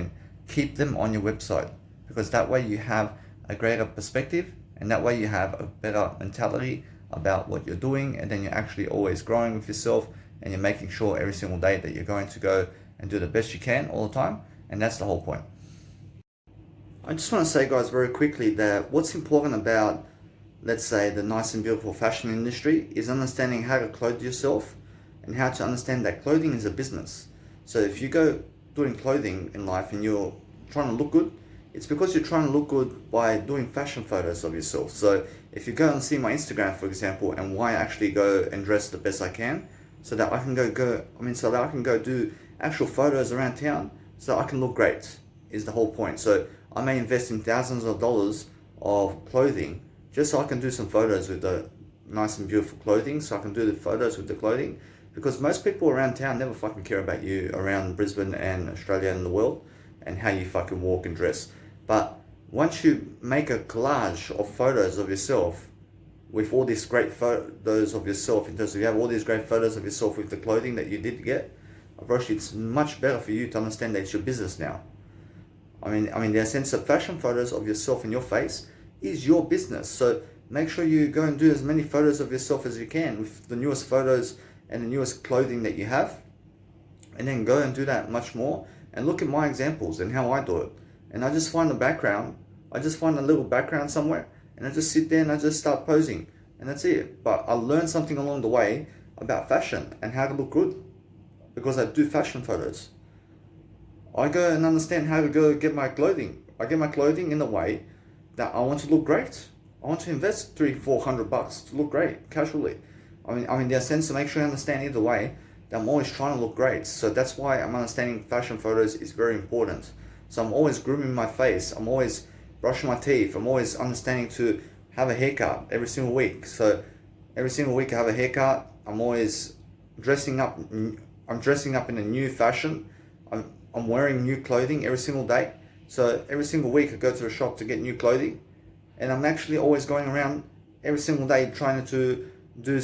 Keep them on your website, because that way you have a greater perspective, and that way you have a better mentality about what you're doing, and then you're actually always growing with yourself, and you're making sure every single day that you're going to go and do the best you can all the time, and that's the whole point. I just want to say, guys, very quickly that what's important about, let's say, the nice and beautiful fashion industry is understanding how to clothe yourself and how to understand that clothing is a business. So if you go doing clothing in life and you're trying to look good, it's because you're trying to look good by doing fashion photos of yourself. So if you go and see my Instagram, for example, and why I actually go and dress the best I can, so that I can go do actual photos around town, so I can look great, is the whole point. So I may invest in thousands of dollars of clothing just so I can do some photos with the nice and beautiful clothing, so I can do the photos with the clothing, because most people around town never fucking care about you around Brisbane and Australia and the world and how you fucking walk and dress. But once you make a collage of photos of yourself with all these great photos of yourself, in terms of you have all these great photos of yourself with the clothing that you did get, obviously it's much better for you to understand that it's your business now. The sense of fashion photos of yourself and your face is your business. So make sure you go and do as many photos of yourself as you can with the newest photos and the newest clothing that you have, and then go and do that much more, and look at my examples and how I do it. And I just find a little background somewhere, and I just sit there and I just start posing, and that's it. But I learned something along the way about fashion and how to look good, because I do fashion photos. I go and understand how to go get my clothing. I get my clothing in a way that I want to look great. I want to invest $300-400 to look great, casually. There's sense to make sure I understand either way that I'm always trying to look great. So that's why I'm understanding fashion photos is very important. So I'm always grooming my face. I'm always brushing my teeth. I'm always understanding to have a haircut every single week. So every single week I have a haircut. I'm always dressing up. I'm dressing up in a new fashion. I'm wearing new clothing every single day. So every single week I go to the shop to get new clothing. And I'm actually always going around every single day trying to do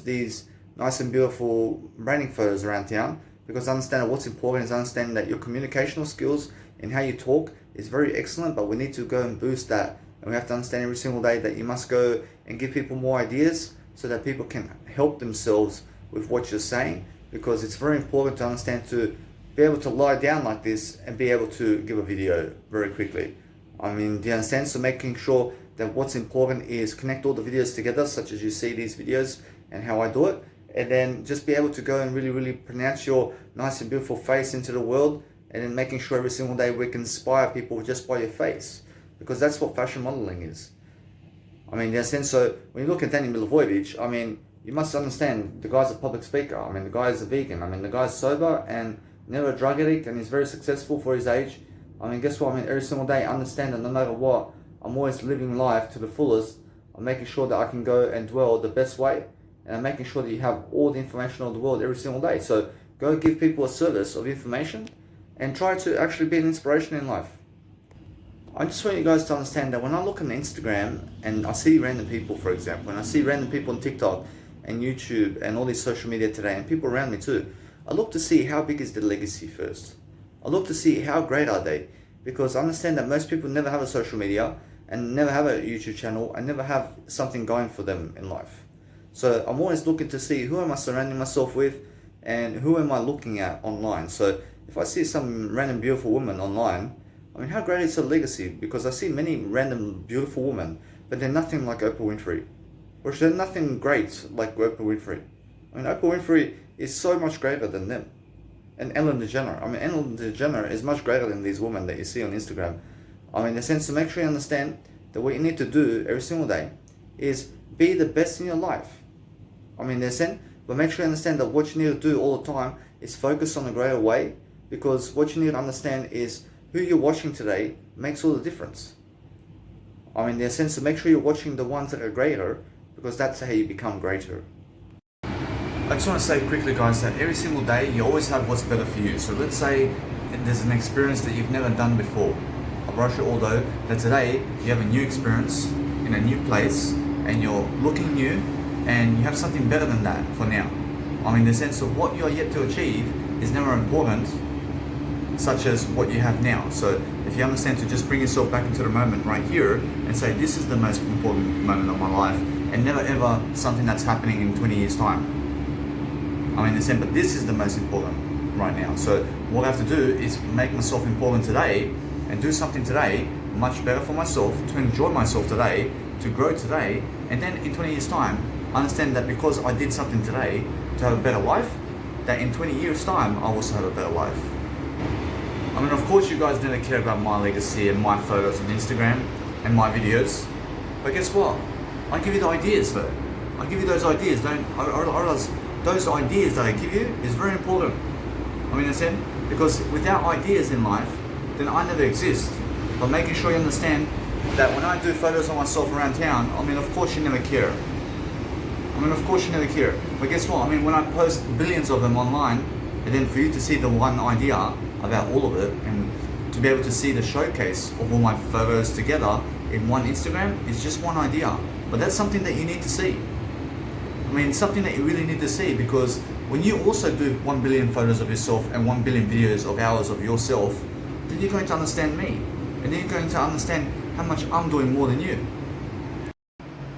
these nice and beautiful branding photos around town, because I understand what's important is understanding that your communicational skills and how you talk is very excellent, but we need to go and boost that. And we have to understand every single day that you must go and give people more ideas so that people can help themselves with what you're saying, because it's very important to understand to be able to lie down like this and be able to give a video very quickly. Do you understand? So making sure that what's important is connect all the videos together, such as you see these videos and how I do it, and then just be able to go and really, really pronounce your nice and beautiful face into the world, and then making sure every single day we can inspire people just by your face, because that's what fashion modeling is. In a sense, so when you look at Danny Milivojevic, you must understand the guy's a public speaker. The guy's a vegan. The guy's sober and never a drug addict, and he's very successful for his age. Guess what? Every single day I understand that no matter what, I'm always living life to the fullest. I'm making sure that I can go and dwell the best way, and I'm making sure that you have all the information of the world every single day. So go give people a service of information and try to actually be an inspiration in life. I just want you guys to understand that when I look on Instagram and I see random people, for example, and I see random people on TikTok and YouTube and all these social media today, and people around me too, I look to see how big is their legacy first. I look to see how great are they, because I understand that most people never have a social media and never have a YouTube channel and never have something going for them in life. So I'm always looking to see who am I surrounding myself with and who am I looking at online. So if I see some random beautiful woman online, how great is her legacy? Because I see many random beautiful women, but they're nothing like Oprah Winfrey. Which there's nothing great like Oprah Winfrey. I mean, Oprah Winfrey is so much greater than them. And Ellen DeGeneres. I mean, Ellen DeGeneres is much greater than these women that you see on Instagram. I mean, in a sense, to make sure you understand that what you need to do every single day is be the best in your life. I mean, in a sense, but make sure you understand that what you need to do all the time is focus on a greater way, because what you need to understand is who you're watching today makes all the difference. I mean, in a sense, to make sure you're watching the ones that are greater, because that's how you become greater. I just want to say quickly, guys, that every single day you always have what's better for you. So let's say there's an experience that you've never done before. I brush it although that today you have a new experience in a new place and you're looking new and you have something better than that for now. I mean, the sense of what you're yet to achieve is never important, such as what you have now. So if you understand to just bring yourself back into the moment right here and say, this is the most important moment of my life, and never ever something that's happening in 20 years time. I mean, but this is the most important right now. So what I have to do is make myself important today and do something today much better for myself, to enjoy myself today, to grow today, and then in 20 years time, understand that because I did something today to have a better life, that in 20 years time, I'll also have a better life. I mean, of course you guys never care about my legacy and my photos on Instagram and my videos, but guess what? I give you the ideas though. I give you those ideas. I realize those ideas that I give you is very important. I mean, because without ideas in life, then I never exist. But making sure you understand that when I do photos of myself around town, I mean, of course you never care. But guess what? I mean, when I post billions of them online, and then for you to see the one idea about all of it, and to be able to see the showcase of all my photos together in one Instagram, is just one idea. But that's something that you need to see. I mean, something that you really need to see, because when you also do 1 billion photos of yourself and 1 billion videos of hours of yourself, then you're going to understand me. And then you're going to understand how much I'm doing more than you.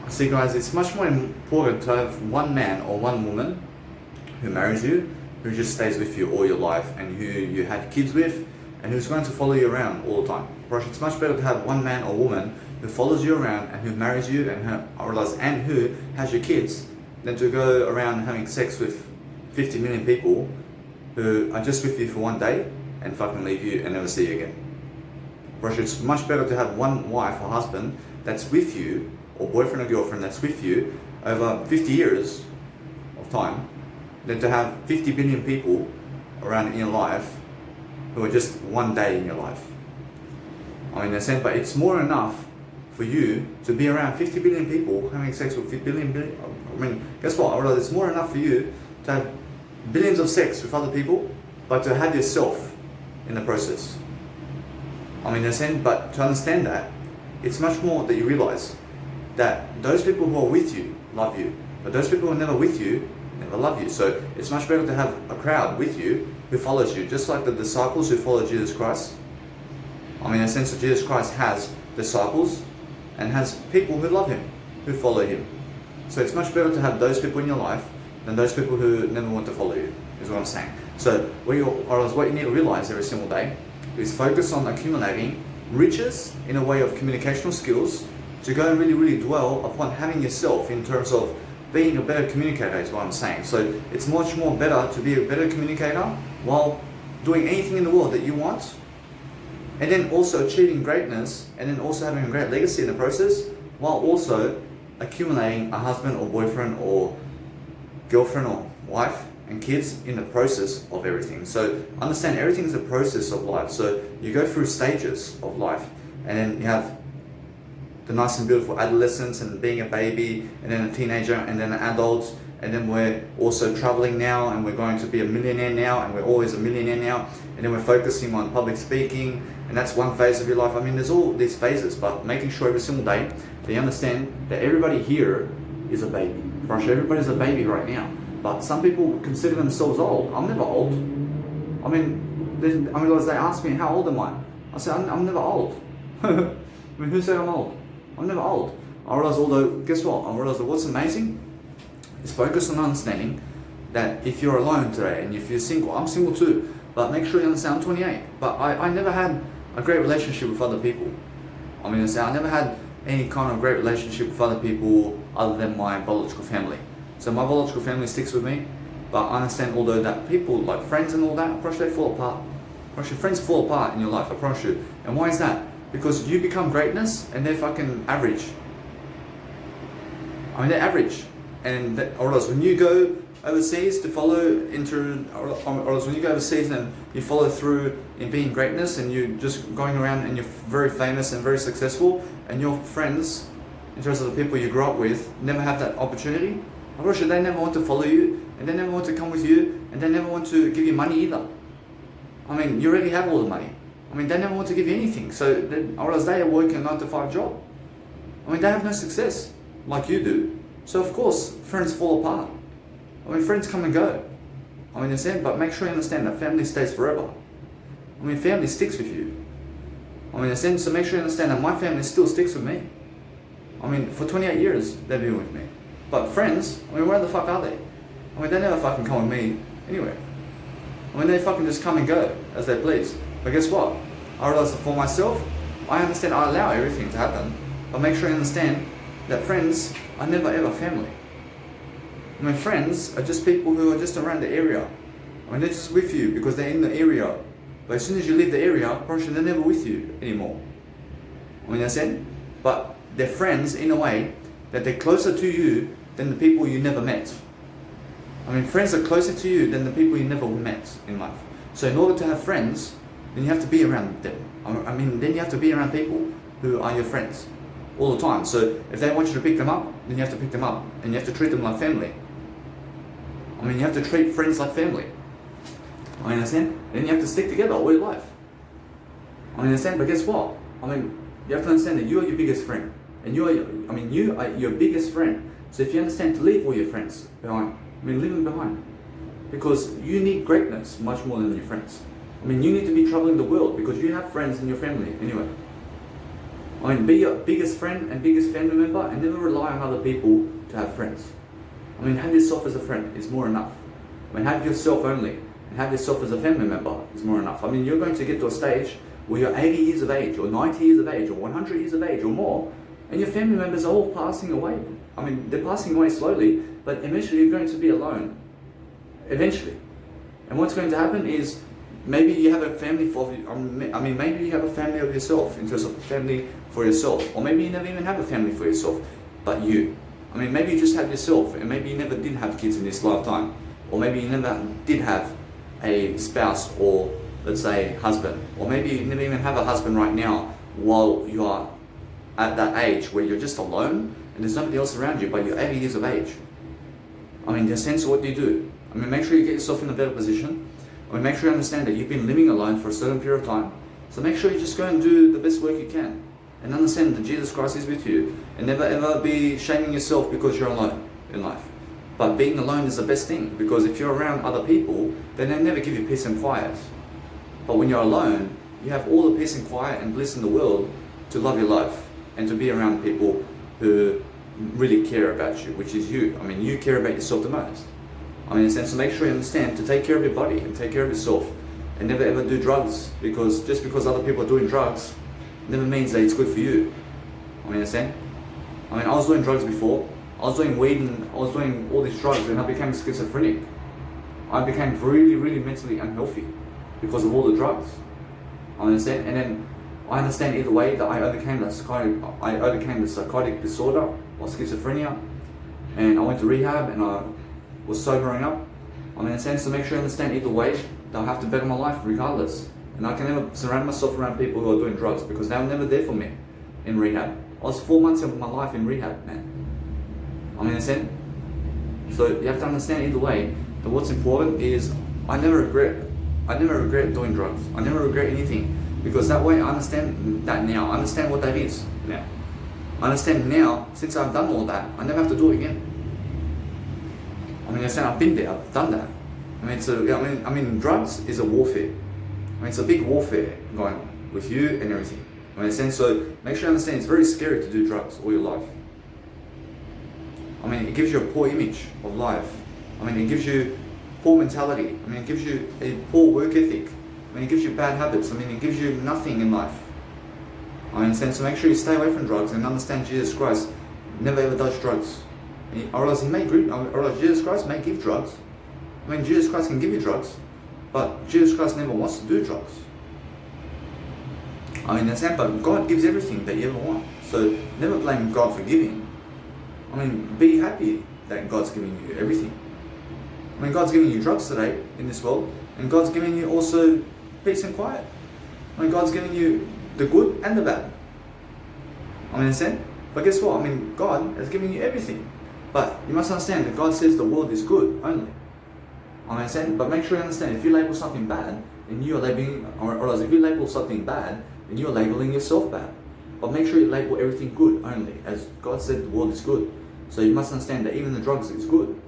See guys, it's much more important to have one man or one woman who marries you, who just stays with you all your life, and who you have kids with, and who's going to follow you around all the time. Right? It's much better to have one man or woman who follows you around and who marries you and who has your kids, than to go around having sex with 50 million people who are just with you for one day and fucking leave you and never see you again. Right? It's much better to have one wife or husband that's with you, or boyfriend or girlfriend that's with you over 50 years of time, than to have 50 billion people around in your life who are just one day in your life. I mean, in a sense, but it's more than enough for you to be around 50 billion people having sex with billion. I mean, guess what? I realize it's more than enough for you to have billions of sex with other people, but to have yourself in the process. I mean, in a sense, but to understand that, it's much more that you realize that those people who are with you love you, but those people who are never with you never love you. So it's much better to have a crowd with you who follows you, just like the disciples who followed Jesus Christ. I mean, in a sense that Jesus Christ has disciples and has people who love him, who follow him. So it's much better to have those people in your life than those people who never want to follow you, is what I'm saying. So what you need to realize every single day is focus on accumulating riches in a way of communicational skills, to go and really dwell upon having yourself in terms of being a better communicator, is what I'm saying. So it's much more better to be a better communicator while doing anything in the world that you want, and then also achieving greatness, and then also having a great legacy in the process, while also accumulating a husband or boyfriend or girlfriend or wife and kids in the process of everything. So understand everything is a process of life. So you go through stages of life, and then you have the nice and beautiful adolescence and being a baby, and then a teenager, and then an adult, and then we're also traveling now, and we're going to be a millionaire now, and we're always a millionaire now, and then we're focusing on public speaking, and that's one phase of your life. I mean, there's all these phases, but making sure every single day that you understand that everybody here is a baby. Gosh, everybody's a baby right now, but some people consider themselves old. I'm never old. I mean, they ask me, how old am I? I say, I'm never old. I mean, who said I'm old? I'm never old. I realize, guess what? I realize that what's amazing is focus on understanding that if you're alone today and if you're single, I'm single too, but make sure you understand I'm 28. But I never had a great relationship with other people. I mean, I never had any kind of great relationship with other people other than my biological family. So my biological family sticks with me, but I understand although that people like friends and all that, I promise you, they fall apart. I promise you, friends fall apart in your life, I promise you. And why is that? Because you become greatness and they're fucking average. I mean, they're average. And or else when you go overseas to follow into, or else when you go overseas and you follow through in being greatness and you're just going around and you're very famous and very successful, and your friends, in terms of the people you grew up with, never have that opportunity, I promise you, they never want to follow you, and they never want to come with you, and they never want to give you money either. I mean, you already have all the money. I mean, they never want to give you anything. So, or else they are working a 9-to-5 job. I mean, they have no success like you do. So of course, friends fall apart. I mean, friends come and go. I mean, understand, but make sure you understand that family stays forever. I mean, family sticks with you. I mean, understand, so make sure you understand that my family still sticks with me. I mean, for 28 years, they've been with me. But friends, I mean, where the fuck are they? I mean, they never fucking come with me anywhere. I mean, they fucking just come and go as they please. But guess what? I realize that for myself, I understand I allow everything to happen. But make sure you understand that friends are never ever family. I mean, friends are just people who are just around the area. I mean, they're just with you because they're in the area. But as soon as you leave the area, probably they're never with you anymore. I mean, understand? But they're friends in a way that they're closer to you than the people you never met. I mean, friends are closer to you than the people you never met in life. So in order to have friends, then you have to be around them. I mean, then you have to be around people who are your friends all the time. So if they want you to pick them up, then you have to pick them up, and you have to treat them like family. I mean, you have to treat friends like family. I mean, understand? Then you have to stick together all your life. I mean, understand? But guess what? I mean, you have to understand that you are your biggest friend, and you are your biggest friend. So if you understand to leave all your friends behind, I mean, leave them behind, because you need greatness much more than your friends. I mean, you need to be traveling the world because you have friends in your family anyway. I mean, be your biggest friend and biggest family member, and never rely on other people to have friends. I mean, have yourself as a friend is more enough. I mean, have yourself only, and have yourself as a family member is more enough. I mean, you're going to get to a stage where you're 80 years of age, or 90 years of age, or 100 years of age, or more, and your family members are all passing away. I mean, they're passing away slowly, but eventually you're going to be alone. Eventually. And what's going to happen is, maybe you have a family maybe you have a family of yourself, in terms of family for yourself. Or maybe you never even have a family for yourself, but you. I mean, maybe you just have yourself, and maybe you never did have kids in this lifetime. Or maybe you never did have a spouse, or let's say husband. Or maybe you never even have a husband right now, while you are at that age where you're just alone, and there's nobody else around you, but you're 80 years of age. I mean, in a sense, what do you do? I mean, make sure you get yourself in a better position. I mean, make sure you understand that you've been living alone for a certain period of time. So make sure you just go and do the best work you can. And understand that Jesus Christ is with you. And never ever be shaming yourself because you're alone in life. But being alone is the best thing. Because if you're around other people, then they never give you peace and quiet. But when you're alone, you have all the peace and quiet and bliss in the world to love your life. And to be around people who really care about you, which is you. I mean, you care about yourself the most. I mean, in a sense, so make sure you understand to take care of your body and take care of yourself, and never ever do drugs, because just because other people are doing drugs never means that it's good for you. I mean, understand? I mean, I was doing drugs before. I was doing weed and I was doing all these drugs, and I became schizophrenic. I became really, really mentally unhealthy because of all the drugs. I understand, and then I understand either way that I overcame the psychotic disorder or schizophrenia, and I went to rehab and I was sobering up. I mean, in a sense, to make sure I understand either way, that I have to better my life regardless. And I can never surround myself around people who are doing drugs, because they were never there for me in rehab. I was 4 months of my life in rehab, man. I mean, in a sense, so you have to understand either way that what's important is I never regret doing drugs. I never regret anything, because that way I understand that now. I understand what that is now. I understand now, since I've done all that, I never have to do it again. I mean, I've been there, I've done that. I mean, drugs is a warfare. I mean, it's a big warfare going on with you and everything. I mean, so make sure you understand it's very scary to do drugs all your life. I mean, it gives you a poor image of life. I mean, it gives you poor mentality. I mean, it gives you a poor work ethic. I mean, it gives you bad habits. I mean, it gives you nothing in life. I mean, so make sure you stay away from drugs and understand Jesus Christ never ever does drugs. Or else Jesus Christ may give drugs. I mean, Jesus Christ can give you drugs, but Jesus Christ never wants to do drugs. I mean, that's it, but God gives everything that you ever want. So never blame God for giving. I mean, be happy that God's giving you everything. I mean, God's giving you drugs today in this world, and God's giving you also peace and quiet. I mean, God's giving you the good and the bad. I mean, understand? But guess what? I mean, God has given you everything. But you must understand that God says the world is good only. I mean, understand? But make sure you understand, if you label something bad, then you are labeling, or else if you label something bad, then you are labeling yourself bad. But make sure you label everything good only, as God said the world is good. So you must understand that even the drugs is good.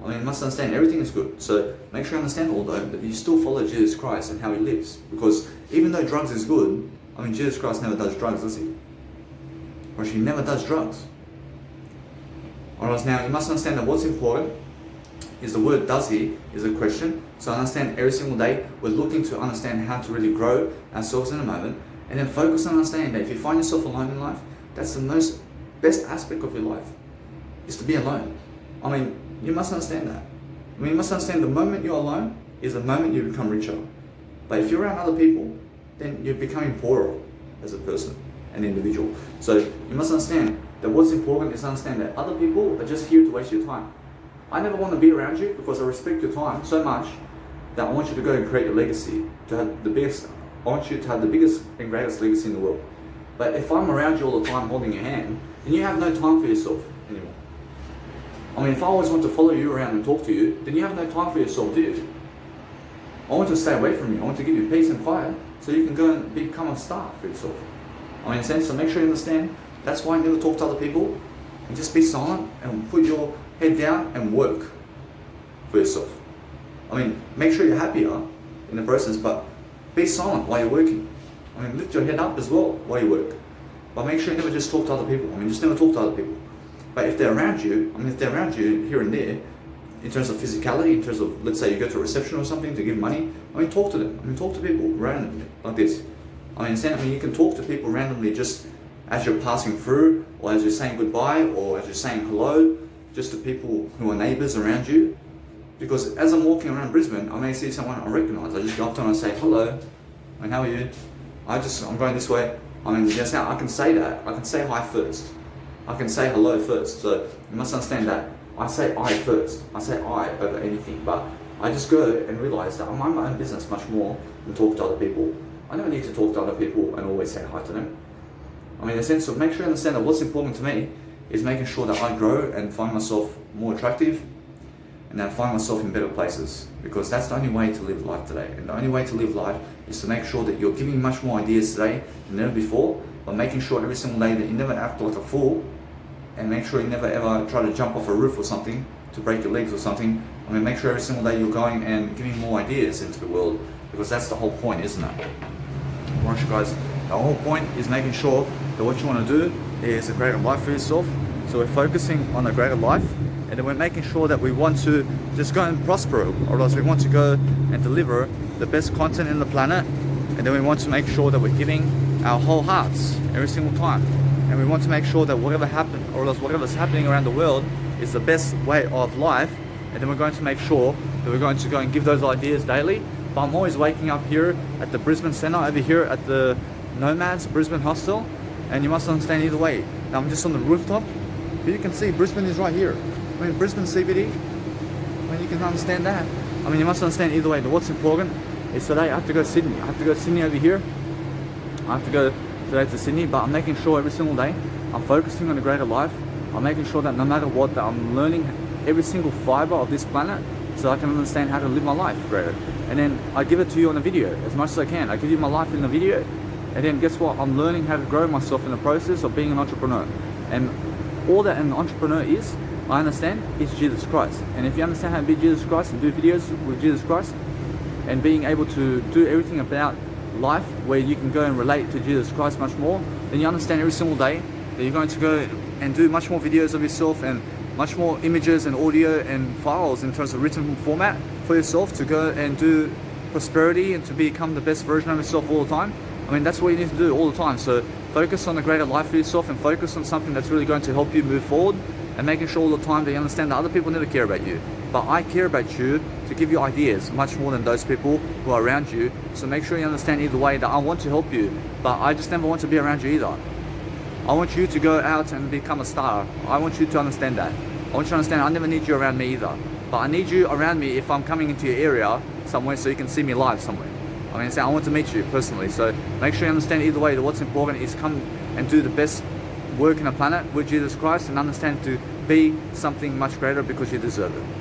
I mean, you must understand everything is good. So make sure you understand, although, that you still follow Jesus Christ and how he lives. Because even though drugs is good, I mean, Jesus Christ never does drugs, does he? Or he never does drugs. Or else now, you must understand that what's important is the word does he is a question. So understand every single day, we're looking to understand how to really grow ourselves in a moment. And then focus on understanding that if you find yourself alone in life, that's the best aspect of your life, is to be alone. I mean, you must understand that. I mean, you must understand the moment you're alone is the moment you become richer. But if you're around other people, then you're becoming poorer as a person, an individual. So you must understand that what's important is to understand that other people are just here to waste your time. I never want to be around you because I respect your time so much that I want you to go and create a legacy, to have the biggest, I want you to have the biggest and greatest legacy in the world. But if I'm around you all the time holding your hand, then you have no time for yourself anymore. I mean, if I always want to follow you around and talk to you, then you have no time for yourself, do you? I want to stay away from you. I want to give you peace and quiet so you can go and become a star for yourself. I mean, in a sense, so make sure you understand, that's why I never talk to other people, and just be silent and put your head down and work for yourself. I mean, make sure you're happier in the process, but be silent while you're working. I mean, lift your head up as well while you work. But make sure you never just talk to other people. I mean, just never talk to other people. But if they're around you, I mean, if they're around you here and there, in terms of physicality, in terms of, let's say you go to a reception or something to give money, I mean, talk to them. I mean, talk to people randomly, like this. I mean, you can talk to people randomly just as you're passing through, or as you're saying goodbye, or as you're saying hello, just to people who are neighbours around you. Because as I'm walking around Brisbane, I may see someone I recognise. I just go up to them and say, hello, and how are you? I'm going this way. I mean, just now I can say that. I can say hi first. I can say hello first. So you must understand that I say I first. I say I over anything. But I just go and realise that I mind my own business much more than talk to other people. I never need to talk to other people and always say hi to them. I mean, in the sense of make sure you understand that what's important to me is making sure that I grow and find myself more attractive, and then find myself in better places, because that's the only way to live life today. And the only way to live life is to make sure that you're giving much more ideas today than ever before, but making sure every single day that you never act like a fool, and make sure you never ever try to jump off a roof or something to break your legs or something. I mean, make sure every single day you're going and giving more ideas into the world, because that's the whole point, isn't it? Alright, you guys, the whole point is making sure that what you want to do is a greater life for yourself. So we're focusing on a greater life, and then we're making sure that we want to just go and prosper, or else we want to go and deliver the best content in the planet, and then we want to make sure that we're giving our whole hearts every single time, and we want to make sure that whatever happened, or else whatever's happening around the world is the best way of life, and then we're going to make sure that we're going to go and give those ideas daily. But I'm always waking up here at the Brisbane Centre, over here at the Nomads Brisbane Hostel, and you must understand either way. Now I'm just on the rooftop, but you can see Brisbane is right here. I mean, Brisbane CBD, I mean, you can understand that. I mean, you must understand either way that what's important is today I have to go to Sydney. I have to go to Sydney over here. I have to go today to Sydney, but I'm making sure every single day I'm focusing on a greater life. I'm making sure that no matter what, that I'm learning every single fibre of this planet so I can understand how to live my life greater. And then I give it to you on a video as much as I can. I give you my life in a video, and then guess what? I'm learning how to grow myself in the process of being an entrepreneur. And all that an entrepreneur is, I understand, is Jesus Christ. And if you understand how to be Jesus Christ and do videos with Jesus Christ, and being able to do everything about life where you can go and relate to Jesus Christ much more, then you understand every single day that you're going to go and do much more videos of yourself and much more images and audio and files in terms of written format for yourself to go and do prosperity and to become the best version of yourself all the time. I mean, that's what you need to do all the time. So focus on a greater life for yourself and focus on something that's really going to help you move forward, and making sure all the time that you understand that other people never care about you. But I care about you to give you ideas much more than those people who are around you. So make sure you understand either way that I want to help you, but I just never want to be around you either. I want you to go out and become a star. I want you to understand that. I want you to understand I never need you around me either. But I need you around me if I'm coming into your area somewhere so you can see me live somewhere. I mean, I want to meet you personally. So make sure you understand either way that what's important is come and do the best work in the planet with Jesus Christ, and understand to be something much greater because you deserve it.